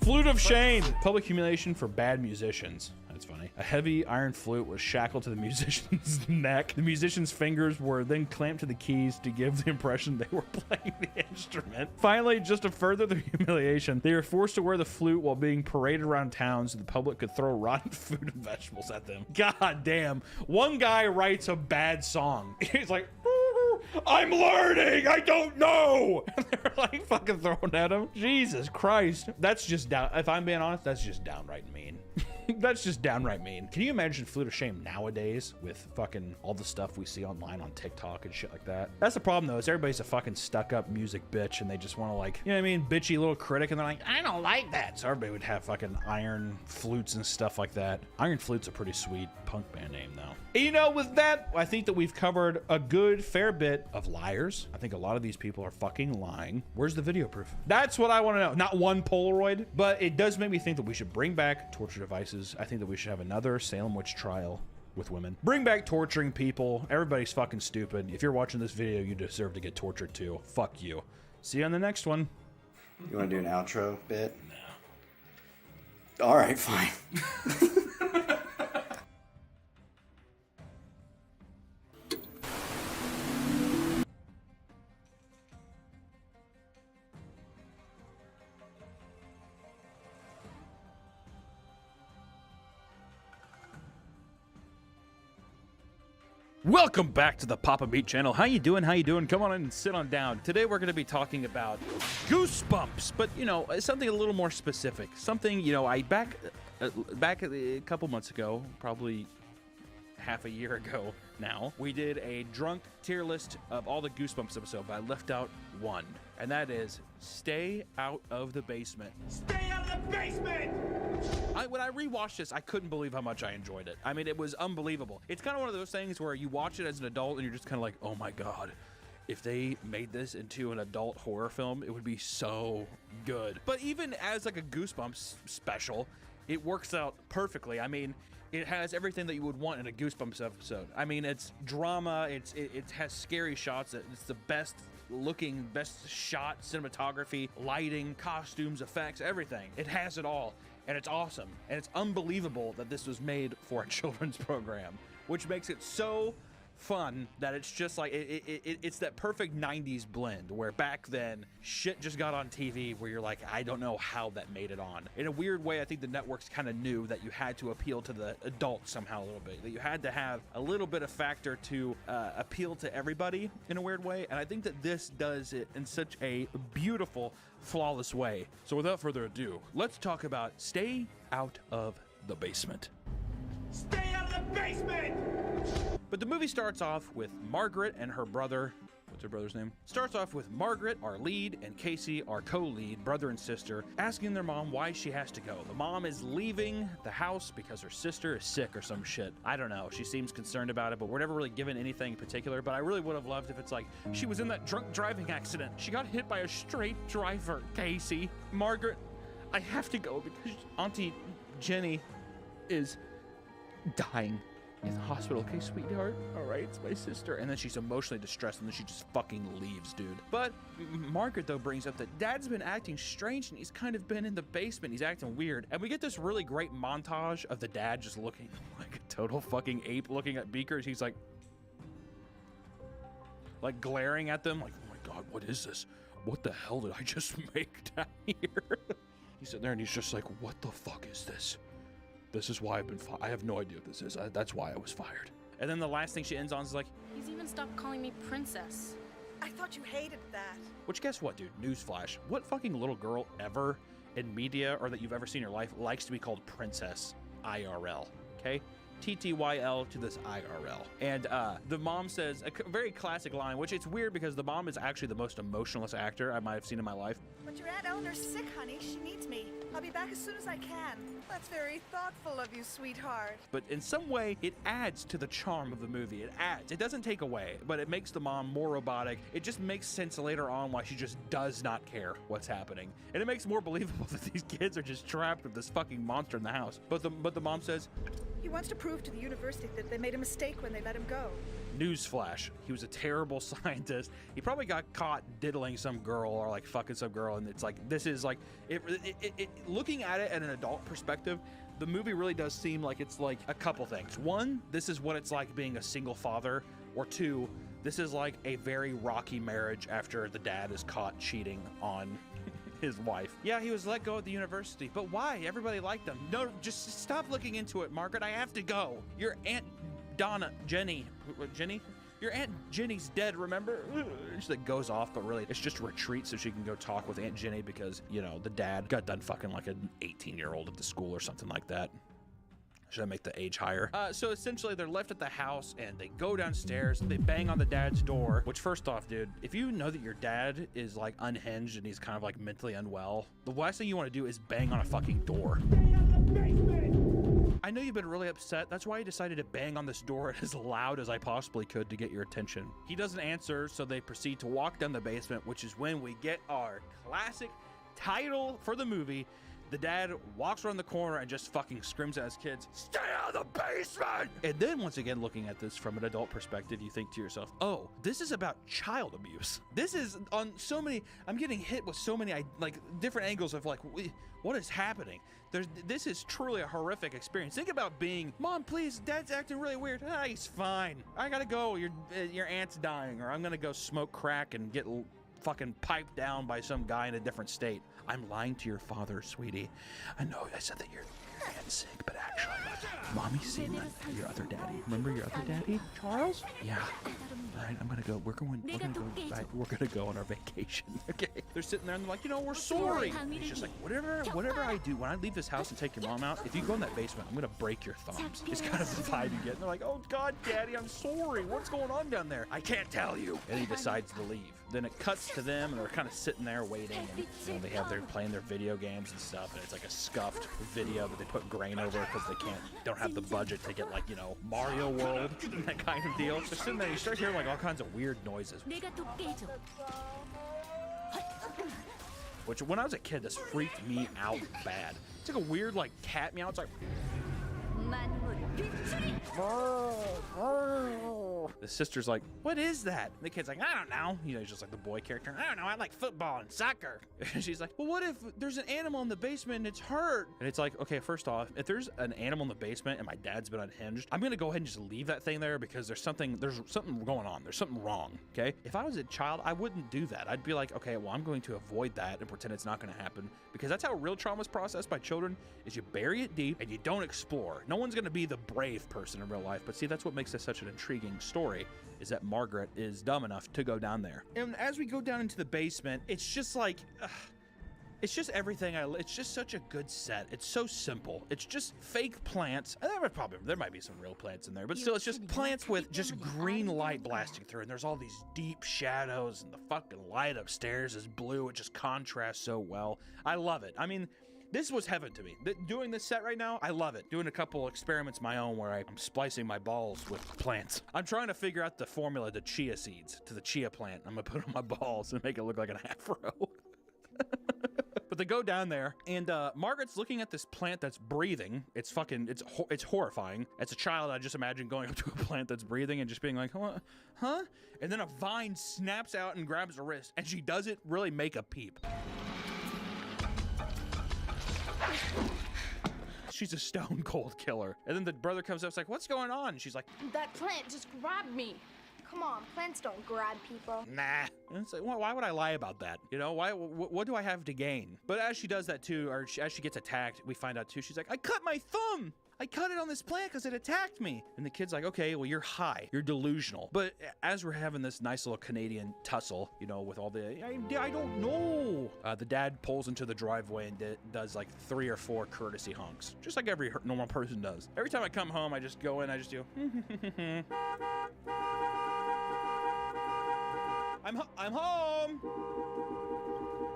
Flute of shame. Public humiliation for bad musicians. That's funny. A heavy iron flute was shackled to the musician's neck. The musician's fingers were then clamped to the keys to give the impression they were playing the instrument. Finally, just to further the humiliation, they were forced to wear the flute while being paraded around town so the public could throw rotten food and vegetables at them. God damn. One guy writes a bad song. He's like, I'm learning, I don't know. And they're like fucking throwing at him. Jesus Christ. That's just down, if I'm being honest, that's just downright mean. That's just downright mean. Can you imagine Flute of Shame nowadays with fucking all the stuff we see online on TikTok and shit like that? That's the problem though, is everybody's a fucking stuck up music bitch and they just want to like, you know what I mean, bitchy little critic, and they're like, I don't like that. So everybody would have fucking iron flutes and stuff like that. Iron Flute's a pretty sweet punk band name though. And, you know, with that, I think that we've covered a good fair bit of liars. I think a lot of these people are fucking lying. Where's the video proof? That's what I want to know. Not one Polaroid, but it does make me think that we should bring back torture devices. I think that we should have another Salem witch trial with women. Bring back torturing people. Everybody's fucking stupid. If you're watching this video, you deserve to get tortured too. Fuck you. See you on the next one. You want to do an outro bit? No. All right, fine. Welcome back to the Papa Meat channel. How you doing? How you doing? Come on in and sit on down. Today we're going to be talking about goosebumps, but you know, something a little more specific. Something, you know, I back a couple months ago, probably half a year ago now, we did a drunk tier list of all the Goosebumps episodes, but I left out one, and that is Stay Out of the Basement. Stay out of the basement! When I rewatched this, I couldn't believe how much I enjoyed it. I mean, it was unbelievable. It's kind of one of those things where you watch it as an adult and you're just kind of like, oh my god, if they made this into an adult horror film, it would be so good. But even as like a Goosebumps special, it works out perfectly. I mean, it has everything that you would want in a Goosebumps episode. I mean, it's drama, it has scary shots, it's the best looking, best shot, cinematography, lighting, costumes, effects, everything. It has it all, and it's awesome. And it's unbelievable that this was made for a children's program, which makes it so fun that it's just like it's that perfect 90s blend where back then shit just got on TV where you're like, I don't know how that made it on. In a weird way, I think the networks kind of knew that you had to appeal to the adults somehow a little bit, that you had to have a little bit of factor to appeal to everybody in a weird way, and I think that this does it in such a beautiful, flawless way. So without further ado, let's talk about Stay Out of the Basement. Stay out of the basement! But the movie starts off with Margaret and her brother, What's her brother's name? Starts off with Margaret, our lead, and Casey, our co-lead, brother and sister, asking their mom why she has to go. The mom is leaving the house because her sister is sick or some shit. I don't know. She seems concerned about it, but we're never really given anything in particular. But I really would have loved if it's like, she was in that drunk driving accident. She got hit by a straight driver. Casey, Margaret, I have to go because Auntie Jenny is dying in the hospital. Okay, sweetheart? All right, it's my sister. And then she's emotionally distressed, and then she just fucking leaves, dude. But Margaret, though, brings up that Dad's been acting strange, and he's kind of been in the basement. He's acting weird. And we get this really great montage of the dad just looking like a total fucking ape looking at Beakers. He's like glaring at them like, oh my God, what is this? What the hell did I just make down here? He's sitting there, and he's just like, what the fuck is this? This is why I've been fired. I have no idea what this is. That's why I was fired. And then the last thing she ends on is like, He's even stopped calling me princess. I thought you hated that. which guess what, dude? Newsflash. What fucking little girl ever in media or that you've ever seen in your life likes to be called princess IRL, okay? TTYL to this IRL. And the mom says a very classic line, which it's weird because the mom is actually the most emotionless actor I might have seen in my life. But your Aunt Eleanor's sick, honey. She needs me. I'll be back as soon as I can. That's very thoughtful of you, sweetheart. But in some way, it adds to the charm of the movie. It adds. It doesn't take away, but it makes the mom more robotic. It just makes sense later on why she just does not care what's happening. And it makes more believable that these kids are just trapped with this fucking monster in the house. But the mom says, he wants to prove to the university that they made a mistake when they let him go. Newsflash, he was a terrible scientist. He probably got caught diddling some girl or like fucking some girl, and it's like, this is like, looking at it at an adult perspective, the movie really does seem like it's like a couple things. One, this is what it's like being a single father, or two, this is like a very rocky marriage after the dad is caught cheating on his wife. Yeah, he was let go at the university, but why? Everybody liked him. No, just stop looking into it, Margaret. I have to go. Your Aunt Jenny? Your Aunt Jenny's dead, remember? She like goes off, but really it's just a retreat so she can go talk with Aunt Jenny because, you know, the dad got done fucking like an 18-year-old at the school or something like that. Should I make the age higher? So essentially they're left at the house and they go downstairs and they bang on the dad's door, which first off, dude, if you know that your dad is like unhinged and he's kind of like mentally unwell, the last thing you want to do is bang on a fucking door. I know you've been really upset. That's why I decided to bang on this door as loud as I possibly could to get your attention. He doesn't answer, so they proceed to walk down the basement, which is when we get our classic title for the movie. The dad walks around the corner and just fucking screams at his kids, "Stay out of the basement!" And then once again, looking at this from an adult perspective, you think to yourself, oh, this is about child abuse. This is on so many, I'm getting hit with so many like different angles of like, what is happening? This is truly a horrific experience. Think about being, Mom, please, Dad's acting really weird. Ah, he's fine. I gotta go. Your aunt's dying, or I'm gonna go smoke crack and get fucking piped down by some guy in a different state. I'm lying to your father, sweetie. I know I said that your aunt's sick, but actually, Mommy's seen your other daddy. Remember your other daddy, Charles? Yeah. All right, I'm gonna go. We're gonna go on our vacation. Okay. They're sitting there and they're like, you know, we're sorry. And he's just like, whatever I do, when I leave this house and take your mom out, if you go in that basement, I'm gonna break your thumbs. It's kind of the vibe you get. And they're like, oh God, Daddy, I'm sorry. What's going on down there? I can't tell you. And he decides to leave. Then it cuts to them and they're kind of sitting there waiting, and you know, they're playing their video games and stuff, and it's like a scuffed video that they put grain over because they don't have the budget to get like, you know, Mario World, that kind of deal. They're sitting there, you start hearing like all kinds of weird noises. Which when I was a kid, this freaked me out bad. It's like a weird like cat meow. It's like the sister's like, what is that? And the kid's like, I don't know. You know, he's just like the boy character. I don't know. I like football and soccer. And she's like, well, what if there's an animal in the basement and it's hurt? And it's like, okay, first off, if there's an animal in the basement and my dad's been unhinged, I'm going to go ahead and just leave that thing there because there's something going on. There's something wrong. Okay. If I was a child, I wouldn't do that. I'd be like, okay, well, I'm going to avoid that and pretend it's not going to happen, because that's how real trauma is processed by children, is you bury it deep and you don't explore. No one's going to be the brave person in real life. But see, that's what makes this such an intriguing story, is that Margaret is dumb enough to go down there. And as we go down into the basement, it's just like, It's just everything. It's just such a good set. It's so simple. It's just fake plants. And there might be some real plants in there, but still, it's just plants with just green light blasting through. And there's all these deep shadows, and the fucking light upstairs is blue. It just contrasts so well. I love it. I mean, this was heaven to me. Doing this set right now, I love it. Doing a couple experiments of my own where I'm splicing my balls with plants. I'm trying to figure out the formula to chia seeds, to the chia plant. I'm gonna put on my balls and make it look like an afro. But they go down there, and Margaret's looking at this plant that's breathing. It's horrifying. As a child, I just imagine going up to a plant that's breathing and just being like, huh? And then a vine snaps out and grabs her wrist, and she doesn't really make a peep. She's a stone cold killer. And then the brother comes up, it's like, what's going on? And she's like, That plant just grabbed me. Come on, plants don't grab people. nah. And it's like, well, why would I lie about that? You know, what do I have to gain? But as she does that too, or as she gets attacked, we find out too, she's like, I cut my thumb. I cut it on this plant because it attacked me. And the kid's like, okay, well, you're high. You're delusional. But as we're having this nice little Canadian tussle, you know, with all the, I don't know. The dad pulls into the driveway and does like 3 or 4 courtesy honks. Just like every normal person does. Every time I come home, I just go in, I just do, I'm home.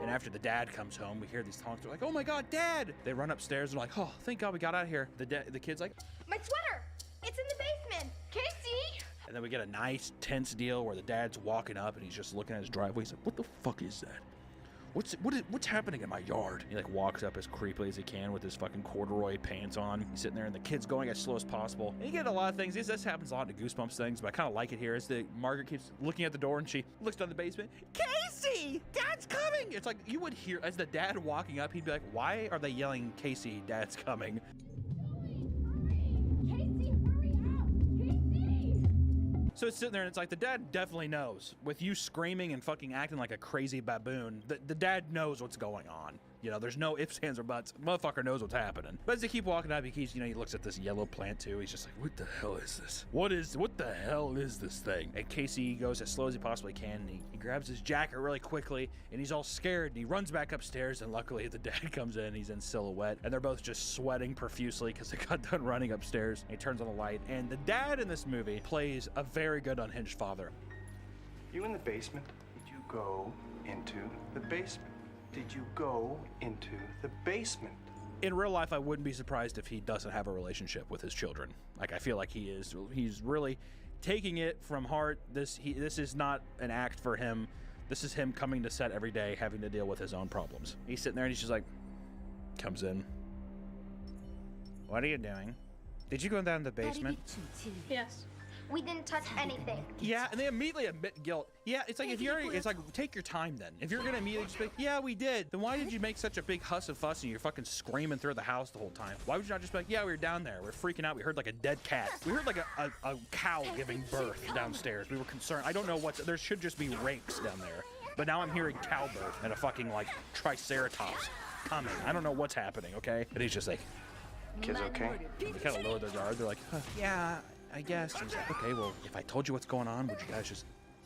And after the dad comes home, we hear these honks. They're like, oh my God, Dad! They run upstairs and are like, oh, thank God we got out of here. The kid's like, My sweater! It's in the basement! Casey! and then we get a nice tense deal where the dad's walking up and he's just looking at his driveway. He's like, what the fuck is that? What's happening in my yard? He like walks up as creepily as he can with his fucking corduroy pants on. He's sitting there and the kid's going as slow as possible. And you get a lot of things. This happens a lot in Goosebumps things, but I kind of like it here. Is that Margaret keeps looking at the door and she looks down the basement. Casey, Dad's coming! It's like you would hear as the dad walking up, he'd be like, why are they yelling, Casey, Dad's coming? So it's sitting there and it's like, the dad definitely knows. With you screaming and fucking acting like a crazy baboon, the dad knows what's going on. You know, there's no ifs, ands, or buts. Motherfucker knows what's happening. But as they keep walking up, he keeps, he looks at this yellow plant too. He's just like, what the hell is this? What the hell is this thing? And Casey goes as slow as he possibly can, and he grabs his jacket really quickly, and he's all scared, and he runs back upstairs, and luckily the dad comes in, he's in silhouette, and they're both just sweating profusely because they got done running upstairs, and he turns on the light, and the dad in this movie plays a very good unhinged father. You in the basement? Did you go into the basement? Did you go into the basement? In real life, I wouldn't be surprised if he doesn't have a relationship with his children. Like, I feel like he's really taking it from heart. This is not an act for him. This is him coming to set every day, having to deal with his own problems. He's sitting there and he's just like, comes in. What are you doing? Did you go down to the basement? Yes. We didn't touch anything. Yeah, and they immediately admit guilt. Yeah, it's like it's like take your time then. If you're gonna immediately just be like, yeah, we did, then why did you make such a big huss and fuss and you're fucking screaming through the house the whole time? Why would you not just be like, yeah, we were down there, we're freaking out, we heard like a dead cat. We heard like a cow giving birth downstairs. We were concerned. I don't know there should just be rakes down there. But now I'm hearing cow birth and a fucking like triceratops coming. I don't know what's happening, okay? And he's just like, kids okay? They kind of lower their guard. They're like, yeah, I guess. He's like, okay, well, if I told you what's going on, would you guys just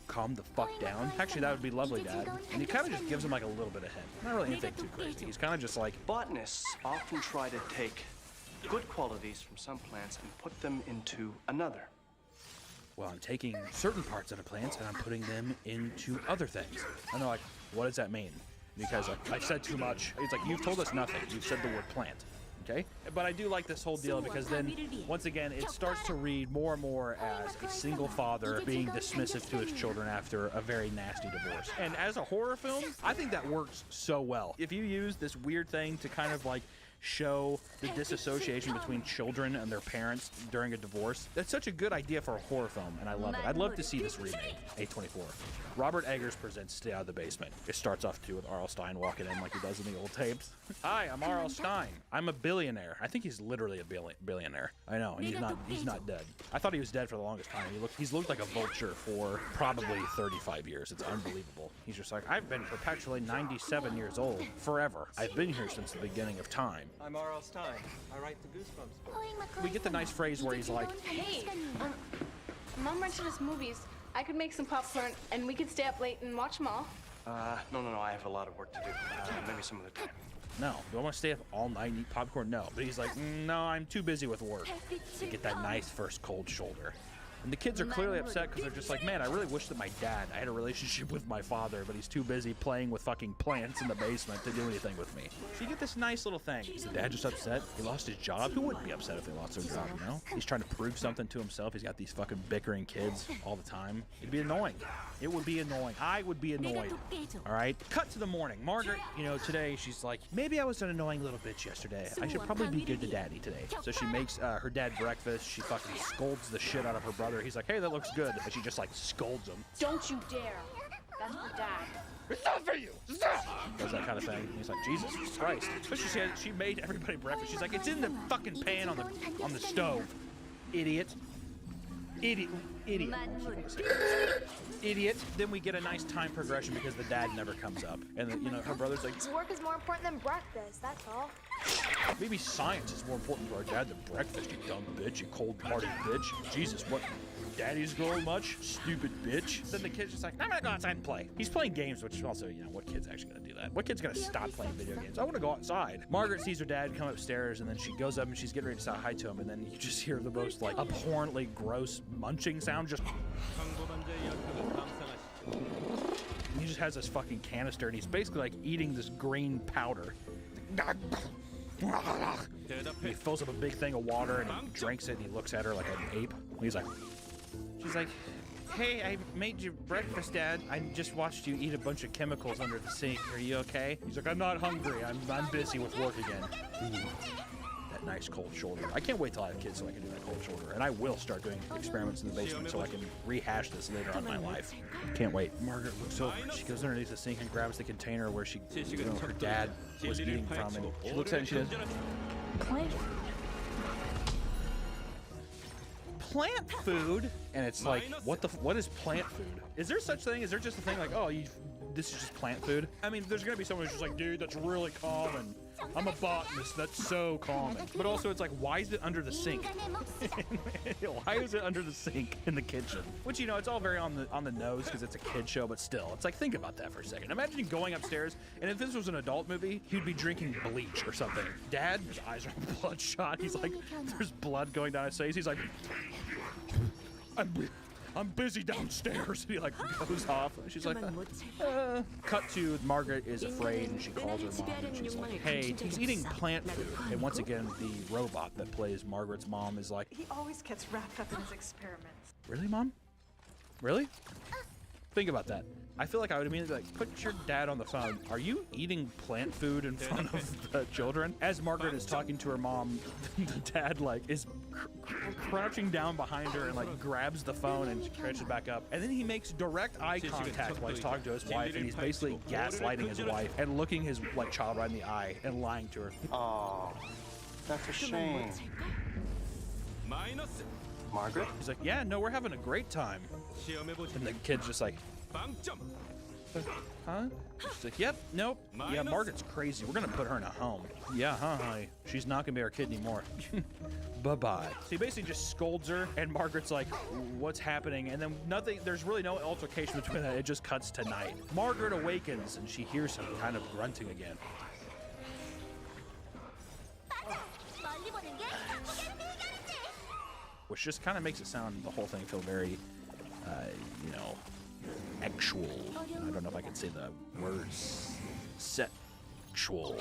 calm the fuck down? Actually, that would be lovely, Dad. And he kind of just gives him like a little bit of hint. Not really anything too crazy. He's kind of just like... Botanists often try to take good qualities from some plants and put them into another. Well, I'm taking certain parts of the plants and I'm putting them into other things. And they're like, what does that mean? Because I said too much. He's like, you've told us nothing. You've said the word plant. Okay? But I do like this whole deal because then, once again, it starts to read more and more as a single father being dismissive to his children after a very nasty divorce. And as a horror film, I think that works so well. If you use this weird thing to kind of like show the disassociation between children and their parents during a divorce, that's such a good idea for a horror film, and I love it. I'd love to see this remake, A24. Robert Eggers presents Stay Out of the Basement. It starts off too with R.L. Stein walking in like he does in the old tapes. Hi, I'm R.L. Stein. I'm a billionaire. I think he's literally a billionaire. I know, and he's not dead. I thought he was dead for the longest time. He's looked like a vulture for probably 35 years. It's unbelievable. He's just like, I've been perpetually 97 years old forever. I've been here since the beginning of time. I'm R.L. Stein. I write the Goosebumps books. We get the nice phrase where he's like, hey, Mom rented us movies. I could make some popcorn and we could stay up late and watch them all. No, I have a lot of work to do. Maybe some other time. No. Do I want to stay up all night and eat popcorn? No. But he's like, no, I'm too busy with work to get that nice first cold shoulder. And the kids are clearly upset because they're just like, man, I really wish that my dad, I had a relationship with my father, but he's too busy playing with fucking plants in the basement to do anything with me. So you get this nice little thing. Is the dad just upset? He lost his job? Who wouldn't be upset if they lost their job, you know? He's trying to prove something to himself. He's got these fucking bickering kids all the time. It'd be annoying. It would be annoying. I would be annoyed. All right? Cut to the morning. Margaret, you know, today she's like, maybe I was an annoying little bitch yesterday. I should probably be good to daddy today. So she makes her dad breakfast. She fucking scolds the shit out of her brother. He's like, hey, that looks good. And she just like scolds him. Don't you dare. That's for Dad. It's not for you. Stop. Does that kind of thing. And he's like, Jesus Christ. Especially she made everybody breakfast. She's like, it's in the fucking pan on the stove. Idiot. Idiot. Idiot. Then we get a nice time progression because the dad never comes up. And then, you know, her brother's like, Work is more important than breakfast, that's all. maybe science is more important to our dad than breakfast, you dumb bitch, you cold-hearted bitch. Jesus, what? Daddy's girl much? Stupid bitch. Then the kid's just like, I'm gonna go outside and play. He's playing games, which also, you know, what kid's actually gonna do that? What kid's gonna stop playing video games? I wanna go outside. Margaret sees her dad come upstairs, and then she goes up and she's getting ready to say hi to him, and then you just hear the most, like, abhorrently gross munching sound, just... He just has this fucking canister, and he's basically, like, eating this green powder. He fills up a big thing of water, and he drinks it, and he looks at her like an ape. He's like... She's like, hey, I made you breakfast, Dad. I just watched you eat a bunch of chemicals under the sink. Are you okay? He's like, I'm not hungry. I'm busy with work again. Ooh, that nice cold shoulder. I can't wait till I have kids so I can do that cold shoulder. And I will start doing experiments in the basement so I can rehash this later on in my life. Can't wait. Margaret looks over. She goes underneath the sink and grabs the container where her dad was eating from. And she looks at it and she goes, plant food? And it's like, what is plant food? Is there such thing? Is there just a thing like, oh, this is just plant food? I mean, there's gonna be someone who's just like, dude, that's really common. I'm a botanist, that's so common. But also it's like, why is it under the sink? Why is it under the sink in the kitchen? Which, you know, it's all very on the nose because it's a kid show, but still, it's like, think about that for a second. Imagine going upstairs, and if this was an adult movie, he'd be drinking bleach or something. Dad, his eyes are bloodshot. He's like, there's blood going down his face. He's like, I'm busy downstairs. And he like goes off. She's like, Cut to Margaret is afraid and she calls her mom and she's like, hey, he's eating plant food. And once again, the robot that plays Margaret's mom is like, He always gets wrapped up in his experiments. really, Mom? Really? Think about that. I feel like I would immediately like, put your dad on the phone. Are you eating plant food in front of the children? As Margaret is talking to her mom, the dad like is crouching down behind her and like grabs the phone and scratches back up. And then he makes direct eye contact while he's talking to his wife, and he's basically gaslighting his wife and looking his like child right in the eye and lying to her. Oh, that's a shame. Margaret? He's like, yeah, no, we're having a great time. And the kid's just like, huh? She's like, yep, nope. Yeah, Margaret's crazy. We're gonna put her in a home. Yeah, huh, honey? She's not gonna be our kid anymore. Bye-bye. So he basically just scolds her, and Margaret's like, what's happening? And then nothing, there's really no altercation between that. It just cuts to night. Margaret awakens, and she hears him kind of grunting again. Which just kind of makes it sound, the whole thing feel very, you know, actual. I don't know if I can say the words. Sexual.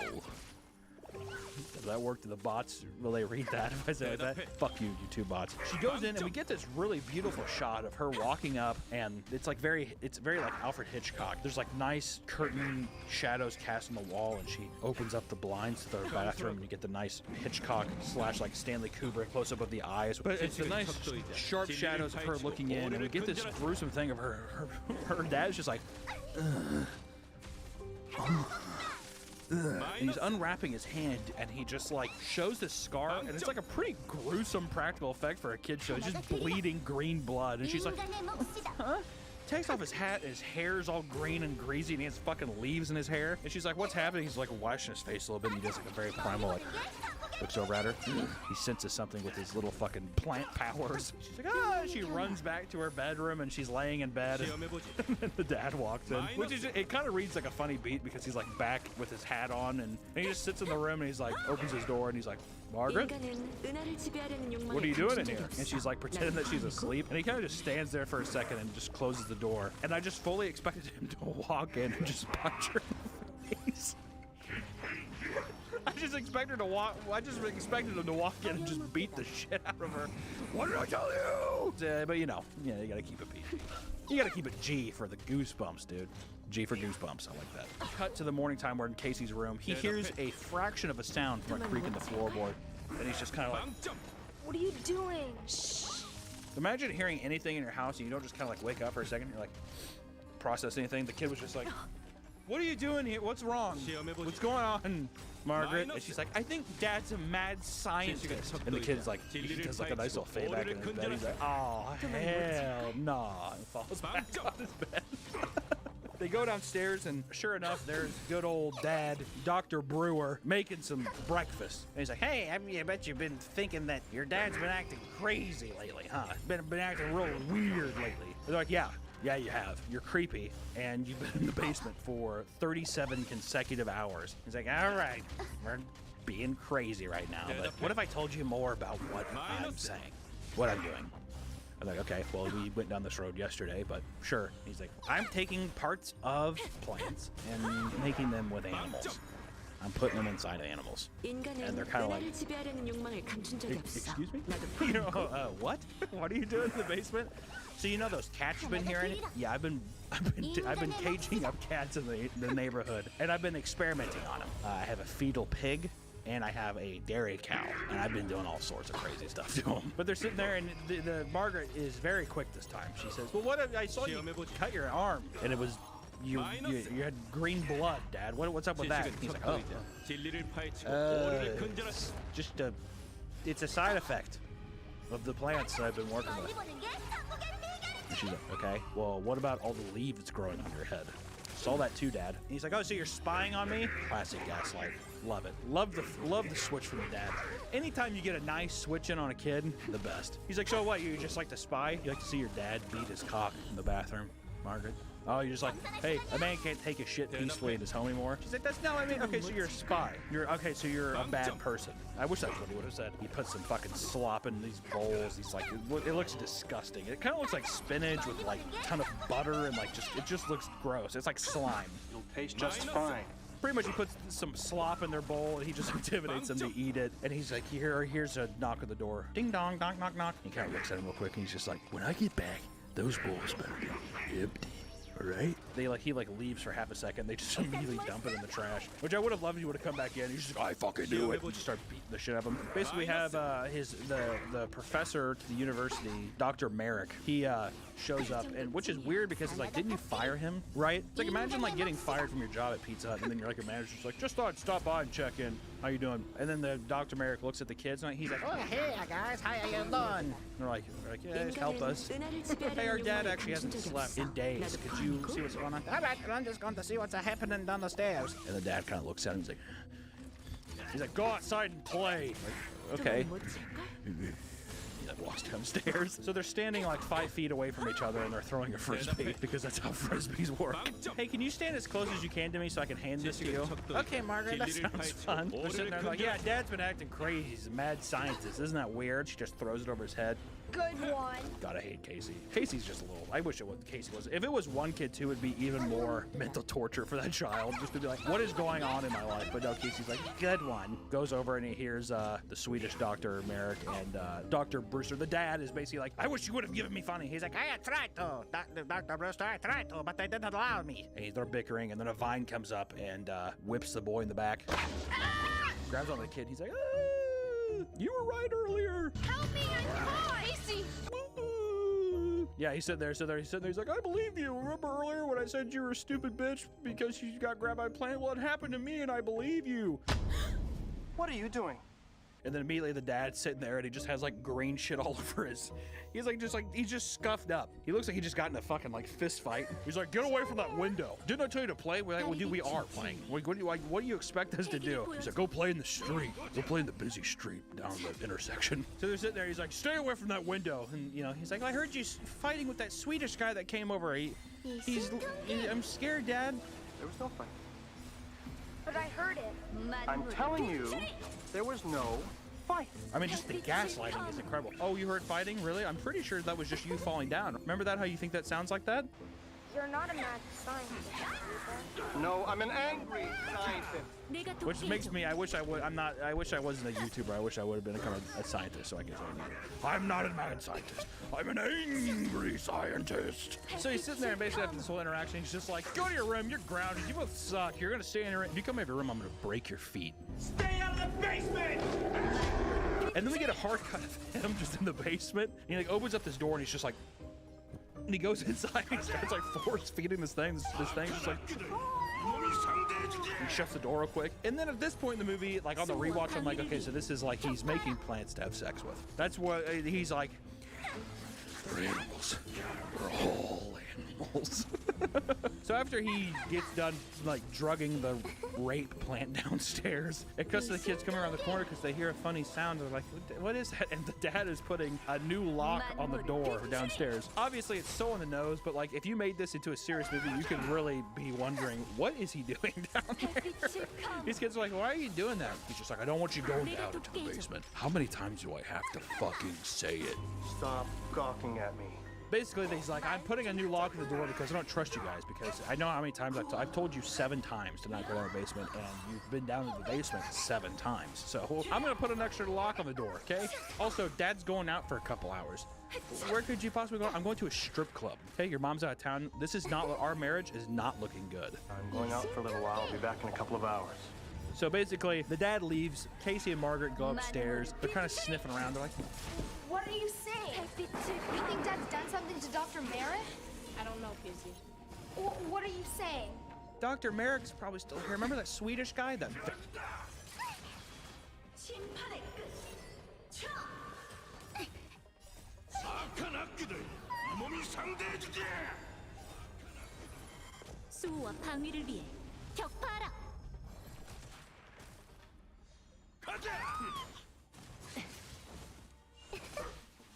Does that work to the bots? Will they read that if I say that? Fuck you, you two bots. She goes in and we get this really beautiful shot of her walking up, and it's very like Alfred Hitchcock. There's like nice curtain shadows cast on the wall, and she opens up the blinds to the bathroom, and you get the nice Hitchcock / like Stanley Kubrick close up of the eyes. But it's the nice sharp shadows of her looking in, and we get this gruesome thing of her dad's just like, and he's unwrapping his hand, and he just like shows this scar, and it's like a pretty gruesome practical effect for a kid show. He's just bleeding green blood, and she's like, huh? Takes off his hat, and his hair's all green and greasy, and he has fucking leaves in his hair. And she's like, what's happening? He's like washing his face a little bit, and he does like a very primal like, Looks over at her. He senses something with his little fucking plant powers. She's like, ah! She runs back to her bedroom and she's laying in bed. And then the dad walks in, which is, it kind of reads like a funny beat because he's like back with his hat on and he just sits in the room and he's like, opens his door and he's like, Margaret? What are you doing in here? And she's like pretending that she's asleep. And he kind of just stands there for a second and just closes the door. And I just fully expected him to walk in and just punch her in the face. I just expected him to walk in and just beat the shit out of her. What did I tell you? But you know, you gotta keep it PG. You gotta keep it G for the goosebumps, dude. G for goosebumps, I like that. Cut to the morning time, we're in Casey's room. He hears a fraction of a sound from a creak in the floorboard. And he's just kind of like, What are you doing? shh. Imagine hearing anything in your house and you don't just kind of like wake up for a second. You're like, process anything. The kid was just like, what are you doing here? What's wrong? What's going on, Margaret? And she's like, I think Dad's a mad scientist. And the kid's like, he does like a nice little fade back in his bed. He's like, oh, hell nah. And falls back on his bed. They go downstairs, and sure enough, there's good old Dad, Dr. Brewer, making some breakfast. And he's like, hey, I bet you've been thinking that your dad's been acting crazy lately, huh? Been acting real weird lately. They're like, yeah, you have. You're creepy, and you've been in the basement for 37 consecutive hours. He's like, all right, we're being crazy right now, but what if I told you more about what I'm saying, what I'm doing? I'm like, okay, well, we went down this road yesterday, but sure. He's like, I'm taking parts of plants and making them with animals. I'm putting them inside animals. And they're kind of like, excuse me? You know, what? What are you doing in the basement? So you know those cats you've been hearing? Yeah, I've been caging up cats in the neighborhood, and I've been experimenting on them. I have a fetal pig. And I have a dairy cow, and I've been doing all sorts of crazy stuff to them. But they're sitting there, and the Margaret is very quick this time. She says, well, what if I saw you cut your arm, and it was, you had green blood, Dad. What's up with that? He's like, oh, it's a side effect of the plants that I've been working with. And she's like, okay, well, what about all the leaves growing on your head? Saw that too, Dad. And he's like, oh, so you're spying on me? Classic gaslight. Love it. Love the switch from the dad. Anytime you get a nice switch in on a kid, the best. He's like, so what, you just like to spy? You like to see your dad beat his cock in the bathroom, Margaret? Oh, you're just like, hey, a man can't take a shit peacefully in his home anymore. She's like, okay, so you're a spy. So you're a bad person. I wish that's what he would have said. He put some fucking slop in these bowls. He's like, it looks disgusting. It kind of looks like spinach with like a ton of butter and like it just looks gross. It's like slime. It'll taste just fine. Pretty much he puts some slop in their bowl and he just intimidates them to eat it. And he's like, here's a knock on the door. Ding dong, knock, knock, knock. He kind of looks at him real quick and he's just like, when I get back, those bowls better be empty. All right. He leaves for half a second. They just immediately dump it in the trash, which I would have loved if he would have come back in. He's just like, I fucking knew it. And just start beating the shit out of him. Basically, we have the professor to the university, Dr. Merrick. He shows up, and which is weird because it's like, didn't you fire him? Right? It's like, imagine like getting fired from your job at Pizza Hut, and then you're like, your manager's like, just thought I'd stop by and check in. How you doing? And then the Dr. Merrick looks at the kids and he's like, oh, hey guys, how you doing? And they're like, yeah, just help us. Hey, our dad actually hasn't slept in days. Could you see what's going on? All right, I'm just going to see what's happening down the stairs. And the dad kind of looks at him. He's like, go outside and play. Like, okay. He walks downstairs. So they're standing like 5 feet away from each other and they're throwing a frisbee because that's how frisbees work. Hey, can you stand as close as you can to me so I can hand this to you? Okay, Margaret, that sounds fun. They're sitting there like, yeah, Dad's been acting crazy. He's a mad scientist. Isn't that weird? She just throws it over his head. Good one. Gotta hate Casey. Casey's just a little. I wish it was Casey was. If it was one kid too, it'd be even more mental torture for that child. Just to be like, what is going on in my life? But no, Casey's like, good one. Goes over and he hears the Swedish Dr. Merrick and Dr. Brewster. The dad is basically like, I wish you would have given me funny. He's like, I tried to, Dr. Brewster. I tried to, but they didn't allow me. And they're bickering, and then a vine comes up and whips the boy in the back. Grabs onto the kid. He's like, you were right earlier. Help me, I'm caught. Casey. Yeah, he said there. He's like, I believe you. Remember earlier when I said you were a stupid bitch because you got grabbed by a plant? Well, it happened to me, and I believe you. What are you doing? And then immediately the dad's sitting there and he just has like green shit all over his. He's just scuffed up. He looks like he just got in a fucking like fist fight. He's like, get away from that window. Didn't I tell you to play? We're like, well, dude, we are playing. What do you expect us to do? He's like, go play in the street. Go play in the busy street down the intersection. So they're sitting there. He's like, stay away from that window. And you know, he's like, I heard you fighting with that Swedish guy that came over. I'm scared, Dad. There was no fight. But I heard it. I'm telling you, there was no fight. I mean, just the gaslighting is incredible. Oh, you heard fighting? Really? I'm pretty sure that was just you falling down. Remember that? How you think that sounds like that? You're not a mad scientist, Reba. No, I'm an angry scientist. Which makes me, I wish I wasn't a YouTuber. I wish I would have become a scientist so I could say, I'm not a mad scientist. I'm an angry scientist. So he's sitting there and basically after this whole interaction, he's just like, go to your room, you're grounded, you both suck, you're gonna stay in your room. If you come out of your room, I'm gonna break your feet. Stay out of the basement! And then we get a hard cut of him just in the basement. And he like opens up this door and he's just like, and he goes inside and he starts like force feeding this thing. This thing's just like, he shuts the door real quick. And then at this point in the movie, like on the rewatch, I'm like, okay, so this is like he's making plants to have sex with. That's what he's like. We're animals. We're all animals. So after he gets done like drugging the rape plant downstairs, it cuts to the kids coming around the corner because they hear a funny sound. They're like, what is that? And the dad is putting a new lock on the door downstairs. Obviously it's so on the nose, but like if you made this into a serious movie, you could really be wondering, what is he doing down there? These kids are like, why are you doing that? He's just like, I don't want you going down into the basement. How many times do I have to fucking say it? Stop gawking at me. Basically, he's like, I'm putting a new lock on the door because I don't trust you guys, because I know how many times I've told you 7 times to not go down the basement, and you've been down in the basement 7 times. So I'm going to put an extra lock on the door, okay? Also, Dad's going out for a couple hours. Where could you possibly go? I'm going to a strip club, okay? Your mom's out of town. This is not, our marriage is not looking good. I'm going out for a little while. I'll be back in a couple of hours. So basically, the dad leaves. Casey and Margaret go upstairs. They're kind of sniffing around. They're like, What are you saying? You think Dad's done something to Dr. Merrick? I don't know, Casey. What are you saying? Dr. Merrick's probably still here. Remember that Swedish guy? That. 수호와 방위를 위해 격파하라.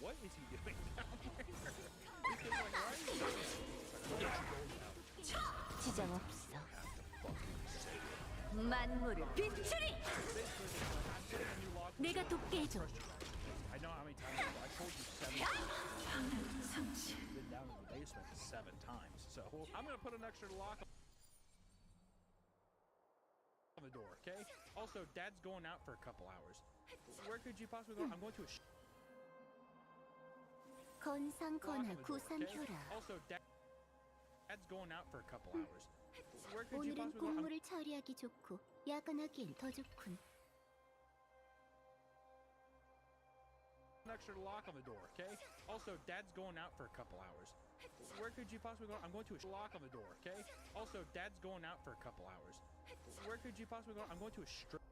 What is he doing down 지장 없어. 만물을 비추리. 내가 돕게 해줘. I know how many times I told you 7 times. You've been down in the basement 7 times. So I'm gonna put an extra lock on the door, okay? Also, Dad's going out for a couple hours. Where could you possibly go? I'm going to a 건상거나 구상표라. Also, Dad's going out for a couple hours. Where could you 오늘은 possibly go? 공물을 처리하기 좋고 야근하기엔 더 좋군. An extra lock on the door, okay? Also, Dad's going out for a couple hours. Where could you possibly go? I'm going to a lock on the door, okay? Also, Dad's going out for a couple hours. Where could you possibly go? I'm going to a strip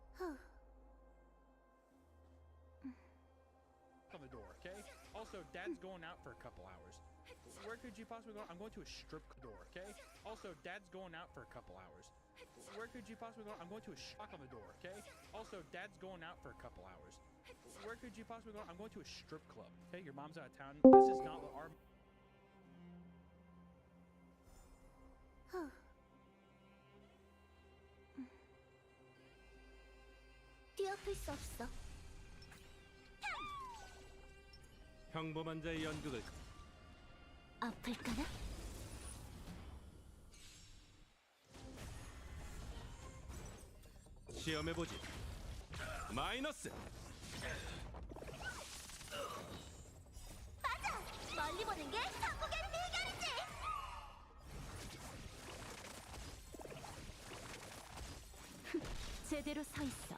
on the door, okay? Also, Dad's going out for a couple hours. Where could you possibly go? I'm going to a strip door, okay? Also, Dad's going out for a couple hours. Where could you possibly go? I'm going to a lock on the door, okay? Also, Dad's going out for a couple hours. Where could you possibly go? I'm going to a strip club, okay? Your mom's out of town. This is not what our... 뛰어풀 수 없어. 평범한 자의 연극을 아플까나? 시험해보지. 마이너스. 맞아! 멀리 보는 게 성공의 비결이지! 제대로 서 있어.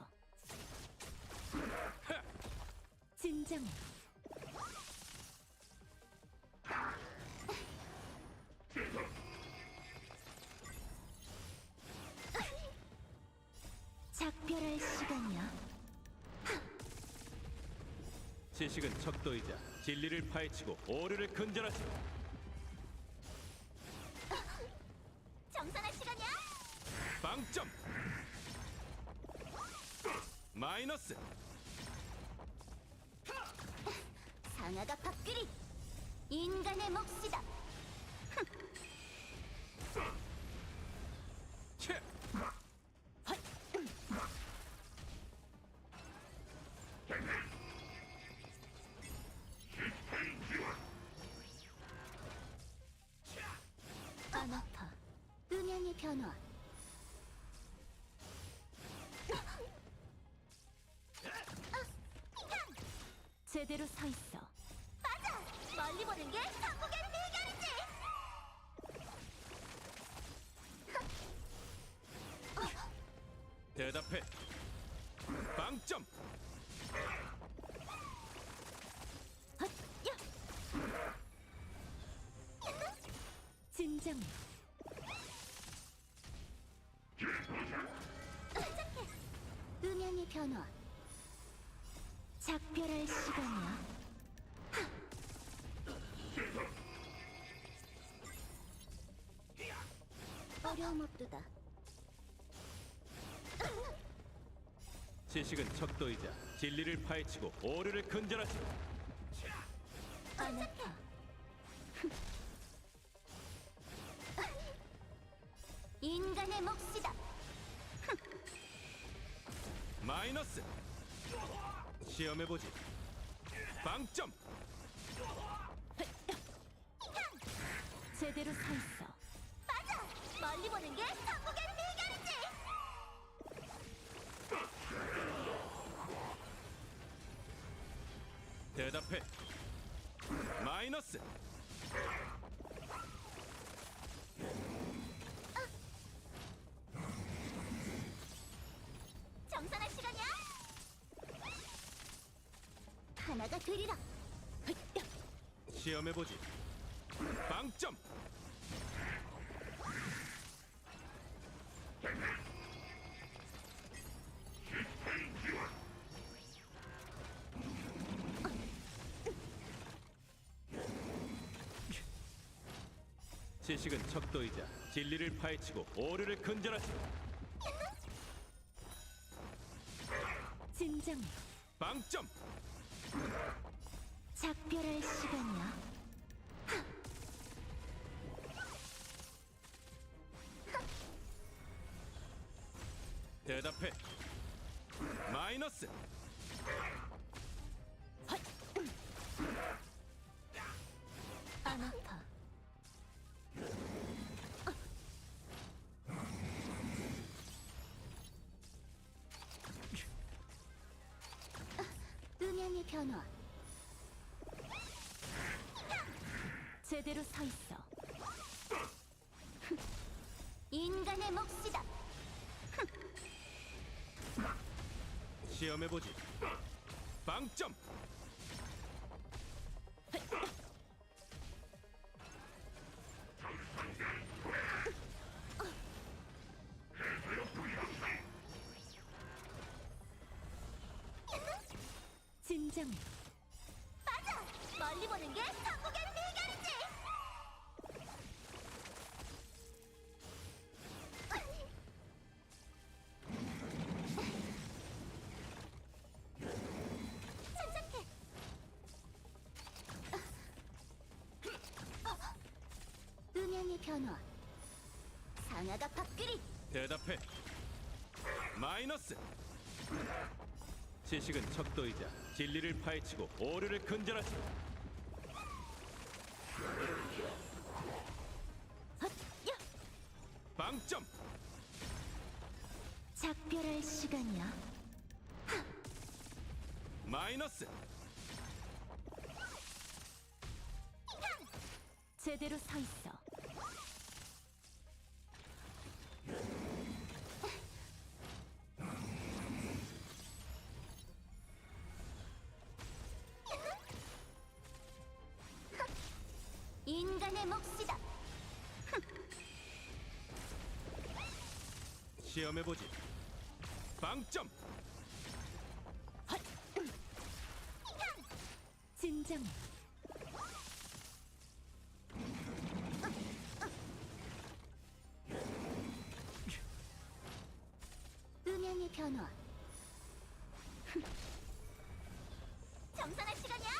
진정해. 작별할 시간이야. 지식은 척도이자 진리를 파헤치고 오류를 근절하지. 정산할 시간이야. 빵점. 마이너스. 상아가 밥그리. 인간의 몫이다. 채. 안 아파. 음향의 변화. 제대로 서 있어. 맞아. 멀리 보는 게 한국의 비결이지. 대답해. 빵점. 진정. 음향의 변화. 작별할 시간이야. 어려움 없도다. 지식은 척도이자 진리를 파헤치고 오류를 근절하지. 안 아파. 인간의 몫이다. 마이너스. 시험해보지. 빵점. 제대로 서 있어. 맞아. 멀리 보는 게 한국의 비결이지. 대답해. 마이너스. 정산할 시간이야. 하나가 되리라. 시험해보지. 빵점. 지식은 척도이자 진리를 파헤치고 오류를 근절하지. 진정. 빵점. 작별할 시간이야. 대답해. 마이너스. 안 아파. 음향의 변화. 제대로 서 있어. 인간의 몫이다. 시험해보지. 빵점. 진정. 맞아. 멀리 보는 게 한국의 비결이지. 침착해. 음향의 변화. 상아가 밥그리. 대답해. 마이너스. 지식은 척도이자 진리를 파헤치고 오류를 근절하지. 빵점. 작별할 시간이야. 마이너스. 제대로 서 있어. 인간의 몫이다. 시험해보지. 빵점. 진정해. 음향의 변화. 정산할 시간이야.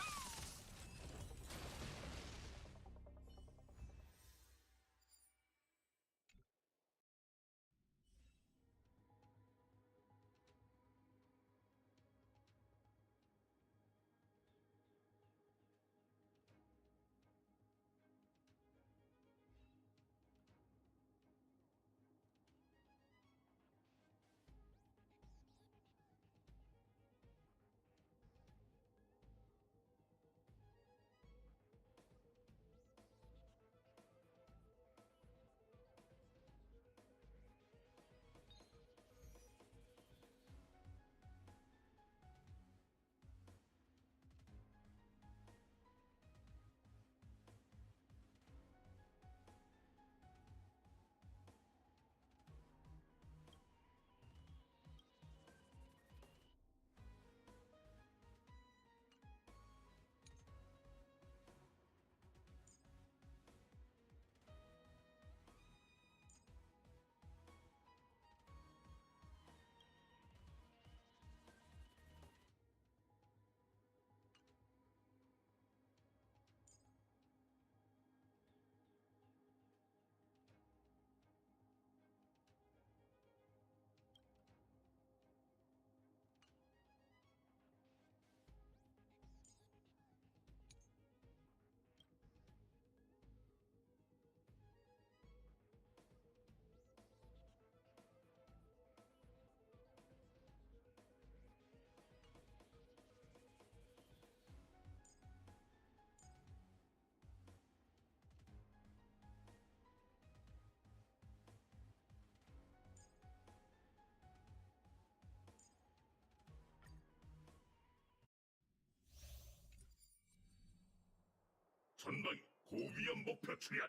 전방 고위험 목표 출현.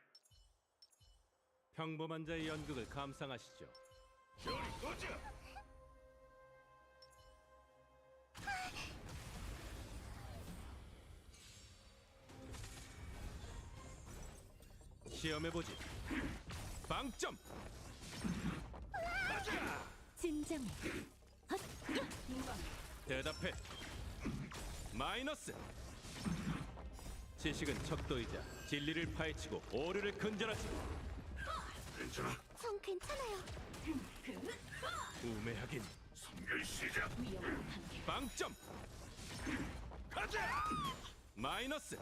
평범한 자의 연극을 감상하시죠. 저리 꺼져. 시험해보지. 빵점. 진정해. 대답해. 마이너스. 지식은 척도이자 진리를 파헤치고 오류를 근절하지. 괜찮아. 전 괜찮아요. 우매하긴. 선멸 시작. 빵점. 가자. 마이너스.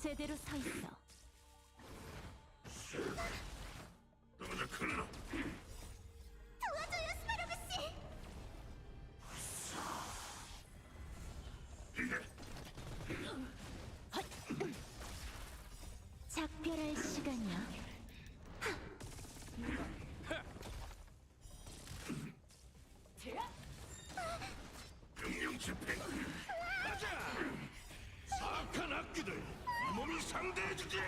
제대로 서 있어. 너무나 큰일 나. 도와줘요, 스파로그 씨. 작별할 시간이야. 명령 집행. 가자. 사악한 악기들, 이 몸이 상대해주지.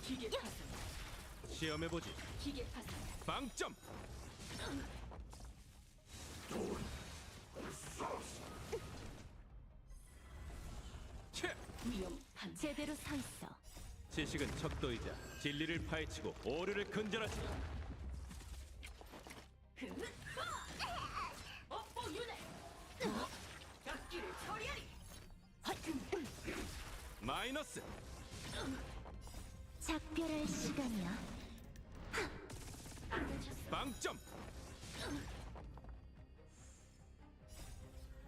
기계 파산. 시험해보지. 기계 파산. 빵점. 위험. 제대로 서 있어. 지식은 척도이자 진리를 파헤치고 오류를 근절하지. 업보 유네. 악기를 처리하리. 마이너스. 작별할 시간이야. 빵점.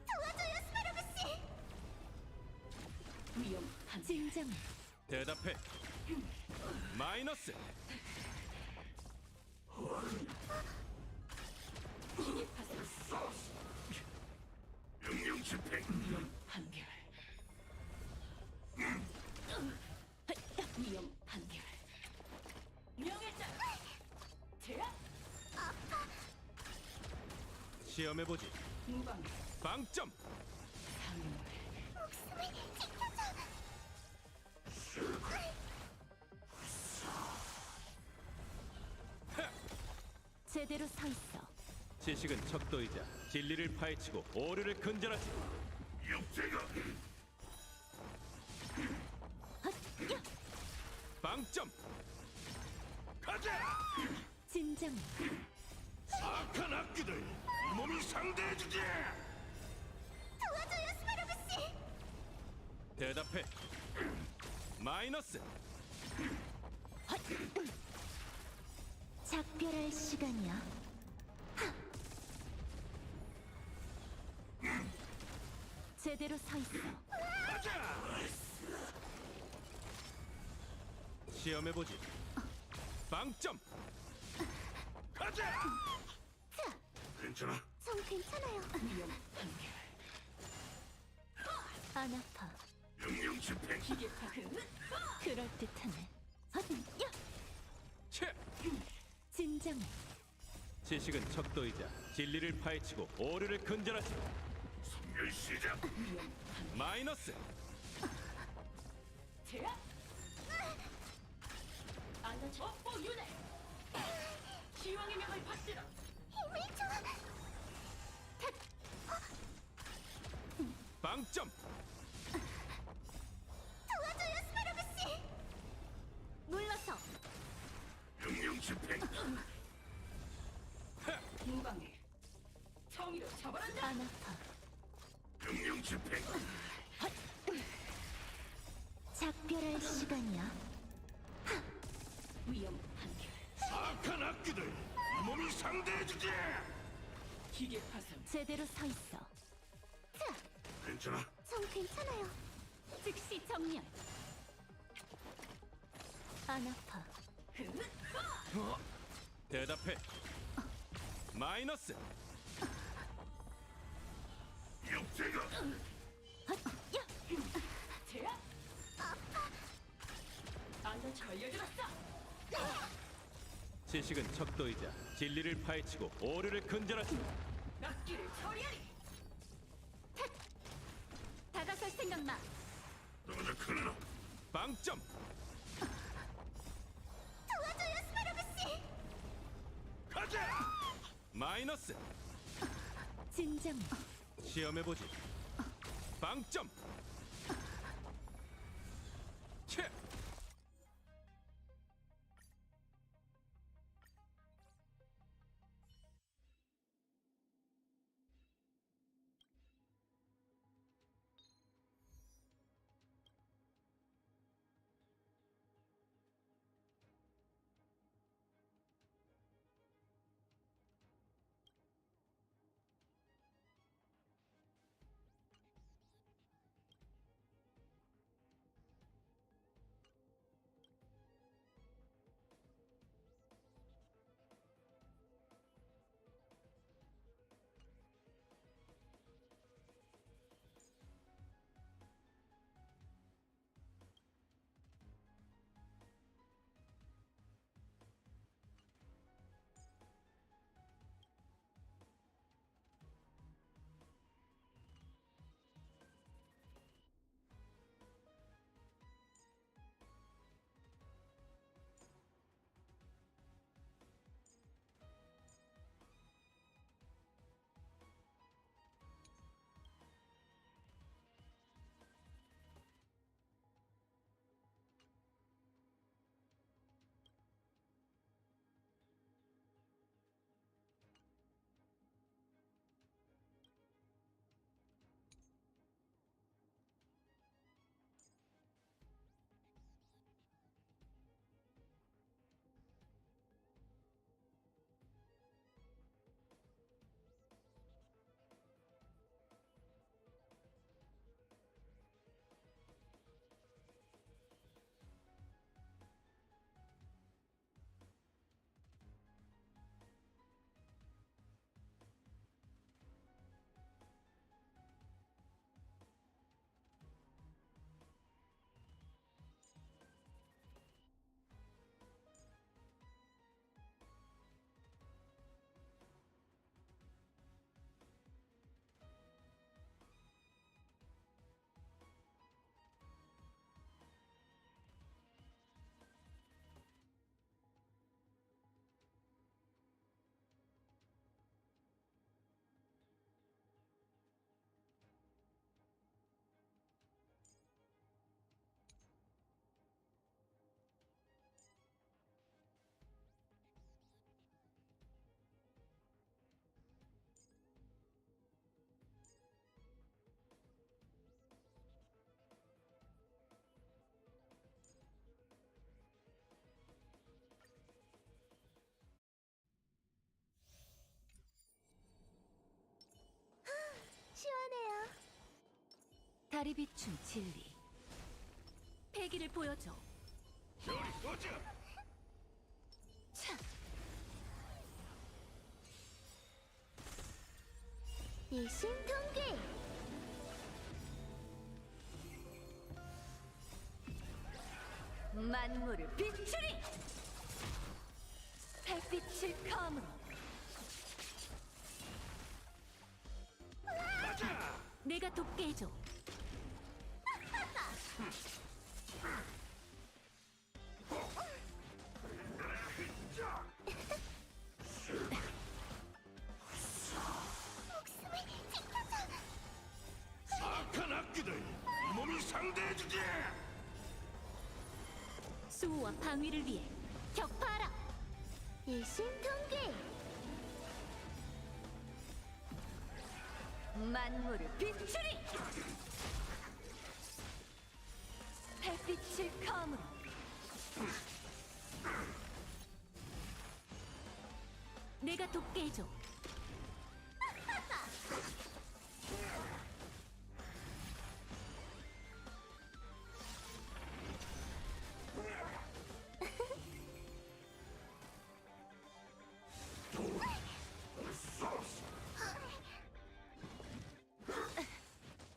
도와줘요, 스파로그 씨. 위험. 진정해. 대답해. 마이너스. 기계 파산. 명령 집행. 한결. 위험 한결. 명예자. 제압. 아파. 시험해보지. 무방. 빵점. 목숨을 지켜줘. 제대로 서 있어. 지식은 척도이자 진리를 파헤치고 오류를 근절하지. 육체가 사악한 악기들, 이 몸이 상대해주지. 도와줘요, 스파로그 씨. 대답해. 마이너스. 작별할 시간이야. 제대로 서 있어. 시험해보지. 빵점. 가자. 괜찮아. 전 괜찮아요. 안 아파. 명령 집행. 그럴듯하네. 채. 진정해. 지식은 척도이자 진리를 파헤치고 오류를 근절하지. 선멸 시작. 마이너스. 기왕의 명을 받들어. 힘을 줘. 빵점. 도와줘요, 스파로그 씨. 물러서. 명령 집행. 무방해. 정의로 처벌한다. 안 아파. 명령 집행. 작별할 시간이야. 위험 한결. 사악한 악기들, 이 몸이 상대해주지. 기계 파손. 제대로 서 있어. 괜찮아. 전 괜찮아요. 즉시 정렬. 안 아파. 대답해. 마이너스. 역제가. 제압. 아파. 안전 걸려들었어. 지식은 척도이자 진리를 파헤치고 오류를 근절하지. 낚기를 처리하리. 다가설 생각 마. 너자 큰일아. 빵점. 도와줘요, 스파로그 씨. 가자. 마이너스. 진정. 시험해보지. 빵점. 채. 달이 비춘 진리. 패기를 보여줘. 저리 꺼져. 차. 일심동기. 만물을 비추리. 햇빛을 검으로. 내가 돕게 해줘. 악한 악기들, 이 몸이 상대해주지. 수호와 방위를 위해 격파하라. 일심동기. 만물을 비추리. 햇빛을 검으로. 내가 돕게 해줘.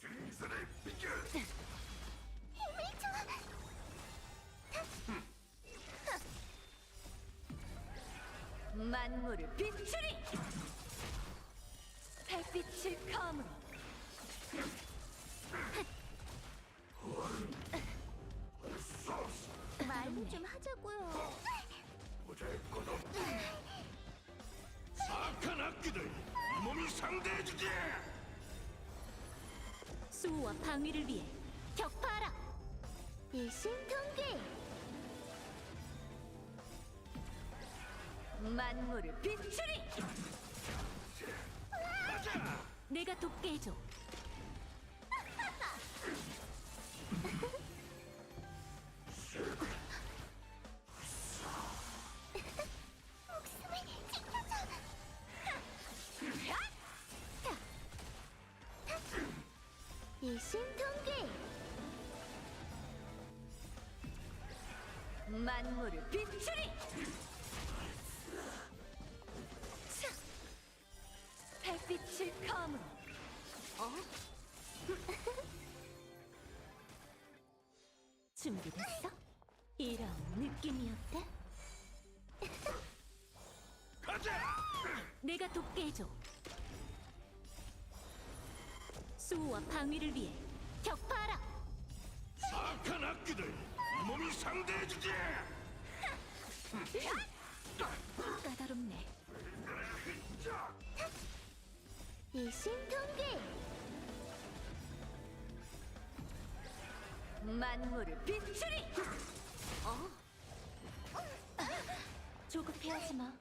등산을 비켜. 힘을 줘. 만물을 비추리. 햇빛을 검으로. 말로 좀 하자고요. 악한 악기들, 이 몸이 상대해주지. 수호와 방위를 위해 격파하라. 일심동기. 만물을 비추리. 내가 돕게 해줘. 목숨을 지켜줘. 일심동기. 만물을 비추리. 햇빛을 검으로. 준비됐어? 이런 느낌이 어때? 가자! 내가 돕게 해줘. 수호와 방위를 위해 격파하라. 악한 악기들, 이 몸이 상대해주지. 까다롭네. 일심동기. 만물을 비추리. 조급해하지 마.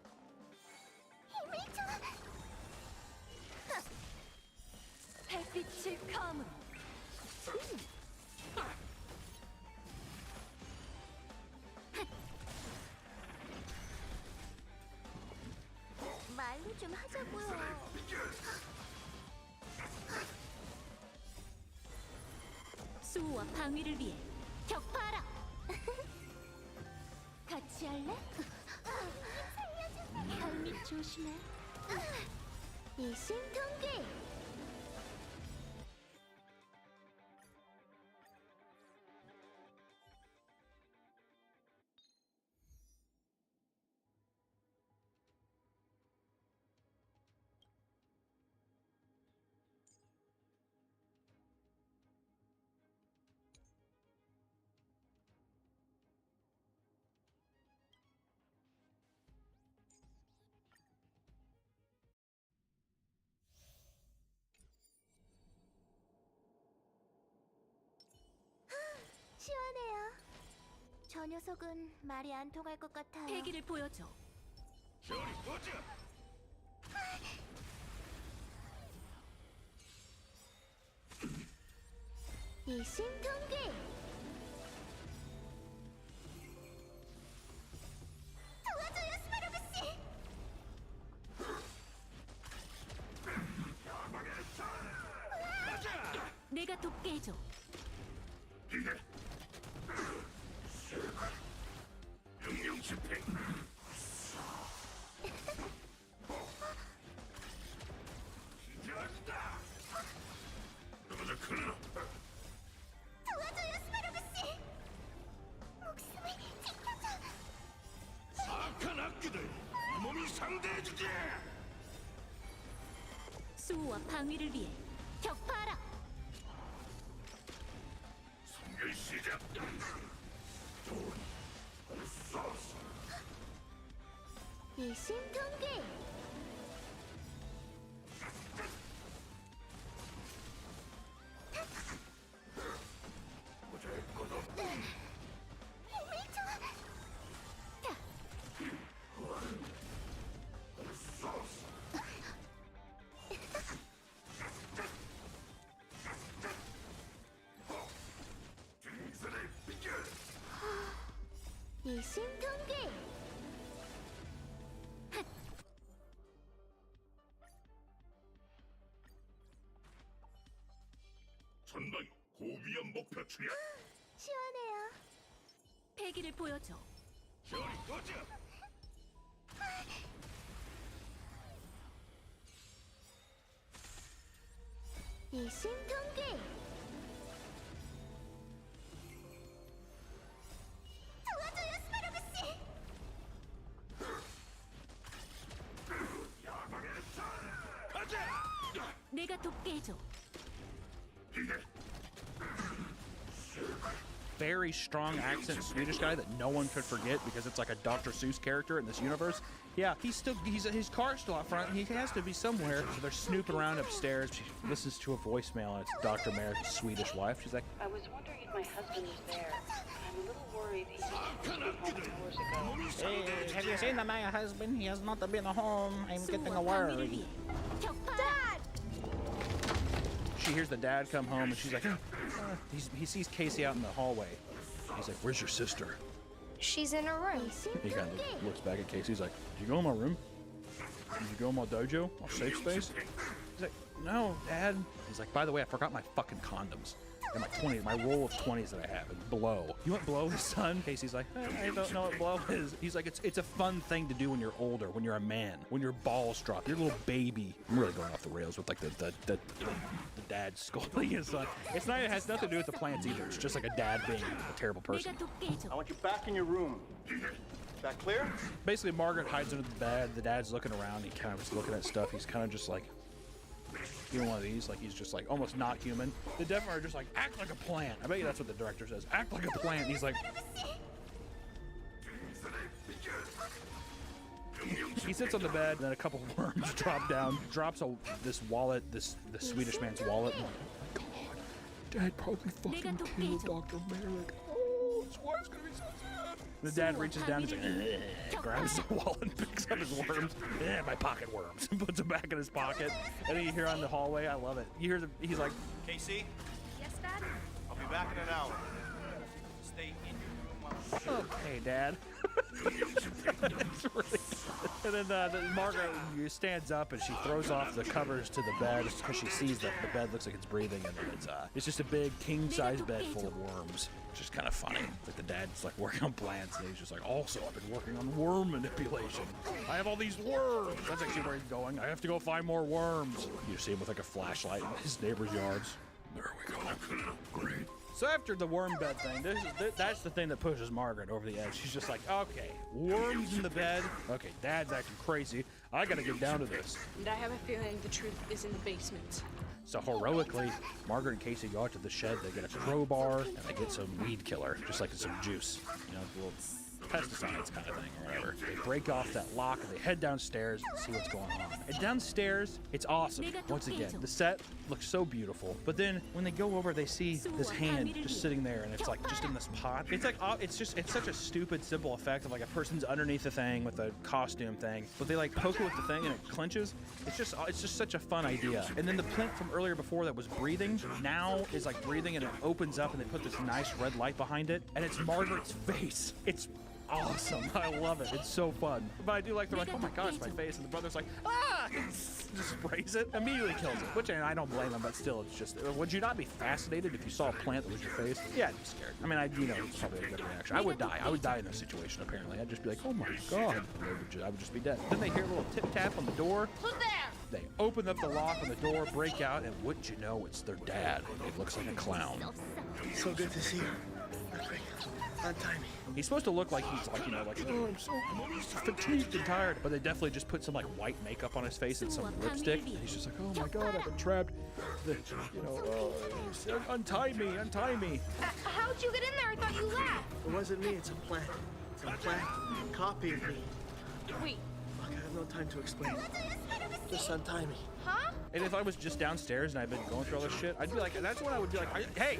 힘을 줘. 햇빛을 검으로. 말로 좀 하자고요. 수호와 방위를 위해 격파하라. 같이 할래? 살려줘. 발밑 조심해. 일심동기. 시원해요. 저 녀석은 말이 안 통할 것 같아요. 패기를 보여줘. 저리 꺼져. 일심동기. 도와줘요, 스파로그 씨. 내가 돕. 깨줘. 명령 집행. 시작이다. 너보다 클럽. 도와줘요, 스파르그 씨. 목숨을 지켜줘. 악한 악기들, 이 몸이 상대해주지. 수호와 방위를 위해 격파하라. 성별 시작. 일심동기. 힘을 줘. 일심동기. 전방 고위험 목표 출현. 시원해요. 패기를 보여줘. 저리 꺼져. 일심동기. 도와줘요, 스파르그 씨. 내가 돕게 해줘. Very strong accent Swedish guy that no one could forget because it's like a Dr. Seuss character in this universe. Yeah, his car's still out front. He has to be somewhere. So they're snooping around upstairs. She listens to a voicemail and it's Dr. Merrick's Swedish wife. She's like, I was wondering if my husband was there. I'm a little worried. He just came home hours ago. hey, have you seen my husband? He has not been home. I'm getting worried. Dad! She hears the dad come home and she's like, he sees Casey out in the hallway. He's like, where's your sister? She's in her room. He kind of looks back at Casey. He's like, did you go in my room? Did you go in my dojo? My safe space? He's like, no, Dad. He's like, by the way, I forgot my fucking condoms. And my roll of 20s that I have, and blow. You want blow, son? Casey's like, I don't know what blow is. He's like, it's a fun thing to do when you're older, when you're a man, when your balls drop, you're a little baby. I'm really going off the rails with like the dad scolding his son. It has nothing to do with the plants either. It's just like a dad being a terrible person. I want you back in your room. Is that clear? Basically, Margaret hides under the bed. The dad's looking around. He kind of is looking at stuff. He's kind of just like, you know, one of these, like he's just like almost not human. The Devil are just like, act like a plant. I bet you that's what the director says. Act like a plant. And he's like, he sits on the bed, and then a couple of worms drop down, drops this wallet, the Swedish man's wallet. And I'm like, oh my God, Dad probably fucking killed Dr. Merrick. Oh, this war's gonna be so sad. The dad reaches down, he's like, grabs the wallet and picks up his worms. My pocket worms. And puts them back in his pocket. And then you hear on the hallway, I love it. You hear he's like, Casey, Yes, Dad? I'll be back in an hour. Stay in your room. okay, Dad. That's really good. And then Margaret stands up and she throws off the covers to the bed because she sees that the bed looks like it's breathing, and then it's just a big king-size bed full of worms, which is kind of funny. Like the dad's like working on plants, and he's just like, also I've been working on worm manipulation. I have all these worms. That's actually where he's going. I have to go find more worms. You see him with like a flashlight in his neighbor's yards. There we go. Great. So after the worm bed thing, that's the thing that pushes Margaret over the edge. She's just like, okay, worms in the bed. Okay, Dad's acting crazy. I gotta get down to this. And I have a feeling the truth is in the basement. So heroically, Margaret and Casey go out to the shed. They get a crowbar and they get some weed killer, just like some juice, you know, little pesticides kind of thing or whatever. They break off that lock and they head downstairs and see what's going on. And downstairs, it's awesome. Once again, the set looks so beautiful. But then when they go over, they see this hand just sitting there, and it's like just in this pot. It's like it's such a stupid, simple effect of like a person's underneath the thing with a costume thing. But they like poke it with the thing and it clenches. It's just such a fun idea. And then the plant from earlier before that was breathing now is like breathing, and it opens up and they put this nice red light behind it, and it's Margaret's face. It's awesome. I love it. It's so fun. But I do like, they're like, oh my gosh, my face. And the brother's like, ah! Just sprays it, immediately kills it. Which, and I don't blame him, but still, it's just, would you not be fascinated if you saw a plant that was your face? Yeah, I'd be scared. I mean, it's probably a good reaction. I would die. I would die in this situation, apparently. I'd just be like, oh my god. I would just be dead. Then they hear a little tip-tap on the door. Who's there? They open up the lock on the door, break out, and wouldn't you know, it's their dad. It looks like a clown. So good to see you. Quick, untie me. He's supposed to look like he's like, oh, I'm so fatigued and tired. But they definitely just put some like white makeup on his face and some lipstick. And he's just like, oh my god, I've been trapped. Untie me, untie me. How'd you get in there? I thought you left. It wasn't me, it's a plant. It's a plant copying me. Wait. Look, I have no time to explain. Just untie me. Huh? And if I was just downstairs and I'd been going through all this shit, I'd be like, that's when I would be like, hey,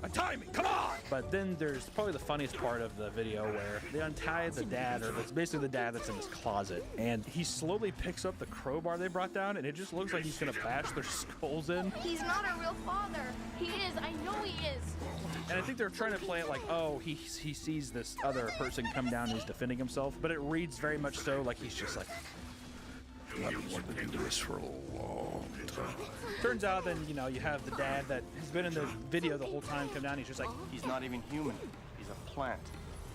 untie me, come on! But then there's probably the funniest part of the video where they untie the dad, or it's basically the dad that's in his closet, and he slowly picks up the crowbar they brought down, and it just looks like he's gonna bash their skulls in. He's not a real father. He is. I know he is. And I think they're trying to play it like, oh, he sees this other person come down and he's defending himself, but it reads very much so like he's just like, I've been wanting to do this for a long time. Turns out then, you have the dad that has been in the video the whole time come down. He's just like, He's not even human. He's a plant.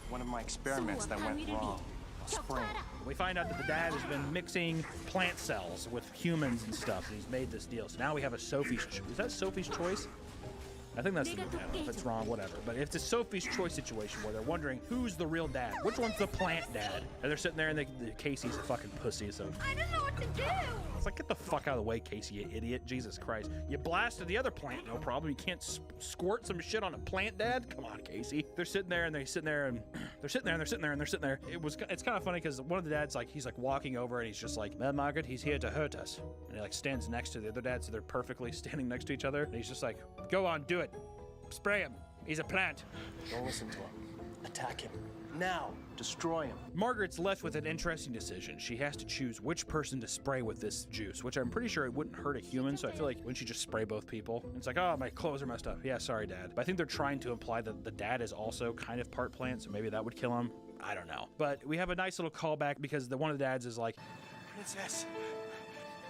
One of my experiments that went wrong. A spring. we find out that the dad has been mixing plant cells with humans and stuff, and he's made this deal. So now we have a Sophie's is that Sophie's Choice? I think that's I don't know if it's wrong, whatever. But it's a Sophie's Choice situation where they're wondering who's the real dad. Which one's the plant dad? And they're sitting there and Casey's a fucking pussy, so. I don't know what to do. I was like, get the fuck out of the way, Casey, you idiot. Jesus Christ. You blasted the other plant, no problem. You can't squirt some shit on a plant dad? Come on, Casey. They're sitting there and they're sitting there and they're sitting there and they're sitting there and they're sitting there. It's kind of funny because one of the dads, he's walking over and he's just like, well, Margaret, he's here to hurt us. And he stands next to the other dad, so they're perfectly standing next to each other. And he's just like, go on, do it. Spray him. He's a plant. Don't listen to him. Attack him. Now. Destroy him. Margaret's left with an interesting decision. She has to choose which person to spray with this juice, which I'm pretty sure it wouldn't hurt a human, so I feel like wouldn't you just spray both people? And it's like, oh, my clothes are messed up. Yeah, sorry, Dad. But I think they're trying to imply that the dad is also kind of part plant, so maybe that would kill him. I don't know. But we have a nice little callback because one of the dads is like, Princess.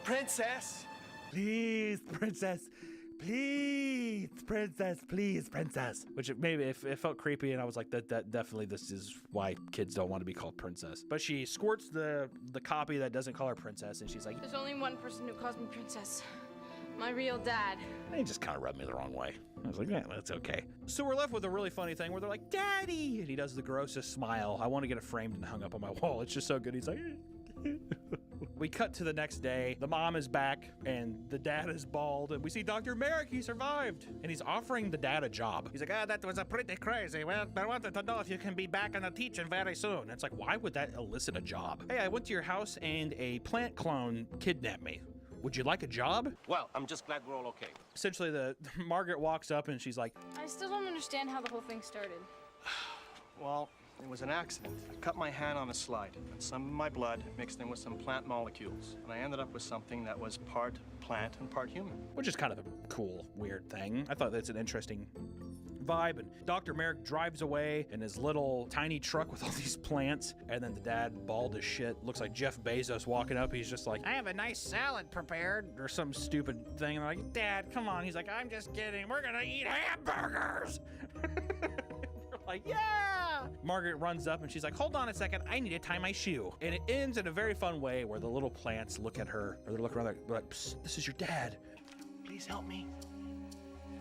Princess. Please, princess. Please, princess, please, princess. Which it felt creepy, and I was like, that definitely this is why kids don't want to be called princess. But she squirts the copy that doesn't call her princess, and she's like, there's only one person who calls me princess. My real dad. They just kind of rubbed me the wrong way. I was like, yeah, that's okay. So we're left with a really funny thing where they're like, Daddy! And he does the grossest smile. I want to get it framed and hung up on my wall. It's just so good. He's like, we cut to the next day. The mom is back and the dad is bald, and we see Dr. Merrick. He survived, and he's offering the dad a job. He's like, that was a pretty crazy. Well, I wanted to know if you can be back on the teaching very soon. And it's like, why would that elicit a job? Hey, I went to your house and a plant clone kidnapped me. Would you like a job? Well, I'm just glad we're all okay. Essentially, Margaret walks up and she's like, I still don't understand how the whole thing started. Well, it was an accident. I cut my hand on a slide, and some of my blood mixed in with some plant molecules, and I ended up with something that was part plant and part human. Which is kind of a cool, weird thing. I thought that's an interesting vibe. And Dr. Merrick drives away in his little tiny truck with all these plants, and then the dad, bald as shit, looks like Jeff Bezos walking up. He's just like, I have a nice salad prepared, or some stupid thing. And I'm like, Dad, come on. He's like, I'm just kidding. We're gonna eat hamburgers. Like, yeah! Margaret runs up and she's like, hold on a second, I need to tie my shoe. And it ends in a very fun way where the little plants look at her, or they look around like, this is your dad. Please help me.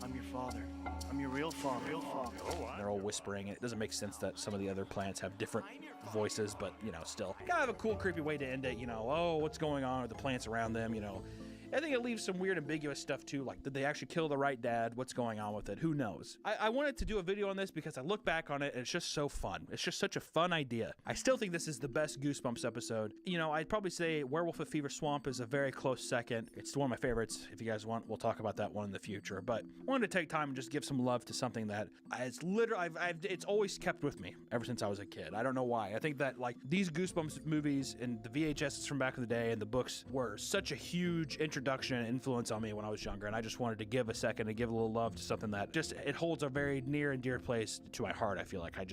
I'm your father. I'm your real father. And they're all whispering. It doesn't make sense that some of the other plants have different voices, but, still. Kind of a cool, creepy way to end it, oh, what's going on with the plants around them, I think it leaves some weird, ambiguous stuff too, like did they actually kill the right dad? What's going on with it? Who knows? I wanted to do a video on this because I look back on it and it's just so fun. It's just such a fun idea. I still think this is the best Goosebumps episode. I'd probably say Werewolf at Fever Swamp is a very close second. It's one of my favorites. If you guys want, we'll talk about that one in the future. But I wanted to take time and just give some love to something that it's always kept with me ever since I was a kid. I don't know why. I think that these Goosebumps movies and the VHS from back in the day and the books were such a huge introduction introduction and influence on me when I was younger, and I just wanted to give a second and give a little love to something that just, it holds a very near and dear place to my heart. I feel like I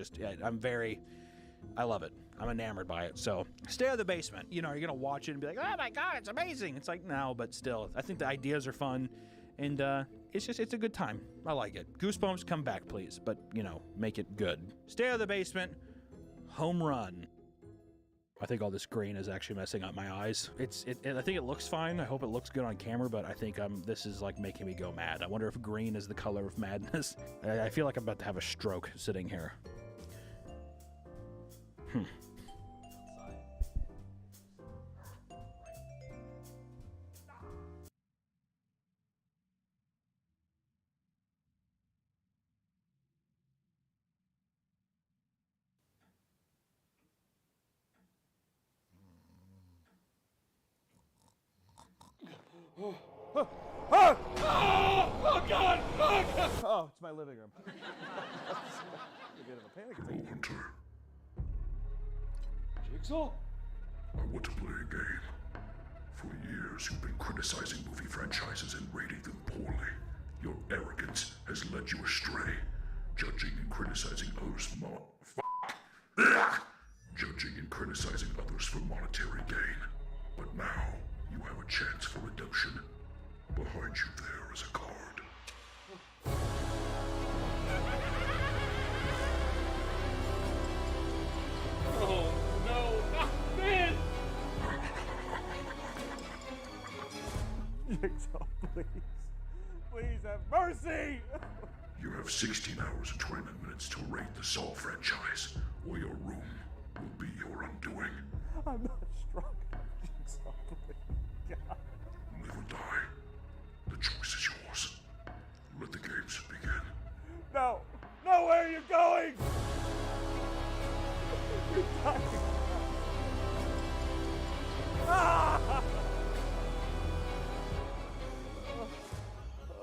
love it. I'm enamored by it. So Stay Out of the Basement. You know, you're gonna watch it and be like, oh my God, it's amazing. It's like, no, but still, I think the ideas are fun, and it's a good time. I like it. Goosebumps, come back, please, but you know, make it good. Stay Out of the Basement, home run. I think all this green is actually messing up my eyes. I think it looks fine. I hope it looks good on camera, but I think this is like making me go mad. I wonder if green is the color of madness. I feel like I'm about to have a stroke sitting here. Oh God! Oh God! Oh, it's my living room. A bit of a panic attack. Hunter, Jigsaw? I want to play a game. For years, you've been criticizing movie franchises and rating them poorly. Your arrogance has led you astray, judging and criticizing others judging and criticizing others for monetary gain. But now, you have a chance for redemption. Behind you there is a card. Oh, no, not this! Jigsaw, please. Please have mercy! You have 16 hours and 29 minutes to raid the Saw franchise, or your room will be your undoing. I'm not strong enough, Jigsaw, please. God. Live or die. The choice is yours. Let the games begin. No! No, where are you going? You're dying. Ah!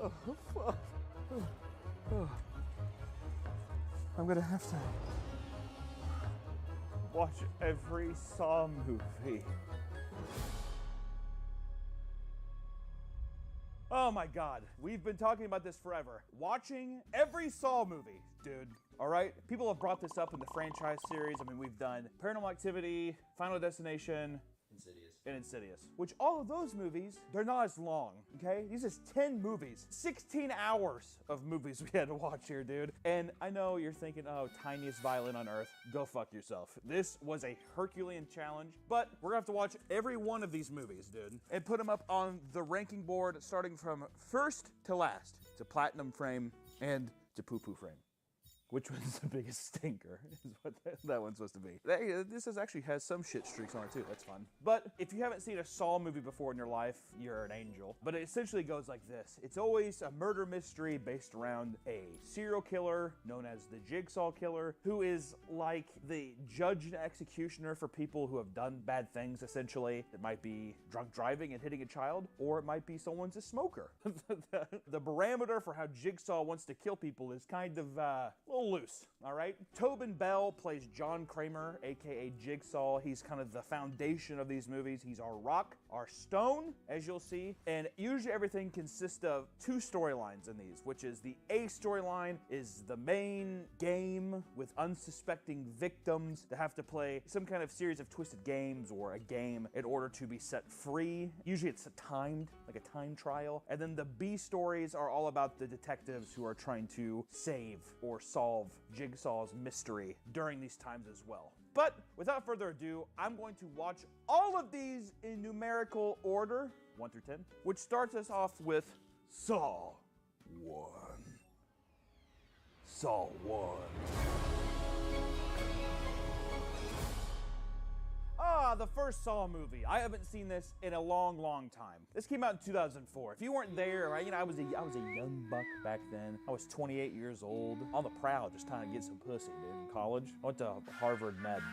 Oh, fuck. I'm gonna have to watch every Saw movie. Oh my God, we've been talking about this forever. Watching every Saw movie, dude. All right, people have brought this up in the franchise series. I mean, we've done Paranormal Activity, Final Destination, and Insidious. Which all of those movies, they're not as long, okay? These is 10 movies, 16 hours of movies we had to watch here, dude. And I know you're thinking, oh, tiniest violin on earth. Go fuck yourself. This was a Herculean challenge, but we're gonna have to watch every one of these movies, dude, and put them up on the ranking board, starting from first to last, to platinum frame and to poo-poo frame. Which one's the biggest stinker, is what that one's supposed to be. Hey, this actually has some shit streaks on it too, that's fun. But if you haven't seen a Saw movie before in your life, you're an angel. But it essentially goes like this. It's always a murder mystery based around a serial killer known as the Jigsaw Killer, who is like the judge and executioner for people who have done bad things, essentially. It might be drunk driving and hitting a child, or it might be someone's a smoker. The barometer for how Jigsaw wants to kill people is kind of, a little loose, all right? Tobin Bell plays John Kramer, aka Jigsaw. He's kind of the foundation of these movies. He's our rock, our stone, as you'll see. And usually everything consists of two storylines in these, which is the A storyline is the main game with unsuspecting victims that have to play some kind of series of twisted games or a game in order to be set free. Usually it's timed, like a time trial. And then the B stories are all about the detectives who are trying to save or solve Jigsaw's mystery during these times as well. But without further ado, I'm going to watch all of these in numerical order, 1 through 10, which starts us off with Saw 1. Saw 1. The first Saw movie. I haven't seen this in a long, long time. This came out in 2004. If you weren't there, right, I was a young buck back then. I was 28 years old. On the prowl, just trying to get some pussy, dude, in college. I went to Harvard Med.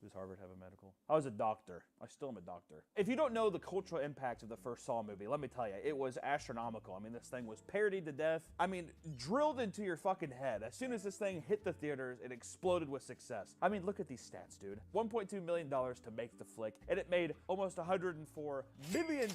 Does Harvard have a medical? I was a doctor. I still am a doctor. If you don't know the cultural impact of the first Saw movie, let me tell you, it was astronomical. I mean, this thing was parodied to death. I mean, drilled into your fucking head. As soon as this thing hit the theaters, it exploded with success. I mean, look at these stats, dude. $1.2 million to make the flick, and it made almost $104 million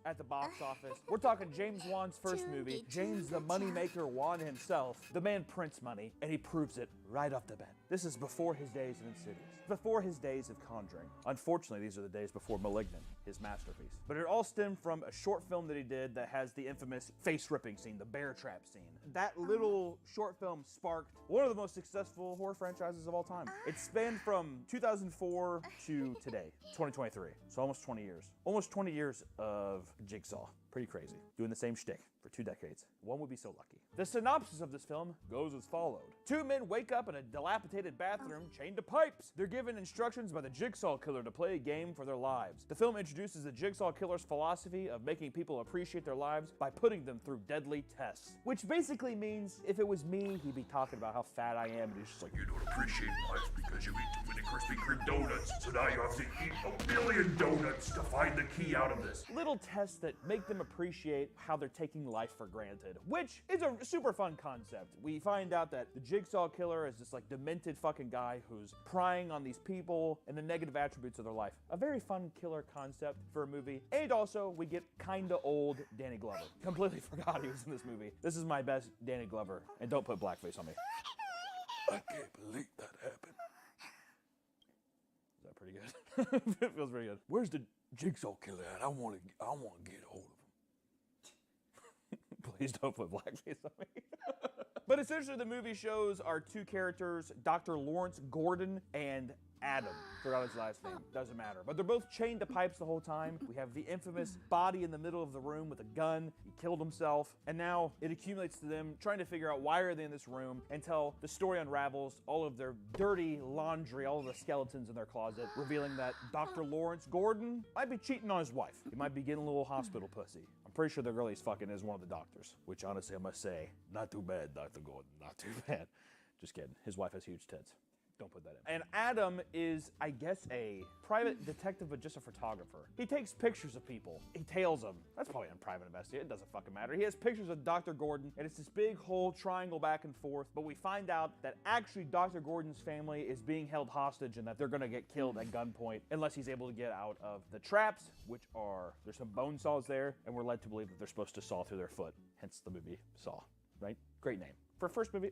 at the box office. We're talking James Wan's first movie. James the Moneymaker Wan himself. The man prints money, and he proves it right off the bat. This is before his days of Insidious. Before his days of Conjuring. Unfortunately, these are the days before Malignant, his masterpiece. But it all stemmed from a short film that he did that has the infamous face-ripping scene, the bear trap scene. That little short film sparked one of the most successful horror franchises of all time. It spanned from 2004 to today, 2023. So almost 20 years. Almost 20 years of Jigsaw. Pretty crazy. Doing the same shtick for 2 decades. One would be so lucky. The synopsis of this film goes as followed. 2 men wake up in a dilapidated bathroom chained to pipes. They're given instructions by the Jigsaw Killer to play a game for their lives. The film introduces the Jigsaw Killer's philosophy of making people appreciate their lives by putting them through deadly tests. Which basically means if it was me, he'd be talking about how fat I am, and he's just like, You don't appreciate life because you eat too many Krispy Kreme donuts, so now you have to eat 1,000,000,000 donuts to find the key out of this. Little tests that make them appreciate how they're taking life for granted, which is a super fun concept. We find out that the Jigsaw Killer is this like demented fucking guy who's prying on these people and the negative attributes of their life. A very fun killer concept for a movie. And also, we get kinda old Danny Glover. Completely forgot he was in this movie. This is my best Danny Glover, and don't put blackface on me. I can't believe that happened. Is that pretty good? It feels pretty good. Where's the Jigsaw Killer at? I want to get a hold of him. Please don't put blackface on me. But essentially, the movie shows our 2 characters, Dr. Lawrence Gordon and Adam. Forgot his last name. Doesn't matter. But they're both chained to pipes the whole time. We have the infamous body in the middle of the room with a gun. He killed himself. And now it accumulates to them trying to figure out why are they in this room until the story unravels all of their dirty laundry, all of the skeletons in their closet, revealing that Dr. Lawrence Gordon might be cheating on his wife. He might be getting a little hospital pussy. I'm pretty sure the girl he's fucking is one of the doctors. Which honestly, I must say, not too bad, Dr. Gordon. Not too bad. Just kidding. His wife has huge tits. Don't put that in. And Adam is, I guess, a private detective, but just a photographer. He takes pictures of people. He tails them. That's probably on private investigation. It doesn't fucking matter. He has pictures of Dr. Gordon, and it's this big whole triangle back and forth. But we find out that actually Dr. Gordon's family is being held hostage and that they're gonna get killed at gunpoint unless he's able to get out of the traps, which are, there's some bone saws there, and we're led to believe that they're supposed to saw through their foot. Hence the movie Saw, right? Great name. For a first movie,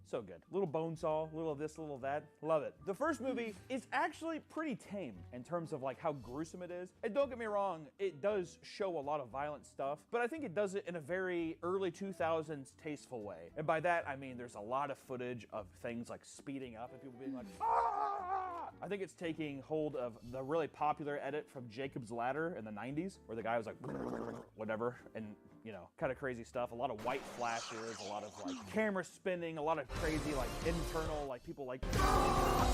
so good. Little bone saw, little of this, little of that. Love it. The first movie is actually pretty tame in terms of like how gruesome it is. And don't get me wrong, it does show a lot of violent stuff, but I think it does it in a very early 2000s tasteful way. And by that, I mean there's a lot of footage of things like speeding up and people being like, ah! I think it's taking hold of the really popular edit from Jacob's Ladder in the 90s, where the guy was like, whatever, and you know, kind of crazy stuff. A lot of white flashes, a lot of like camera spinning, a lot of crazy like internal like people like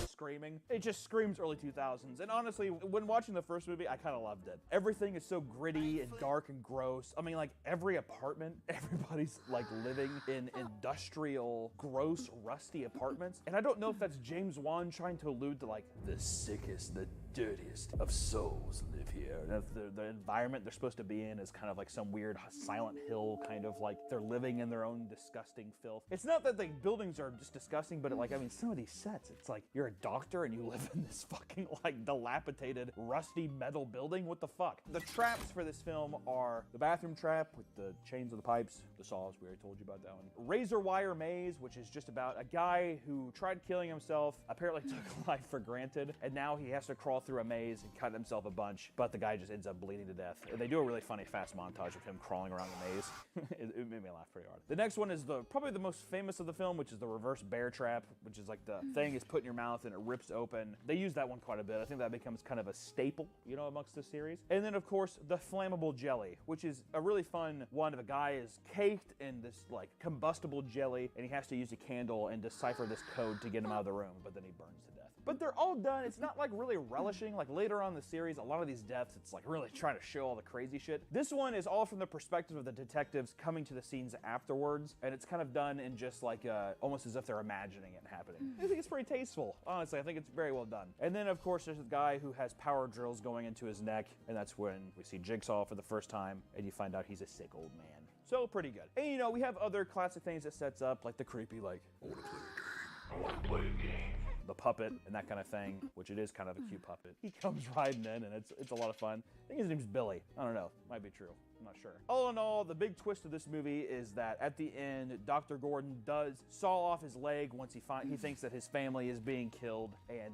screaming. It just screams early 2000s. And honestly, when watching the first movie, I kind of loved it. Everything is so gritty and dark and gross. I mean, like every apartment, everybody's like living in industrial, gross, rusty apartments. And I don't know if that's James Wan trying to allude to like the sickest, the dirtiest of souls live here. And if the environment they're supposed to be in is kind of like some weird Silent Hill kind of like they're living in their own disgusting filth. It's not that the buildings are just disgusting, but like, I mean, some of these sets, it's like you're a doctor and you live in this fucking like dilapidated, rusty metal building. What the fuck? The traps for this film are the bathroom trap with the chains of the pipes, the saws, we already told you about that one. Razor wire maze, which is just about a guy who tried killing himself, apparently took life for granted, and now he has to crawl through a maze and cut himself a bunch, but the guy just ends up bleeding to death. And they do a really funny fast montage of him crawling around the maze. it made me laugh pretty hard. The next one is probably the most famous of the film, which is the reverse bear trap, which is like the thing is put in your mouth and it rips open. They use that one quite a bit. I think that becomes kind of a staple, you know, amongst the series. And then of course, the flammable jelly, which is a really fun one. If a guy is caked in this like combustible jelly and he has to use a candle and decipher this code to get him out of the room, but then he burns to death. But they're all done. It's not like really relevant embellishing. Like later on in the series, a lot of these deaths, it's like really trying to show all the crazy shit. This one is all from the perspective of the detectives coming to the scenes afterwards, and it's kind of done in just like almost as if they're imagining it happening. I think it's pretty tasteful. Honestly, I think it's very well done. And then of course there's a guy who has power drills going into his neck, and that's when we see Jigsaw for the first time, and you find out he's a sick old man. So pretty good. And you know, we have other classic things it sets up, like the creepy, like, I wanna play a game. The puppet and that kind of thing, which it is kind of a cute puppet. He comes riding in and it's a lot of fun. I think his name's Billy. I don't know, might be true. I'm not sure. All in all, the big twist of this movie is that at the end, Dr. Gordon does saw off his leg once he thinks that his family is being killed, and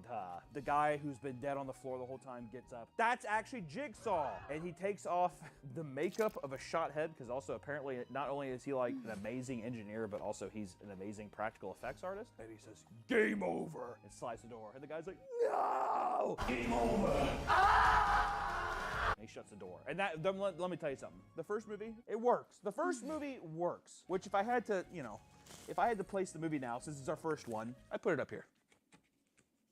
the guy who's been dead on the floor the whole time gets up. That's actually Jigsaw, and he takes off the makeup of a shot head, because also apparently not only is he like an amazing engineer, but also he's an amazing practical effects artist. And he says, "Game over," and slides the door, and the guy's like, "No! Game over!" And he shuts the door. And that, let me tell you something. The first movie, it works. The first movie works. Which if I had to, you know, if I had to place the movie now, since it's our first one, I'd put it up here.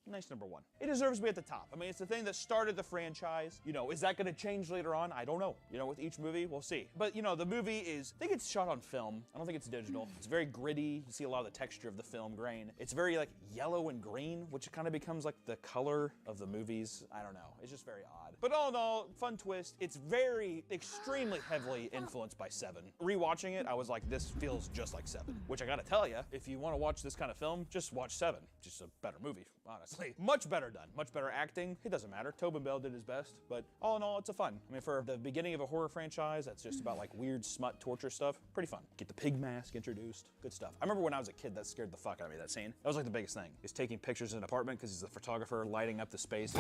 Nice number one. It deserves to be at the top. I mean, it's the thing that started the franchise. You know, is that gonna change later on? I don't know. You know, with each movie, we'll see. But you know, the movie is, I think it's shot on film. I don't think it's digital. It's very gritty. You see a lot of the texture of the film grain. It's very like yellow and green, which kind of becomes like the color of the movies. I don't know. It's just very odd. But all in all, fun twist. It's very, extremely heavily influenced by Seven. Rewatching it, I was like, this feels just like Seven. Which I gotta tell you, if you wanna watch this kind of film, just watch Seven. Just a better movie, honestly. Much better done, much better acting. It doesn't matter. Tobin Bell did his best, but all in all, it's a fun. I mean, for the beginning of a horror franchise that's just about like weird smut torture stuff, pretty fun. Get the pig mask introduced, good stuff. I remember when I was a kid, that scared the fuck out of me, that scene. That was like the biggest thing. He's taking pictures in an apartment because he's the photographer lighting up the space.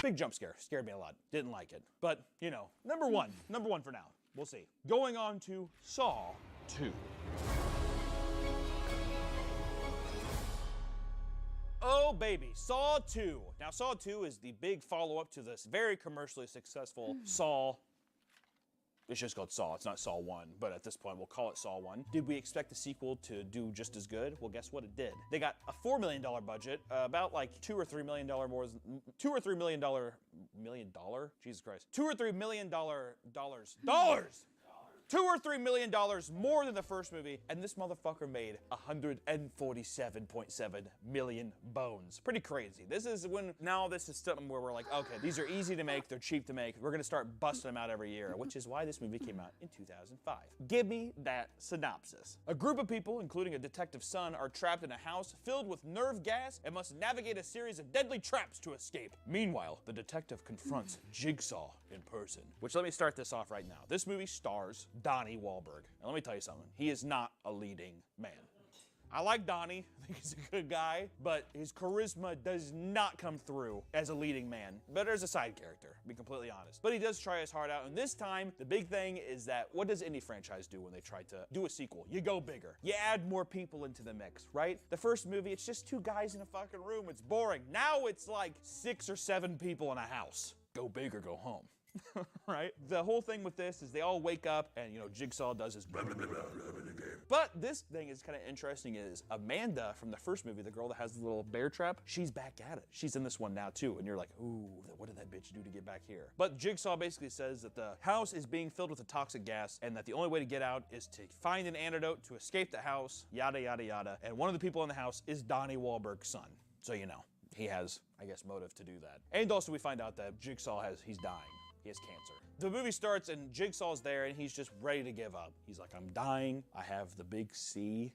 Big jump scare, scared me a lot. Didn't like it, but you know, number one for now. We'll see. Going on to Saw 2. Oh baby, Saw 2. Now Saw 2 is the big follow-up to this very commercially successful Saw. It's just called Saw, it's not Saw 1, but at this point we'll call it Saw 1. Did we expect the sequel to do just as good? Well, guess what, it did. They got a $4 million budget, about like $2 or $3 million more, $2 or $3 million, Jesus Christ. $2 or $3 million dollars. $2 or $3 million more than the first movie, and this motherfucker made 147.7 million bones. Pretty crazy. This is something where we're like, okay, these are easy to make, they're cheap to make, we're gonna start busting them out every year, which is why this movie came out in 2005. Give me that synopsis. A group of people, including a detective's son, are trapped in a house filled with nerve gas and must navigate a series of deadly traps to escape. Meanwhile, the detective confronts Jigsaw in person. Which, let me start this off right now. This movie stars Donnie Wahlberg. And let me tell you something, he is not a leading man. I like Donnie, I think he's a good guy, but his charisma does not come through as a leading man. Better as a side character, to be completely honest. But he does try his heart out, and this time, the big thing is that, what does any franchise do when they try to do a sequel? You go bigger. You add more people into the mix, right? The first movie, it's just 2 guys in a fucking room, it's boring. Now it's like 6 or 7 people in a house. Go big or go home. Right? The whole thing with this is they all wake up and, you know, Jigsaw does his blah, blah, blah, blah, blah, blah. But this thing is kind of interesting is Amanda from the first movie, the girl that has the little bear trap, she's back at it. She's in this one now too, and you're like, ooh, what did that bitch do to get back here? But Jigsaw basically says that the house is being filled with a toxic gas and that the only way to get out is to find an antidote to escape the house, yada, yada, yada. And one of the people in the house is Donnie Wahlberg's son. So, you know, he has, I guess, motive to do that. And also we find out that Jigsaw he's dying. He has cancer. The movie starts and Jigsaw's there and he's just ready to give up. He's like, I'm dying. I have the big C.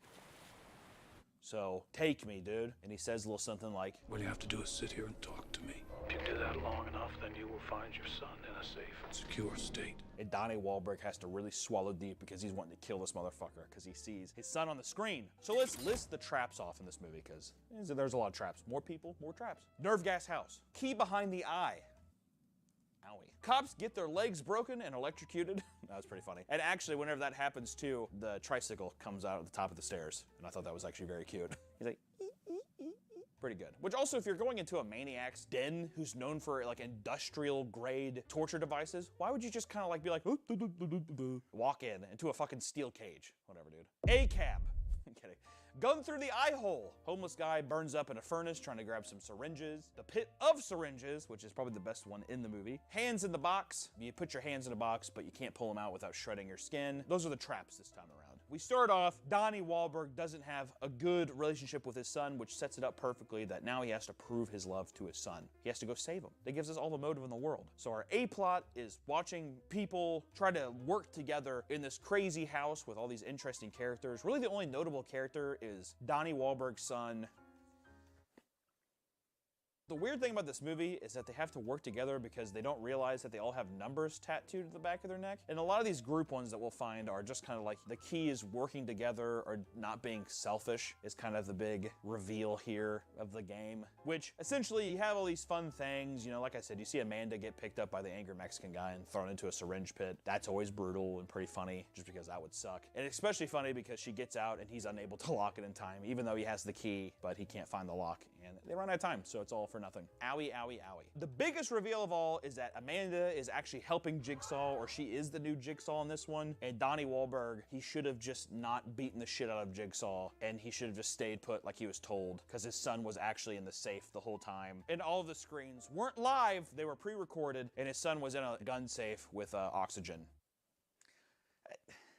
So take me, dude. And he says a little something like, All you have to do is sit here and talk to me. If you do that long enough, then you will find your son in a safe and secure state. And Donnie Wahlberg has to really swallow deep because he's wanting to kill this motherfucker because he sees his son on the screen. So let's list the traps off in this movie because there's a lot of traps. More people, more traps. Nerve gas house. Key behind the eye. Owie. Cops get their legs broken and electrocuted. That was pretty funny. And actually, whenever that happens too, the tricycle comes out at the top of the stairs. And I thought that was actually very cute. He's like, pretty good. Which also, if you're going into a maniac's den who's known for like industrial grade torture devices, why would you just kind of like be like, walk in into a fucking steel cage? Whatever, dude. A cab. I'm kidding. Gun through the eye hole. Homeless guy burns up in a furnace trying to grab some syringes. The pit of syringes, which is probably the best one in the movie. Hands in the box. You put your hands in a box, but you can't pull them out without shredding your skin. Those are the traps this time around. We start off, Donnie Wahlberg doesn't have a good relationship with his son, which sets it up perfectly that now he has to prove his love to his son. He has to go save him. That gives us all the motive in the world. So our A-plot is watching people try to work together in this crazy house with all these interesting characters. Really the only notable character is Donnie Wahlberg's son. The weird thing about this movie is that they have to work together because they don't realize that they all have numbers tattooed to the back of their neck. And a lot of these group ones that we'll find are just kind of like the key is working together or not being selfish is kind of the big reveal here of the game. Which essentially you have all these fun things, you know, like I said, you see Amanda get picked up by the angry Mexican guy and thrown into a syringe pit. That's always brutal and pretty funny just because that would suck. And especially funny because she gets out and he's unable to lock it in time, even though he has the key, but he can't find the lock and they run out of time, so it's all for nothing. Owie, owie, owie. The biggest reveal of all is that Amanda is actually helping Jigsaw, or she is the new Jigsaw in this one, and Donnie Wahlberg, he should have just not beaten the shit out of Jigsaw, and he should have just stayed put like he was told, because his son was actually in the safe the whole time. And all of the screens weren't live, they were pre-recorded, and his son was in a gun safe with oxygen.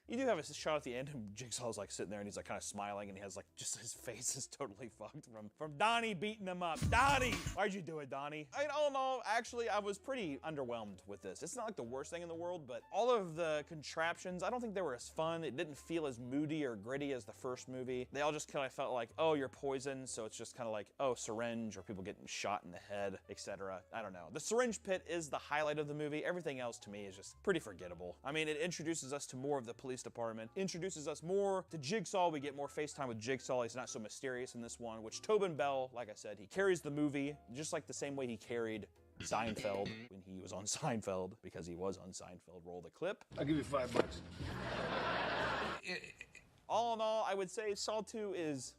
You do have a shot at the end and Jigsaw's like sitting there and he's like kind of smiling and he has like just his face is totally fucked from Donnie beating him up. Donnie! Why'd you do it, Donnie? I don't know, actually I was pretty underwhelmed with this. It's not like the worst thing in the world, but all of the contraptions, I don't think they were as fun. It didn't feel as moody or gritty as the first movie. They all just kind of felt like, oh, you're poisoned, so it's just kind of like, oh, syringe or people getting shot in the head, etc. I don't know. The syringe pit is the highlight of the movie. Everything else to me is just pretty forgettable. I mean, it introduces us to more of the police department, introduces us more to Jigsaw. We get more FaceTime with Jigsaw. He's not so mysterious in this one, which Tobin Bell, like I said, he carries the movie just like the same way he carried Seinfeld when he was on Seinfeld, because he was on Seinfeld. Roll the clip. I'll give you $5. All in all, I would say Saw 2 is...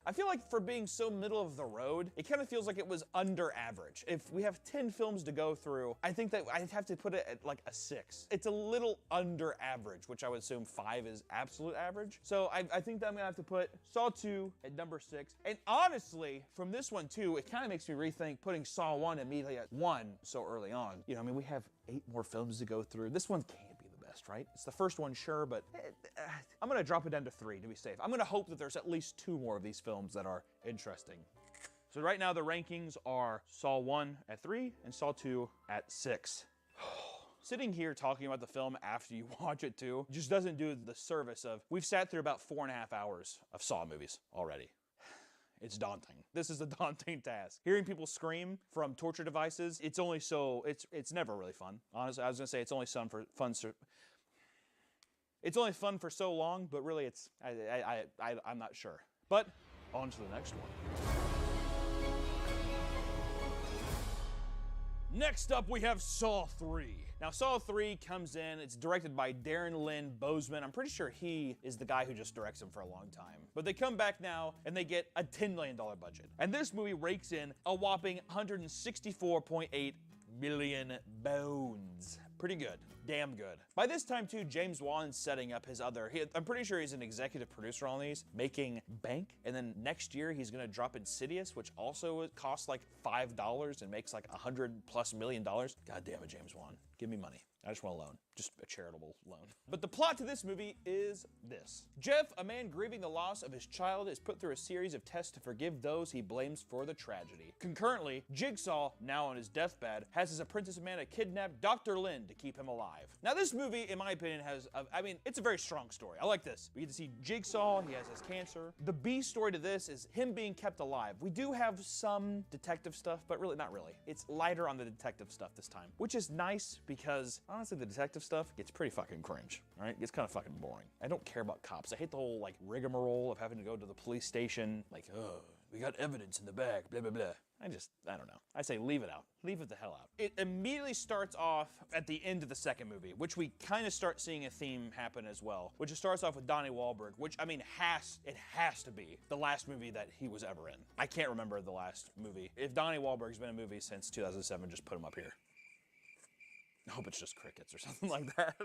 I feel like for being so middle of the road, it kind of feels like it was under average. If we have 10 films to go through, I think that I'd have to put it at like a 6. It's a little under average, which I would assume 5 is absolute average. So I think that I'm gonna have to put Saw 2 at number 6. And honestly, from this one too, it kind of makes me rethink putting Saw 1 immediately at 1 so early on. You know, I mean, we have 8 more films to go through. This one can't be the best, right? It's the first one, sure, but I'm gonna drop it down to 3 to be safe. I'm gonna hope that there's at least 2 more of these films that are interesting. So right now the rankings are Saw 1 at 3 and Saw 2 at 6. Sitting here talking about the film after you watch it too just doesn't do the service of, we've sat through about 4.5 hours of Saw movies already. It's daunting. This is a daunting task. Hearing people scream from torture devices, it's only so, it's never really fun. Honestly, I was gonna say it's only it's only fun for so long, but really it's, I'm not sure. But on to the next one. Next up, we have Saw 3. Now, Saw 3 comes in, it's directed by Darren Lynn Bousman. I'm pretty sure he is the guy who just directs them for a long time. But they come back now, and they get a $10 million budget. And this movie rakes in a whopping 164.8 million bones. Pretty good. Damn good. By this time, too, James Wan's setting up his other... I'm pretty sure he's an executive producer on these, making bank. And then next year, he's going to drop Insidious, which also costs like $5 and makes like $100+ million. God damn it, James Wan. Give me money. I just want a loan. Just a charitable loan. But the plot to this movie is this. Jeff, a man grieving the loss of his child, is put through a series of tests to forgive those he blames for the tragedy. Concurrently, Jigsaw, now on his deathbed, has his apprentice Amanda kidnap Dr. Lynn to keep him alive. Now this movie, in my opinion, has, it's a very strong story. I like this. We get to see Jigsaw, he has his cancer. The B story to this is him being kept alive. We do have some detective stuff, but really not really. It's lighter on the detective stuff this time, which is nice because honestly, the detective stuff gets pretty fucking cringe, all right? It gets kind of fucking boring. I don't care about cops. I hate the whole like rigmarole of having to go to the police station, like, oh, we got evidence in the bag, blah, blah, blah. I don't know. I say leave it out. Leave it the hell out. It immediately starts off at the end of the second movie, which we kind of start seeing a theme happen as well, which it starts off with Donnie Wahlberg, which, I mean, it has to be the last movie that he was ever in. I can't remember the last movie. If Donnie Wahlberg's been in a movie since 2007, just put him up here. I hope it's just crickets or something like that.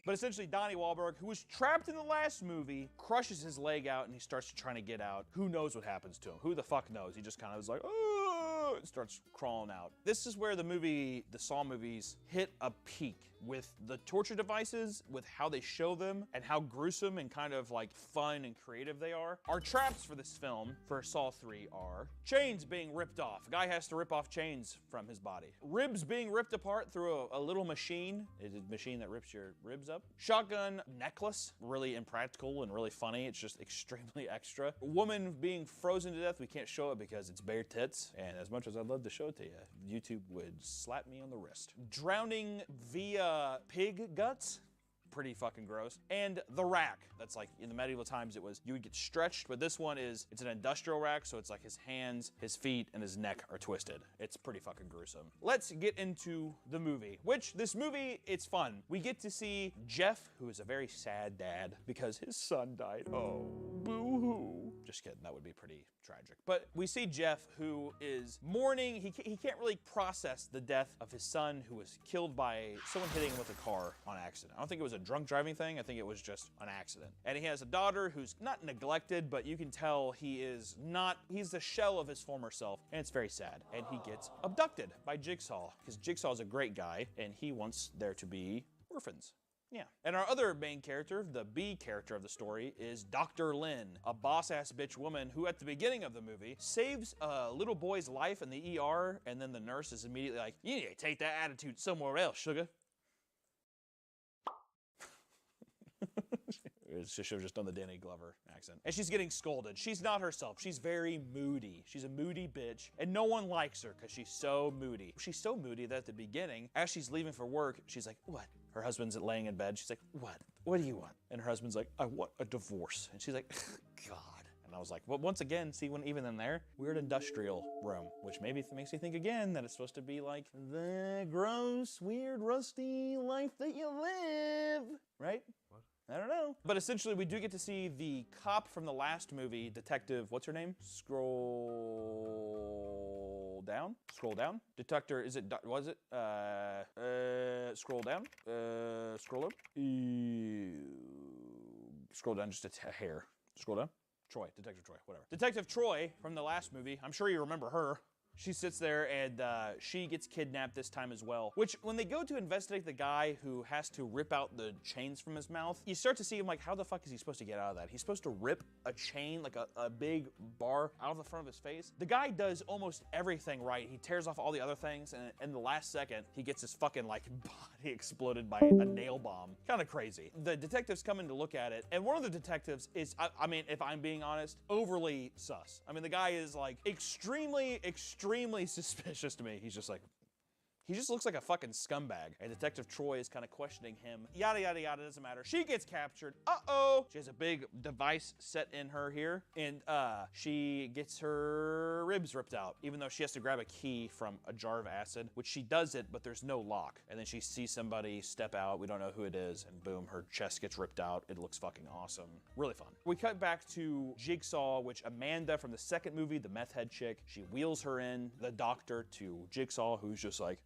But essentially, Donnie Wahlberg, who was trapped in the last movie, crushes his leg out and he starts trying to get out. Who knows what happens to him? Who the fuck knows? He just kind of is like, oh, and starts crawling out. This is where the Saw movies hit a peak with the torture devices, with how they show them, and how gruesome and kind of like fun and creative they are. Our traps for this film, for Saw 3, are chains being ripped off. A guy has to rip off chains from his body. Ribs being ripped apart through a little machine. It's a machine that rips your ribs up. Shotgun necklace, really impractical and really funny. It's just extremely extra. A woman being frozen to death. We can't show it because it's bare tits. And as much as I'd love to show it to you, YouTube would slap me on the wrist. Drowning via pig guts. Pretty fucking gross. And the rack. That's like, in the medieval times, you would get stretched, but this one it's an industrial rack, so it's like his hands, his feet, and his neck are twisted. It's pretty fucking gruesome. Let's get into the movie, which this movie, it's fun. We get to see Jeff, who is a very sad dad because his son died. Oh, boo-hoo. Just kidding, that would be pretty tragic. But we see Jeff, who is mourning. He can't really process the death of his son, who was killed by someone hitting him with a car on accident. I don't think it was a drunk driving thing. I think it was just an accident. And he has a daughter who's not neglected, but you can tell he's the shell of his former self, and it's very sad. And he gets abducted by Jigsaw, because Jigsaw is a great guy, and he wants there to be orphans. Yeah. And our other main character, the B character of the story, is Dr. Lynn, a boss-ass bitch woman who at the beginning of the movie saves a little boy's life in the ER, and then the nurse is immediately like, you need to take that attitude somewhere else, sugar. She should have just done the Danny Glover accent. And she's getting scolded. She's not herself. She's very moody. She's a moody bitch, and no one likes her because she's so moody. She's so moody that at the beginning, as she's leaving for work, she's like, what? Her husband's laying in bed. She's like, what? What do you want? And her husband's like, I want a divorce. And she's like, God. And I was like, well, once again, see, even in there, weird industrial room, which maybe makes you think again that it's supposed to be like the gross, weird, rusty life that you live, right? What? I don't know. But essentially, we do get to see the cop from the last movie, Detective, what's her name? Scroll down? Scroll down? Detector, is it, was it? Scroll down? Scroll up? Scroll down just a hair. Scroll down? Troy, Detective Troy, whatever. Detective Troy from the last movie, I'm sure you remember her. She sits there and she gets kidnapped this time as well. Which, when they go to investigate the guy who has to rip out the chains from his mouth, you start to see him like, how the fuck is he supposed to get out of that? He's supposed to rip a chain, like a big bar out of the front of his face. The guy does almost everything right. He tears off all the other things, and in the last second, he gets his fucking like body exploded by a nail bomb. Kind of crazy. The detectives come in to look at it, and one of the detectives is, I mean, if I'm being honest, overly sus. I mean, the guy is like extremely suspicious to me. He's just like, he just looks like a fucking scumbag. And Detective Troy is kind of questioning him. Yada, yada, yada, doesn't matter. She gets captured. Uh-oh. She has a big device set in her here. And she gets her ribs ripped out, even though she has to grab a key from a jar of acid, which she does it, but there's no lock. And then she sees somebody step out. We don't know who it is. And boom, her chest gets ripped out. It looks fucking awesome. Really fun. We cut back to Jigsaw, which Amanda from the second movie, the meth head chick, she wheels her in, the doctor, to Jigsaw, who's just like,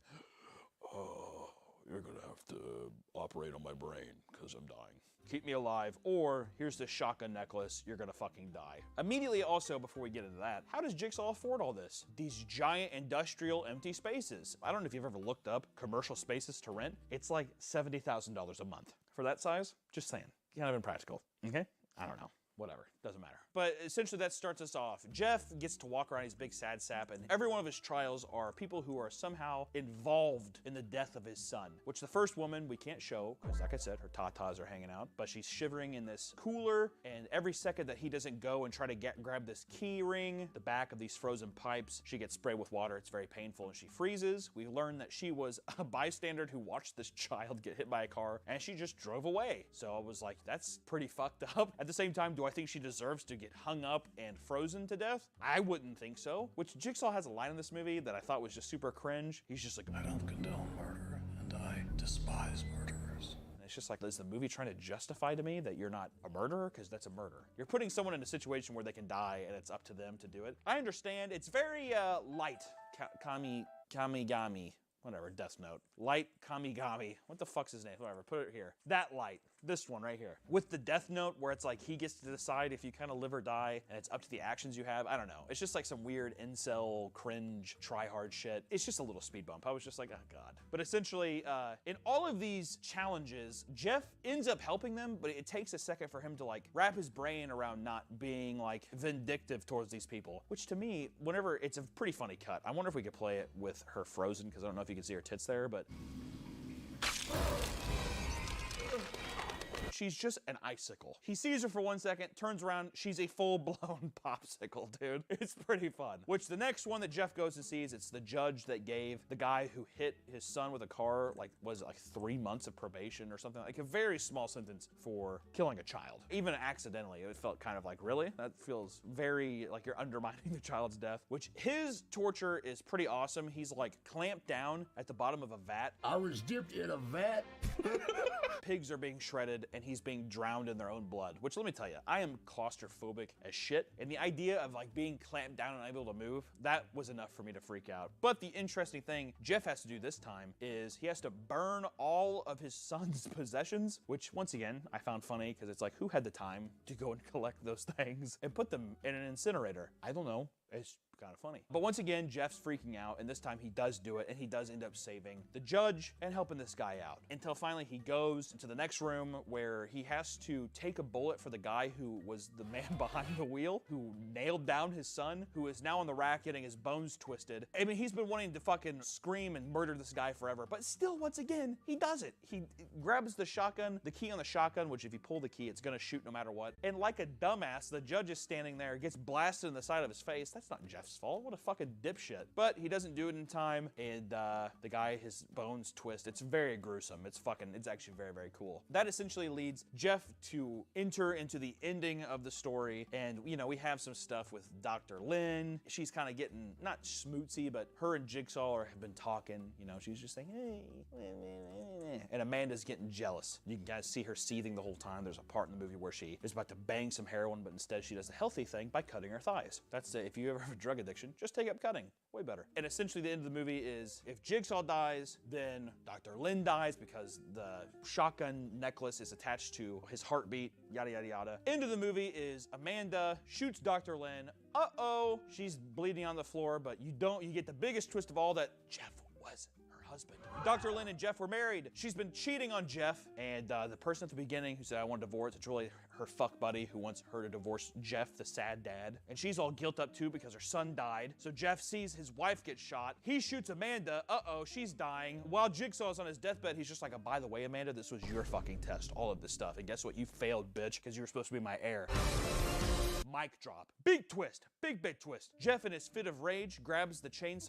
oh, you're gonna have to operate on my brain because I'm dying. Keep me alive, or here's this shotgun necklace, you're gonna fucking die. Immediately also, before we get into that, how does Jigsaw afford all this? These giant industrial empty spaces. I don't know if you've ever looked up commercial spaces to rent. It's like $70,000 a month. For that size, just saying. Kind of impractical, okay? I don't know. Whatever, doesn't matter. But essentially that starts us off. Jeff gets to walk around, he's big sad sap, and every one of his trials are people who are somehow involved in the death of his son, which the first woman we can't show, because like I said, her tatas are hanging out, but she's shivering in this cooler, and every second that he doesn't go and try to grab this key ring, the back of these frozen pipes, she gets sprayed with water, it's very painful, and she freezes. We learn that she was a bystander who watched this child get hit by a car, and she just drove away. So I was like, that's pretty fucked up. At the same time, do I think she deserves to get hung up and frozen to death? I wouldn't think so. Which Jigsaw has a line in this movie that I thought was just super cringe. He's just like, I don't condone murder, and I despise murderers. And it's just like, is the movie trying to justify to me that you're not a murderer? Because that's a murder. You're putting someone in a situation where they can die and it's up to them to do it. I understand. It's very light. Kamigami. whatever, Death Note. Light Kamigami. What the fuck's his name? Whatever, put it here. That light. This one right here. With the Death Note where it's like he gets to decide if you kind of live or die and it's up to the actions you have. I don't know. It's just like some weird incel, cringe, try-hard shit. It's just a little speed bump. I was just like, oh god. But essentially, in all of these challenges, Jeff ends up helping them, but it takes a second for him to like wrap his brain around not being like vindictive towards these people. Which to me, whenever, it's a pretty funny cut. I wonder if we could play it with her frozen, because I don't know if you can see her tits there, but she's just an icicle. He sees her for 1 second, turns around, she's a full-blown popsicle, dude. It's pretty fun. Which the next one that Jeff goes and sees, it's the judge that gave the guy who hit his son with a car, like, was it like 3 months of probation or something? Like a very small sentence for killing a child. Even accidentally, it felt kind of like, really? That feels very like you're undermining the child's death. Which his torture is pretty awesome. He's like clamped down at the bottom of a vat. I was dipped in a vat. Pigs are being shredded and he's being drowned in their own blood, which let me tell you, I am claustrophobic as shit. And the idea of like being clamped down and unable to move, that was enough for me to freak out. But the interesting thing Jeff has to do this time is he has to burn all of his son's possessions, which once again, I found funny because it's like, who had the time to go and collect those things and put them in an incinerator? I don't know. It's kind of funny. But once again, Jeff's freaking out, and this time he does do it, and he does end up saving the judge and helping this guy out. Until finally he goes into the next room where he has to take a bullet for the guy who was the man behind the wheel, who nailed down his son, who is now on the rack getting his bones twisted. I mean, he's been wanting to fucking scream and murder this guy forever, but still, once again, he does it. He grabs the shotgun, the key on the shotgun, which if you pull the key, it's gonna shoot no matter what. And like a dumbass, the judge is standing there, gets blasted in the side of his face. That's not Jeff's fault. What a fucking dipshit. But he doesn't do it in time, and the guy, his bones twist. It's very gruesome. It's actually very, very cool. That essentially leads Jeff to enter into the ending of the story, and you know, we have some stuff with Dr. Lynn. She's kind of getting, not schmootsy, but her and Jigsaw have been talking. You know, she's just saying, hey, and Amanda's getting jealous. You can guys see her seething the whole time. There's a part in the movie where she is about to bang some heroin, but instead she does the healthy thing by cutting her thighs. That's if you ever have a drug addiction, just take up cutting. Way better. And essentially the end of the movie is if Jigsaw dies, then Dr. Lynn dies because the shotgun necklace is attached to his heartbeat, yada, yada, yada. End of the movie is Amanda shoots Dr. Lynn. Uh-oh, she's bleeding on the floor, but you get the biggest twist of all that Jeff was her husband. Dr. Lynn and Jeff were married. She's been cheating on Jeff, and the person at the beginning who said, I want a divorce, it's really her fuck buddy who wants her to divorce Jeff, the sad dad. And she's all guilt up too because her son died. So Jeff sees his wife get shot. He shoots Amanda. Uh-oh, she's dying. While Jigsaw's on his deathbed, he's just like, oh, by the way, Amanda, this was your fucking test, all of this stuff. And guess what? You failed, bitch, because you were supposed to be my heir. Mic drop. Big twist. Big twist. Jeff, in his fit of rage, grabs the chainsaw